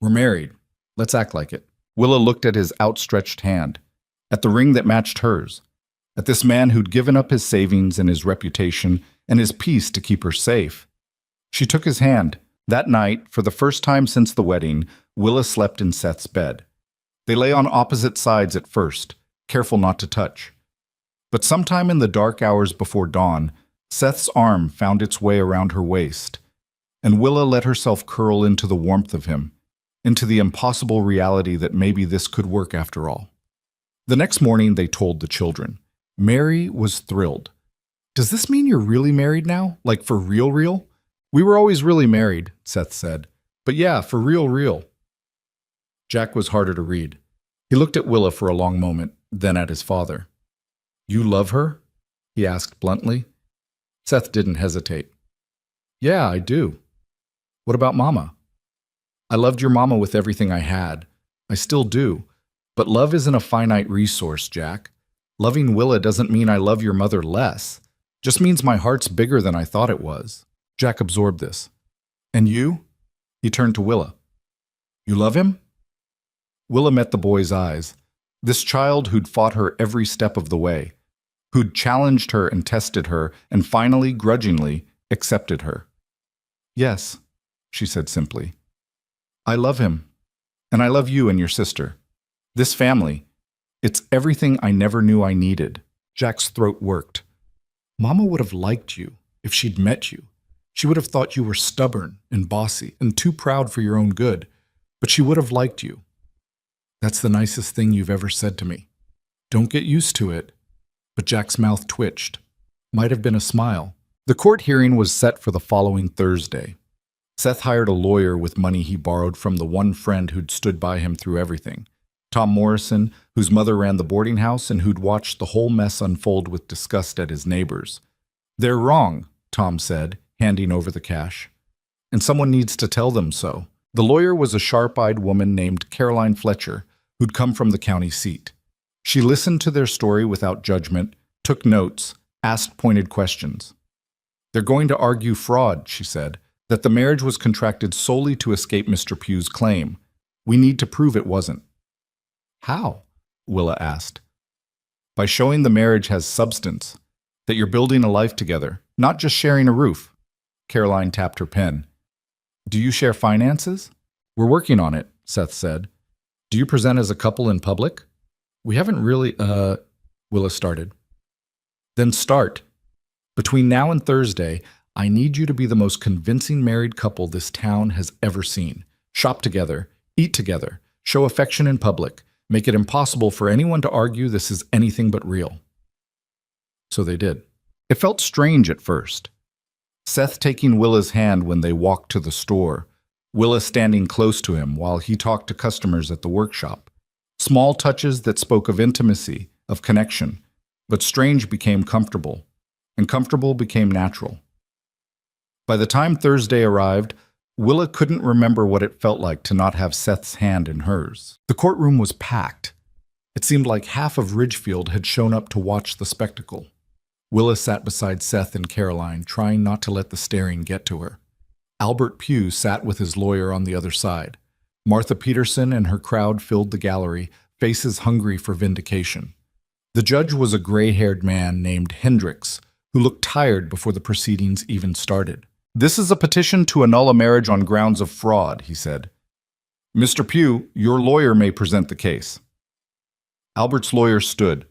We're married. Let's act like it. Willa looked at his outstretched hand, at the ring that matched hers, at this man who'd given up his savings and his reputation and his peace to keep her safe. She took his hand. That night, for the first time since the wedding, Willa slept in Seth's bed. They lay on opposite sides at first, careful not to touch. But sometime in the dark hours before dawn, Seth's arm found its way around her waist, and Willa let herself curl into the warmth of him, into the impossible reality that maybe this could work after all. The next morning, they told the children. Mary was thrilled. Does this mean you're really married now? Like for real, real? We were always really married, Seth said. But yeah, for real, real. Jack was harder to read. He looked at Willa for a long moment, then at his father. You love her? He asked bluntly. Seth didn't hesitate. Yeah, I do. What about Mama? I loved your mama with everything I had. I still do. But love isn't a finite resource, Jack. Loving Willa doesn't mean I love your mother less. Just means my heart's bigger than I thought it was. Jack absorbed this. And you? He turned to Willa. You love him? Willa met the boy's eyes. This child who'd fought her every step of the way, who'd challenged her and tested her, and finally, grudgingly, accepted her. Yes, she said simply. I love him. And I love you and your sister. This family. It's everything I never knew I needed. Jack's throat worked. Mama would have liked you if she'd met you. She would have thought you were stubborn and bossy and too proud for your own good, but she would have liked you. That's the nicest thing you've ever said to me. Don't get used to it. But Jack's mouth twitched. Might have been a smile. The court hearing was set for the following Thursday. Seth hired a lawyer with money he borrowed from the one friend who'd stood by him through everything. Tom Morrison, whose mother ran the boarding house and who'd watched the whole mess unfold with disgust at his neighbors. They're wrong, Tom said, handing over the cash. And someone needs to tell them so. The lawyer was a sharp-eyed woman named Caroline Fletcher, who'd come from the county seat. She listened to their story without judgment, took notes, asked pointed questions. "They're going to argue fraud," she said, "that the marriage was contracted solely to escape Mr. Pugh's claim. We need to prove it wasn't." "How?" Willa asked. "By showing the marriage has substance, that you're building a life together, not just sharing a roof." Caroline tapped her pen. "Do you share finances?" "We're working on it," Seth said. "Do you present as a couple in public?" "We haven't really, Willa started. "Then start. Between now and Thursday, I need you to be the most convincing married couple this town has ever seen. Shop together, eat together, show affection in public, make it impossible for anyone to argue this is anything but real." So they did. It felt strange at first. Seth taking Willa's hand when they walked to the store, Willa standing close to him while he talked to customers at the workshop. Small touches that spoke of intimacy, of connection, but strange became comfortable, and comfortable became natural. By the time Thursday arrived, Willa couldn't remember what it felt like to not have Seth's hand in hers. The courtroom was packed. It seemed like half of Ridgefield had shown up to watch the spectacle. Willa sat beside Seth and Caroline, trying not to let the staring get to her. Albert Pugh sat with his lawyer on the other side. Martha Peterson and her crowd filled the gallery, faces hungry for vindication. The judge was a gray-haired man named Hendricks, who looked tired before the proceedings even started. "This is a petition to annul a marriage on grounds of fraud," he said. "Mr. Pugh, your lawyer may present the case." Albert's lawyer stood,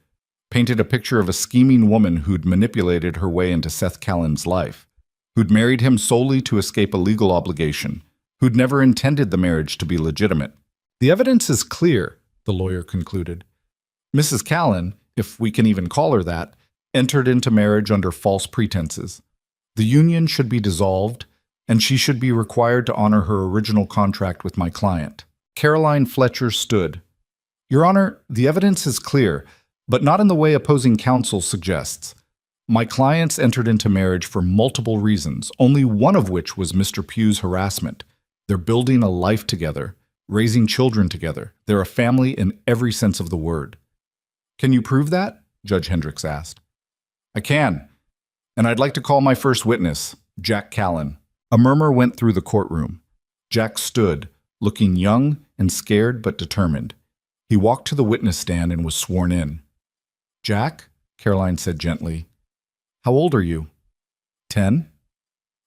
painted a picture of a scheming woman who'd manipulated her way into Seth Callan's life, who'd married him solely to escape a legal obligation, who'd never intended the marriage to be legitimate. "The evidence is clear," the lawyer concluded. "Mrs. Callan, if we can even call her that, entered into marriage under false pretenses. The union should be dissolved, and she should be required to honor her original contract with my client." Caroline Fletcher stood. "Your Honor, the evidence is clear, but not in the way opposing counsel suggests. My clients entered into marriage for multiple reasons, only one of which was Mr. Pugh's harassment. They're building a life together, raising children together. They're a family in every sense of the word." "Can you prove that?" Judge Hendricks asked. "I can. And I'd like to call my first witness, Jack Callan." A murmur went through the courtroom. Jack stood, looking young and scared but determined. He walked to the witness stand and was sworn in. "Jack," Caroline said gently, "how old are you?" 10.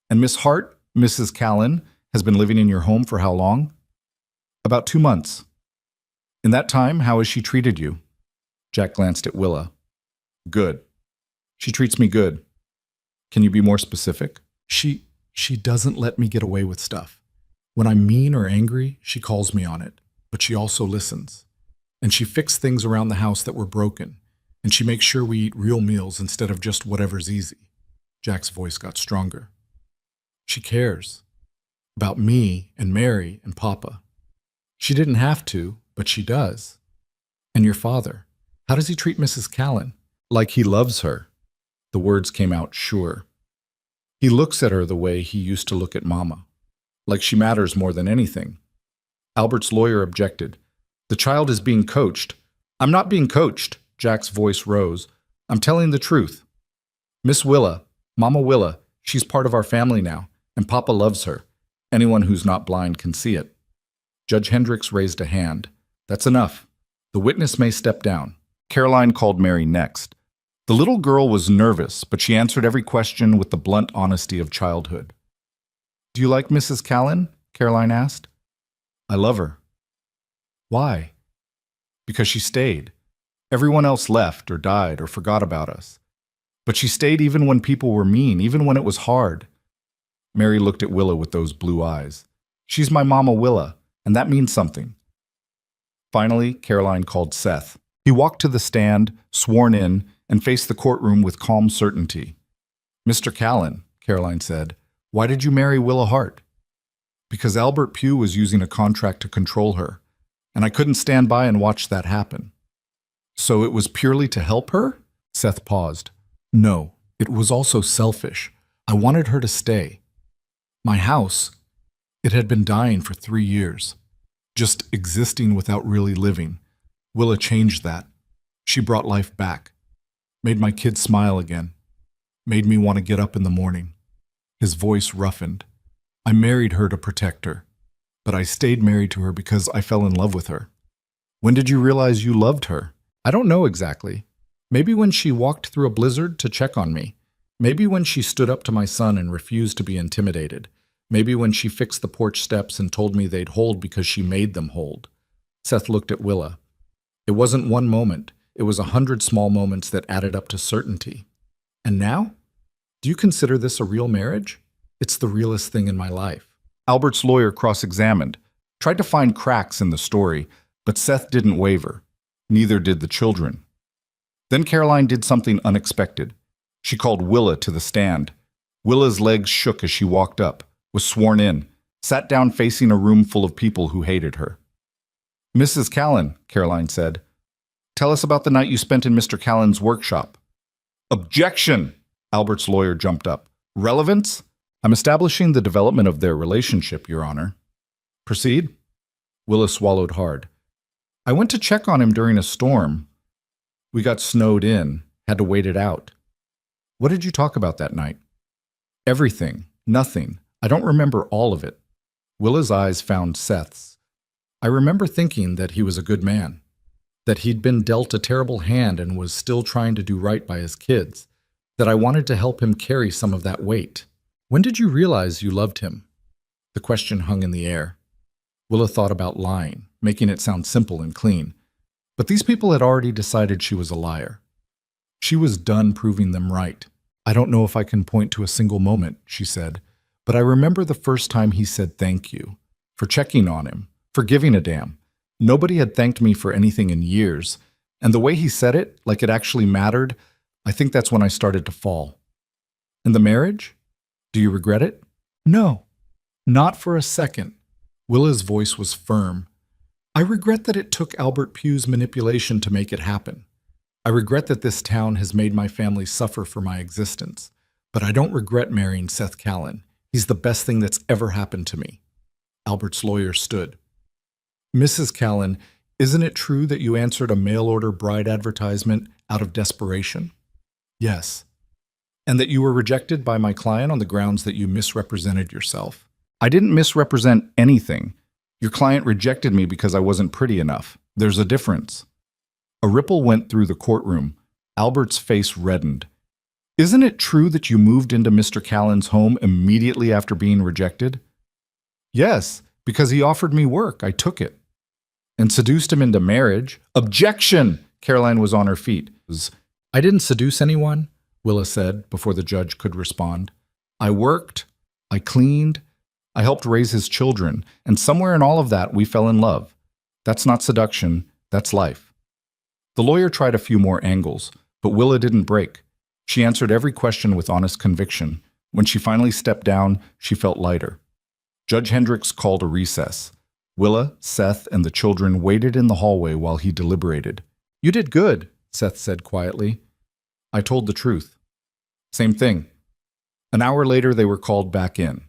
"And Miss Hart, Mrs. Callan, has been living in your home for how long?" "About 2 months." "In that time, how has she treated you?" Jack glanced at Willa. "Good. She treats me good." "Can you be more specific?" She doesn't let me get away with stuff. When I'm mean or angry, she calls me on it, but she also listens. And she fixed things around the house that were broken, and she makes sure we eat real meals instead of just whatever's easy." Jack's voice got stronger. "She cares. About me and Mary and Papa. She didn't have to, but she does. And your father, how does he treat Mrs. Callan?" "Like he loves her." The words came out sure. "He looks at her the way he used to look at Mama. Like she matters more than anything." Albert's lawyer objected. "The child is being coached." "I'm not being coached," Jack's voice rose. "I'm telling the truth. Miss Willa, Mama Willa, she's part of our family now, and Papa loves her. Anyone who's not blind can see it." Judge Hendricks raised a hand. "That's enough. The witness may step down." Caroline called Mary next. The little girl was nervous, but she answered every question with the blunt honesty of childhood. "Do you like Mrs. Callan?" Caroline asked. "I love her." "Why?" "Because she stayed. Everyone else left or died or forgot about us. But she stayed even when people were mean, even when it was hard." Mary looked at Willa with those blue eyes. "She's my Mama Willa, and that means something." Finally, Caroline called Seth. He walked to the stand, sworn in, and faced the courtroom with calm certainty. "Mr. Callan," Caroline said, "why did you marry Willa Hart?" "Because Albert Pugh was using a contract to control her, and I couldn't stand by and watch that happen." "So it was purely to help her?" Seth paused. "No, it was also selfish. I wanted her to stay. My house, It had been dying for 3 years, just existing without really living. Willa changed that. She brought life back, made my kids smile again, made me want to get up in the morning. His voice roughened. I married her to protect her, but I stayed married to her because I fell in love with her. When did you realize you loved her? I don't know exactly. Maybe when she walked through a blizzard to check on me. Maybe when she stood up to my son and refused to be intimidated. Maybe when she fixed the porch steps and told me they'd hold because she made them hold. Seth looked at Willa. It wasn't one moment. It was 100 small moments that added up to certainty. And now? Do you consider this a real marriage? It's the realest thing in my life. Albert's lawyer cross-examined, tried to find cracks in the story, but Seth didn't waver. Neither did the children. Then Caroline did something unexpected. She called Willa to the stand. Willa's legs shook as she walked up, was sworn in, sat down facing a room full of people who hated her. Mrs. Callan, Caroline said, tell us about the night you spent in Mr. Callan's workshop. Objection! Albert's lawyer jumped up. Relevance? I'm establishing the development of their relationship, Your Honor. Proceed? Willa swallowed hard. I went to check on him during a storm. We got snowed in, had to wait it out. What did you talk about that night? Everything. Nothing. I don't remember all of it. Willa's eyes found Seth's. I remember thinking that he was a good man, that he'd been dealt a terrible hand and was still trying to do right by his kids, that I wanted to help him carry some of that weight. When did you realize you loved him? The question hung in the air. Willa thought about lying, making it sound simple and clean. But these people had already decided she was a liar. She was done proving them right. I don't know if I can point to a single moment, she said, but I remember the first time he said thank you, for checking on him, for giving a damn. Nobody had thanked me for anything in years, and the way he said it, like it actually mattered, I think that's when I started to fall. And the marriage? Do you regret it? No, not for a second. Willa's voice was firm. I regret that it took Albert Pugh's manipulation to make it happen. I regret that this town has made my family suffer for my existence. But I don't regret marrying Seth Callan. He's the best thing that's ever happened to me. Albert's lawyer stood. Mrs. Callan, isn't it true that you answered a mail-order bride advertisement out of desperation? Yes. And that you were rejected by my client on the grounds that you misrepresented yourself? I didn't misrepresent anything. Your client rejected me because I wasn't pretty enough. There's a difference. A ripple went through the courtroom. Albert's face reddened. Isn't it true that you moved into Mr. Callan's home immediately after being rejected? Yes, because he offered me work. I took it. And seduced him into marriage. Objection! Caroline was on her feet. I didn't seduce anyone, Willa said before the judge could respond. I worked. I cleaned. I helped raise his children. And somewhere in all of that, we fell in love. That's not seduction. That's life. The lawyer tried a few more angles, but Willa didn't break. She answered every question with honest conviction. When she finally stepped down, she felt lighter. Judge Hendricks called a recess. Willa, Seth, and the children waited in the hallway while he deliberated. You did good, Seth said quietly. I told the truth. Same thing. An hour later, they were called back in.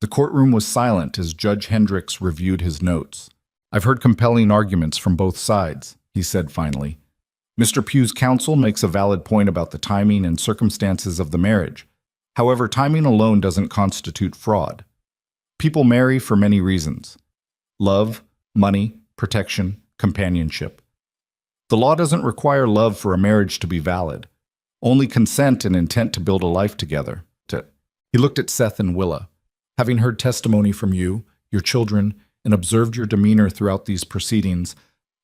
The courtroom was silent as Judge Hendricks reviewed his notes. I've heard compelling arguments from both sides, he said finally. Mr. Pugh's counsel makes a valid point about the timing and circumstances of the marriage. However, timing alone doesn't constitute fraud. People marry for many reasons. Love, money, protection, companionship. The law doesn't require love for a marriage to be valid. Only consent and intent to build a life together. He looked at Seth and Willa. Having heard testimony from you, your children, and observed your demeanor throughout these proceedings,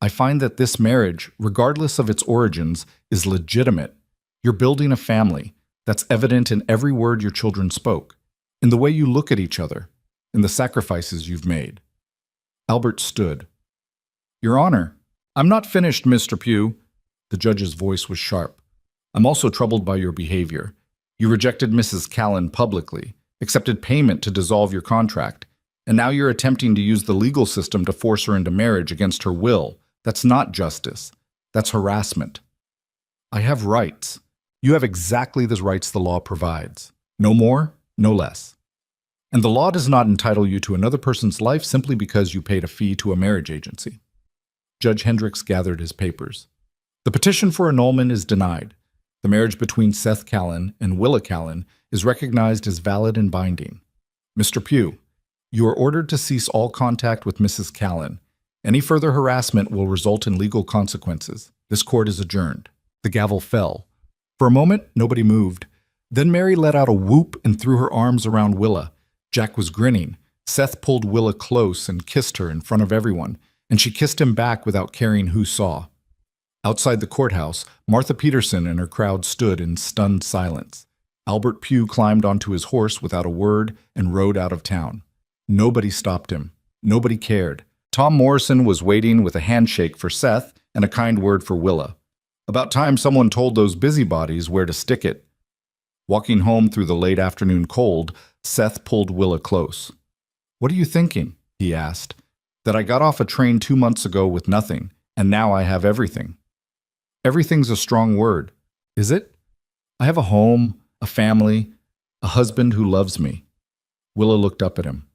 I find that this marriage, regardless of its origins, is legitimate. You're building a family. That's evident in every word your children spoke, in the way you look at each other, in the sacrifices you've made. Albert stood. Your Honor, I'm not finished, Mr. Pugh. The judge's voice was sharp. I'm also troubled by your behavior. You rejected Mrs. Callan publicly, accepted payment to dissolve your contract, and now you're attempting to use the legal system to force her into marriage against her will. That's not justice. That's harassment. I have rights. You have exactly the rights the law provides. No more, no less. And the law does not entitle you to another person's life simply because you paid a fee to a marriage agency. Judge Hendricks gathered his papers. The petition for annulment is denied. The marriage between Seth Callan and Willa Callan is recognized as valid and binding. Mr. Pugh, you are ordered to cease all contact with Mrs. Callan. Any further harassment will result in legal consequences. This court is adjourned. The gavel fell. For a moment, nobody moved. Then Mary let out a whoop and threw her arms around Willa. Jack was grinning. Seth pulled Willa close and kissed her in front of everyone, and she kissed him back without caring who saw. Outside the courthouse, Martha Peterson and her crowd stood in stunned silence. Albert Pugh climbed onto his horse without a word and rode out of town. Nobody stopped him. Nobody cared. Tom Morrison was waiting with a handshake for Seth and a kind word for Willa. About time someone told those busybodies where to stick it. Walking home through the late afternoon cold, Seth pulled Willa close. "What are you thinking?" he asked. "That I got off a train 2 months ago with nothing, and now I have everything." "Everything's a strong word." "Is it? I have a home, a family, a husband who loves me." Willa looked up at him.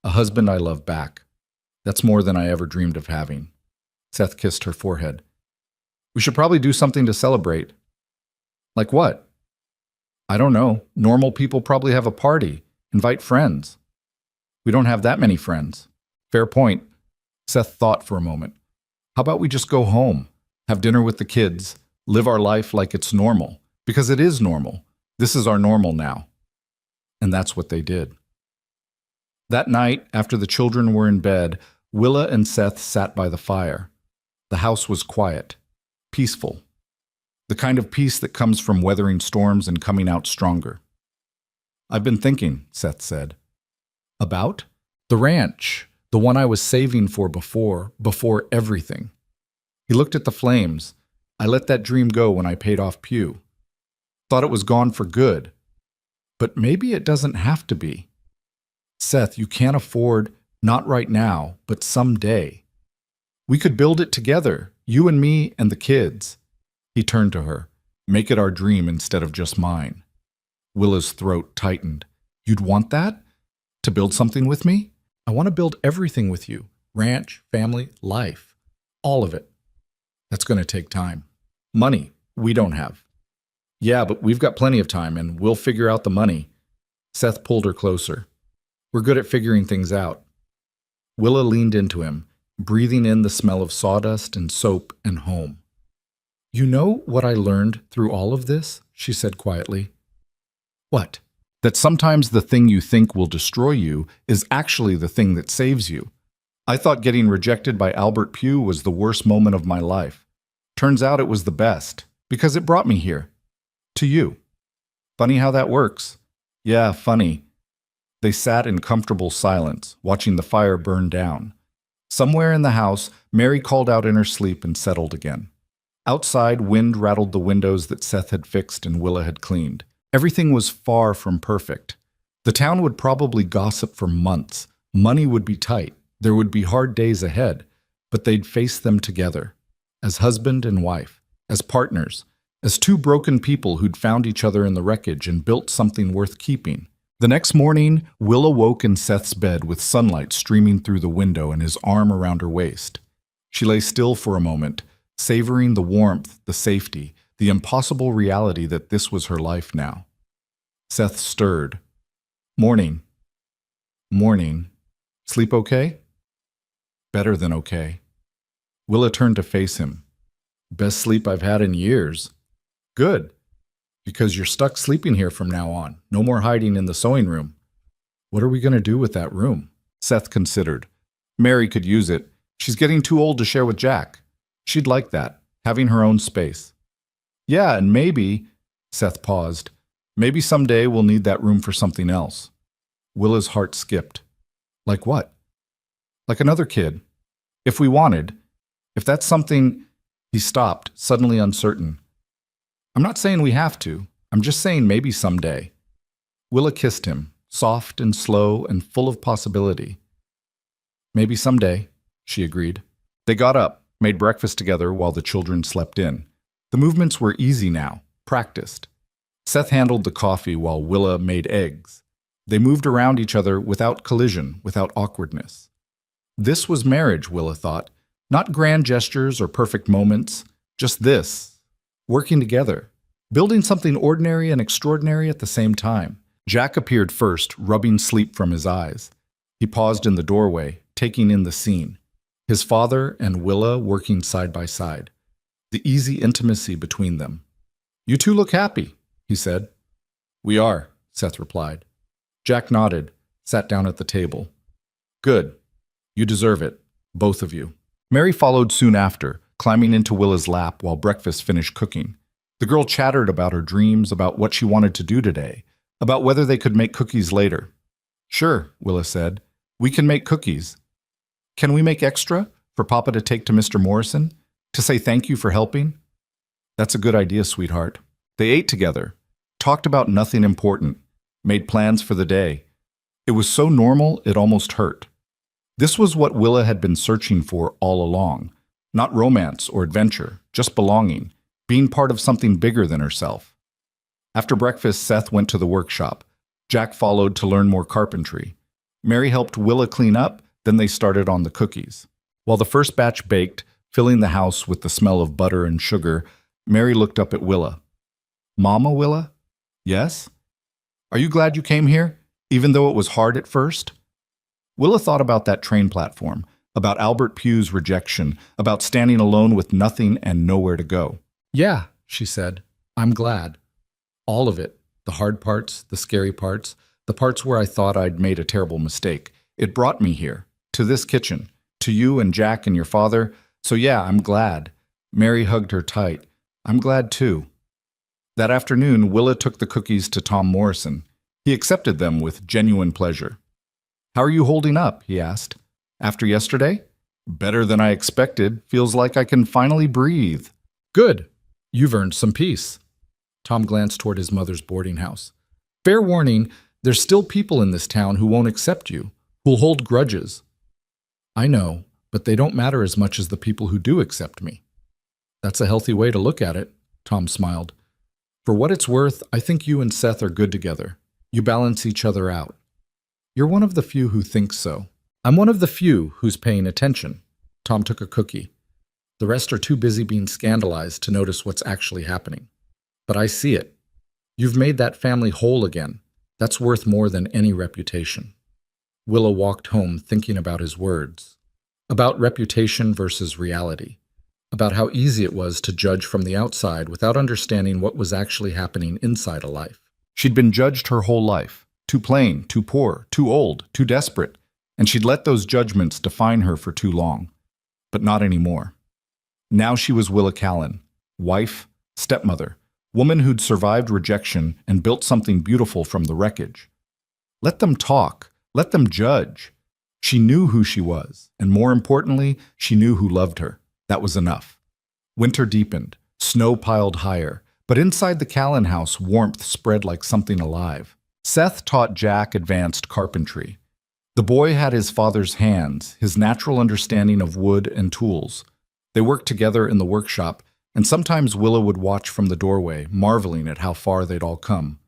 "A husband I love back. That's more than I ever dreamed of having." Seth kissed her forehead. "We should probably do something to celebrate." "Like what?" "I don't know. Normal people probably have a party. Invite friends." "We don't have that many friends." "Fair point." Seth thought for a moment. "How about we just go home, have dinner with the kids, live our life like it's normal? Because it is normal. This is our normal now." And that's what they did. That night, after the children were in bed, Willa and Seth sat by the fire. The house was quiet, peaceful. The kind of peace that comes from weathering storms and coming out stronger. "I've been thinking," Seth said. "About?" "The ranch, the one I was saving for before everything." He looked at the flames. "I let that dream go when I paid off Pugh. Thought it was gone for good. But maybe it doesn't have to be. Seth, you can't afford, not right now, but someday. We could build it together, you and me and the kids." He turned to her. "Make it our dream instead of just mine." Willa's throat tightened. "You'd want that? To build something with me?" "I want to build everything with you. Ranch, family, life. All of it." "That's going to take time. Money, we don't have." "Yeah, but we've got plenty of time, and we'll figure out the money." Seth pulled her closer. "We're good at figuring things out." Willa leaned into him, breathing in the smell of sawdust and soap and home. "You know what I learned through all of this?" she said quietly. "What?" "That sometimes the thing you think will destroy you is actually the thing that saves you. I thought getting rejected by Albert Pugh was the worst moment of my life. Turns out it was the best, because it brought me here. To you. Funny how that works." "Yeah, funny." They sat in comfortable silence, watching the fire burn down. Somewhere in the house, Mary called out in her sleep and settled again. Outside, wind rattled the windows that Seth had fixed and Willa had cleaned. Everything was far from perfect. The town would probably gossip for months. Money would be tight. There would be hard days ahead, but they'd face them together. As husband and wife, as partners, as two broken people who'd found each other in the wreckage and built something worth keeping. The next morning, Willa woke in Seth's bed with sunlight streaming through the window and his arm around her waist. She lay still for a moment, savoring the warmth, the safety, the impossible reality that this was her life now. Seth stirred. "Morning." "Morning. Sleep okay?" "Better than okay." Willa turned to face him. "Best sleep I've had in years." "Good. Because you're stuck sleeping here from now on. No more hiding in the sewing room." "What are we going to do with that room?" Seth considered. "Mary could use it. She's getting too old to share with Jack. She'd like that, having her own space." "Yeah, and maybe," Seth paused, "maybe someday we'll need that room for something else." Willa's heart skipped. "Like what?" "Like another kid. If we wanted. If that's something—" He stopped, suddenly uncertain. "I'm not saying we have to. I'm just saying maybe someday." Willa kissed him, soft and slow and full of possibility. "Maybe someday," she agreed. They got up, made breakfast together while the children slept in. The movements were easy now, practiced. Seth handled the coffee while Willa made eggs. They moved around each other without collision, without awkwardness. This was marriage, Willa thought. Not grand gestures or perfect moments, just this. Working together. Building something ordinary and extraordinary at the same time. Jack appeared first, rubbing sleep from his eyes. He paused in the doorway, taking in the scene. His father and Willa working side by side. The easy intimacy between them. "You two look happy," he said. "We are," Seth replied. Jack nodded, sat down at the table. "Good. You deserve it, both of you." Mary followed soon after, climbing into Willa's lap while breakfast finished cooking. The girl chattered about her dreams, about what she wanted to do today, about whether they could make cookies later. "Sure," Willa said. "We can make cookies. Can we make extra for Papa to take to Mr. Morrison, to say thank you for helping?" "That's a good idea, sweetheart." They ate together, talked about nothing important, made plans for the day. It was so normal it almost hurt. This was what Willa had been searching for all along. Not romance or adventure, just belonging, being part of something bigger than herself. After breakfast, Seth went to the workshop. Jack followed to learn more carpentry. Mary helped Willa clean up, then they started on the cookies. While the first batch baked, filling the house with the smell of butter and sugar, Mary looked up at Willa. "Mama, Willa?" "Yes?" "Are you glad you came here, even though it was hard at first?" Willa thought about that train platform, about Albert Pugh's rejection, about standing alone with nothing and nowhere to go. "Yeah," she said, "I'm glad. All of it, the hard parts, the scary parts, the parts where I thought I'd made a terrible mistake. It brought me here, to this kitchen, to you and Jack and your father. So yeah, I'm glad." Mary hugged her tight. "I'm glad too." That afternoon, Willa took the cookies to Tom Morrison. He accepted them with genuine pleasure. "How are you holding up?" he asked. "After yesterday?" "Better than I expected. Feels like I can finally breathe." "Good. You've earned some peace." Tom glanced toward his mother's boarding house. "Fair warning, there's still people in this town who won't accept you, who'll hold grudges." "I know, but they don't matter as much as the people who do accept me." "That's a healthy way to look at it," Tom smiled. "For what it's worth, I think you and Seth are good together. You balance each other out." "You're one of the few who thinks so." "I'm one of the few who's paying attention." Tom took a cookie. "The rest are too busy being scandalized to notice what's actually happening. But I see it. You've made that family whole again. That's worth more than any reputation." Willa walked home thinking about his words. About reputation versus reality. About how easy it was to judge from the outside without understanding what was actually happening inside a life. She'd been judged her whole life. Too plain, too poor, too old, too desperate. And she'd let those judgments define her for too long. But not anymore. Now she was Willa Callan. Wife, stepmother, woman who'd survived rejection and built something beautiful from the wreckage. Let them talk. Let them judge. She knew who she was, and more importantly, she knew who loved her. That was enough. Winter deepened. Snow piled higher. But inside the Callan house, warmth spread like something alive. Seth taught Jack advanced carpentry. The boy had his father's hands, his natural understanding of wood and tools. They worked together in the workshop, and sometimes Willa would watch from the doorway, marveling at how far they'd all come.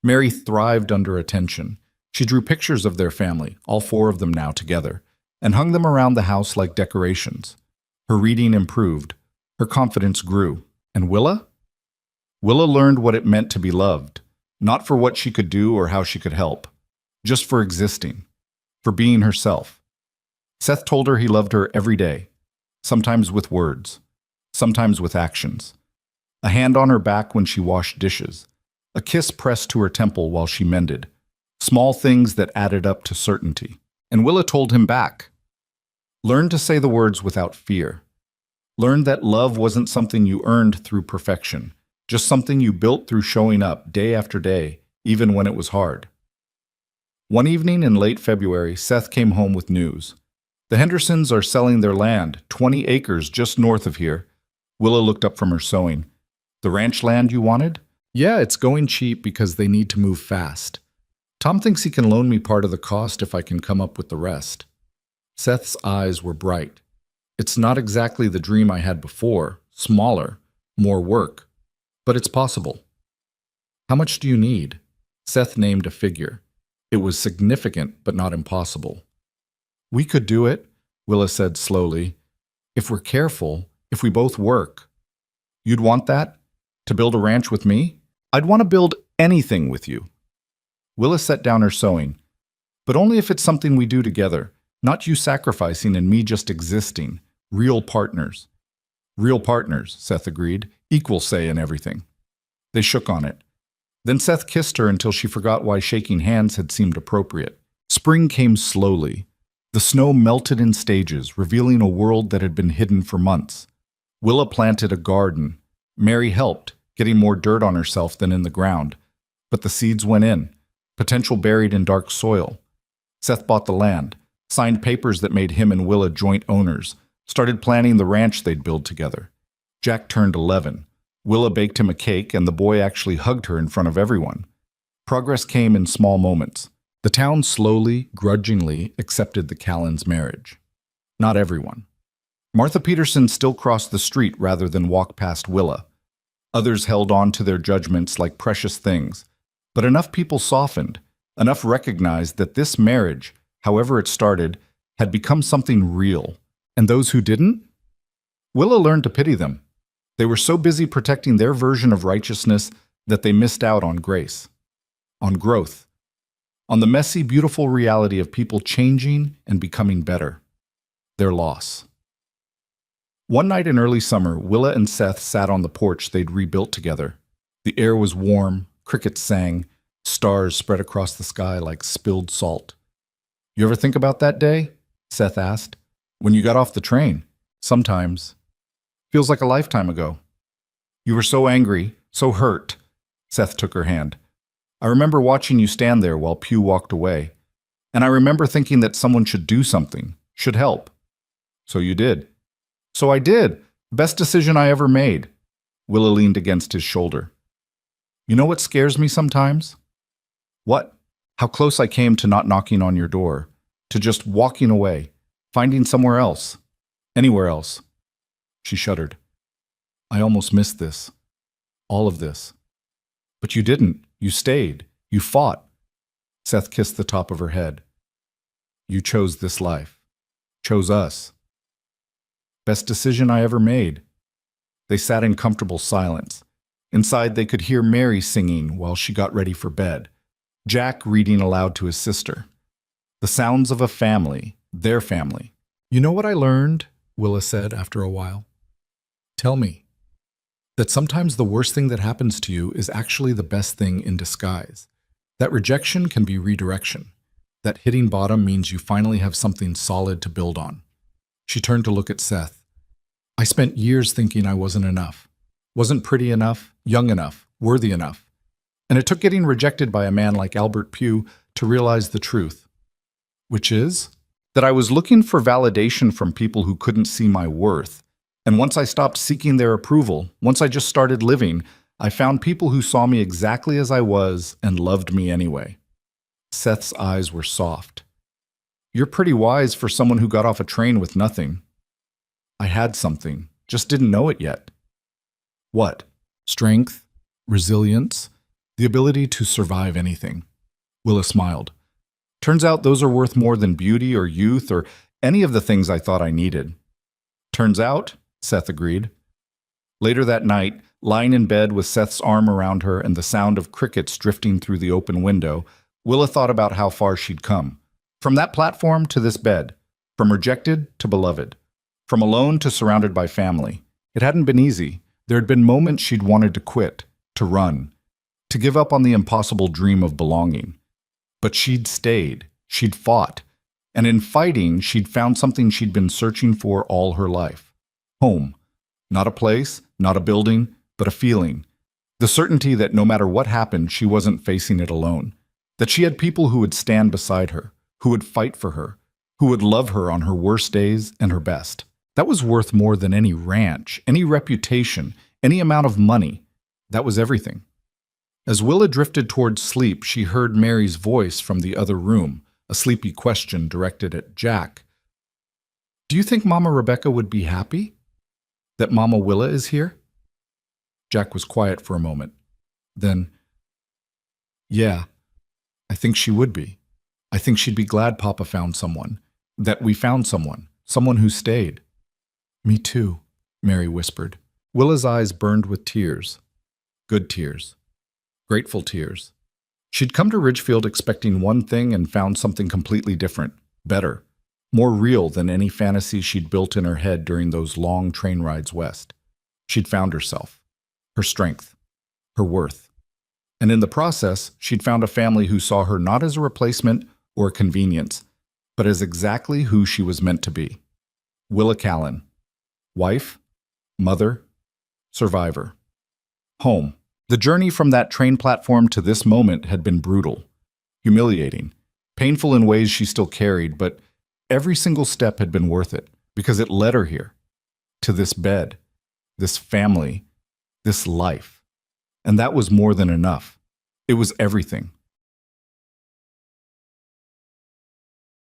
Mary thrived under attention. She drew pictures of their family, all four of them now together, and hung them around the house like decorations. Her reading improved. Her confidence grew. And Willa? Willa learned what it meant to be loved, not for what she could do or how she could help, just for existing, for being herself. Seth told her he loved her every day, sometimes with words, sometimes with actions. A hand on her back when she washed dishes, a kiss pressed to her temple while she mended, small things that added up to certainty. And Willa told him back. Learn to say the words without fear. Learn that love wasn't something you earned through perfection, just something you built through showing up day after day, even when it was hard. One evening in late February, Seth came home with news. The Hendersons are selling their land, 20 acres just north of here. Willa looked up from her sewing. The ranch land you wanted? Yeah, it's going cheap because they need to move fast. Tom thinks he can loan me part of the cost if I can come up with the rest. Seth's eyes were bright. It's not exactly the dream I had before, smaller, more work. But it's possible. How much do you need? Seth named a figure. It was significant, but not impossible. We could do it, Willa said slowly. If we're careful, if we both work. You'd want that? To build a ranch with me? I'd want to build anything with you. Willa set down her sewing. But only if it's something we do together, not you sacrificing and me just existing. Real partners. Real partners, Seth agreed. Equal say in everything. They shook on it. Then Seth kissed her until she forgot why shaking hands had seemed appropriate. Spring came slowly. The snow melted in stages, revealing a world that had been hidden for months. Willa planted a garden. Mary helped, getting more dirt on herself than in the ground. But the seeds went in, potential buried in dark soil. Seth bought the land, signed papers that made him and Willa joint owners, started planning the ranch they'd build together. Jack turned 11. Willa baked him a cake, and the boy actually hugged her in front of everyone. Progress came in small moments. The town slowly, grudgingly accepted the Callens' marriage. Not everyone. Martha Peterson still crossed the street rather than walk past Willa. Others held on to their judgments like precious things. But enough people softened, enough recognized that this marriage, however it started, had become something real. And those who didn't? Willa learned to pity them. They were so busy protecting their version of righteousness that they missed out on grace, on growth, on the messy, beautiful reality of people changing and becoming better. Their loss. One night in early summer, Willa and Seth sat on the porch they'd rebuilt together. The air was warm, crickets sang, stars spread across the sky like spilled salt. You ever think about that day? Seth asked. When you got off the train? Sometimes. Feels like a lifetime ago. You were so angry, so hurt. Seth took her hand. I remember watching you stand there while Pugh walked away. And I remember thinking that someone should do something, should help. So you did. So I did. Best decision I ever made. Willa leaned against his shoulder. You know what scares me sometimes? What? How close I came to not knocking on your door, to just walking away, finding somewhere else, anywhere else. She shuddered. I almost missed this. All of this. But you didn't. You stayed. You fought. Seth kissed the top of her head. You chose this life. Chose us. Best decision I ever made. They sat in comfortable silence. Inside, they could hear Mary singing while she got ready for bed. Jack reading aloud to his sister. The sounds of a family, their family. You know what I learned? Willa said after a while. Tell me. That sometimes the worst thing that happens to you is actually the best thing in disguise. That rejection can be redirection. That hitting bottom means you finally have something solid to build on. She turned to look at Seth. I spent years thinking I wasn't enough. Wasn't pretty enough, young enough, worthy enough. And it took getting rejected by a man like Albert Pugh to realize the truth. Which is that I was looking for validation from people who couldn't see my worth. And once I stopped seeking their approval, once I just started living, I found people who saw me exactly as I was and loved me anyway. Seth's eyes were soft. You're pretty wise for someone who got off a train with nothing. I had something, just didn't know it yet. What? Strength, resilience, the ability to survive anything. Willa smiled. Turns out those are worth more than beauty or youth or any of the things I thought I needed. Turns out, Seth agreed. Later that night, lying in bed with Seth's arm around her and the sound of crickets drifting through the open window, Willa thought about how far she'd come. From that platform to this bed. From rejected to beloved. From alone to surrounded by family. It hadn't been easy. There had been moments she'd wanted to quit, to run, to give up on the impossible dream of belonging. But she'd stayed. She'd fought. And in fighting, she'd found something she'd been searching for all her life. Home. Not a place, not a building, but a feeling. The certainty that no matter what happened, she wasn't facing it alone. That she had people who would stand beside her, who would fight for her, who would love her on her worst days and her best. That was worth more than any ranch, any reputation, any amount of money. That was everything. As Willa drifted towards sleep, she heard Mary's voice from the other room, a sleepy question directed at Jack. Do you think Mama Rebecca would be happy? That Mama Willa is here? Jack was quiet for a moment. Then, yeah, I think she would be. I think she'd be glad Papa found someone. That we found someone. Someone who stayed. Me too, Mary whispered. Willa's eyes burned with tears. Good tears. Grateful tears. She'd come to Ridgefield expecting one thing and found something completely different. Better. More real than any fantasy she'd built in her head during those long train rides west. She'd found herself. Her strength. Her worth. And in the process, she'd found a family who saw her not as a replacement or a convenience, but as exactly who she was meant to be. Willa Callan. Wife. Mother. Survivor. Home. The journey from that train platform to this moment had been brutal, humiliating, painful in ways she still carried, but every single step had been worth it because it led her here, to this bed, this family, this life. And that was more than enough. It was everything.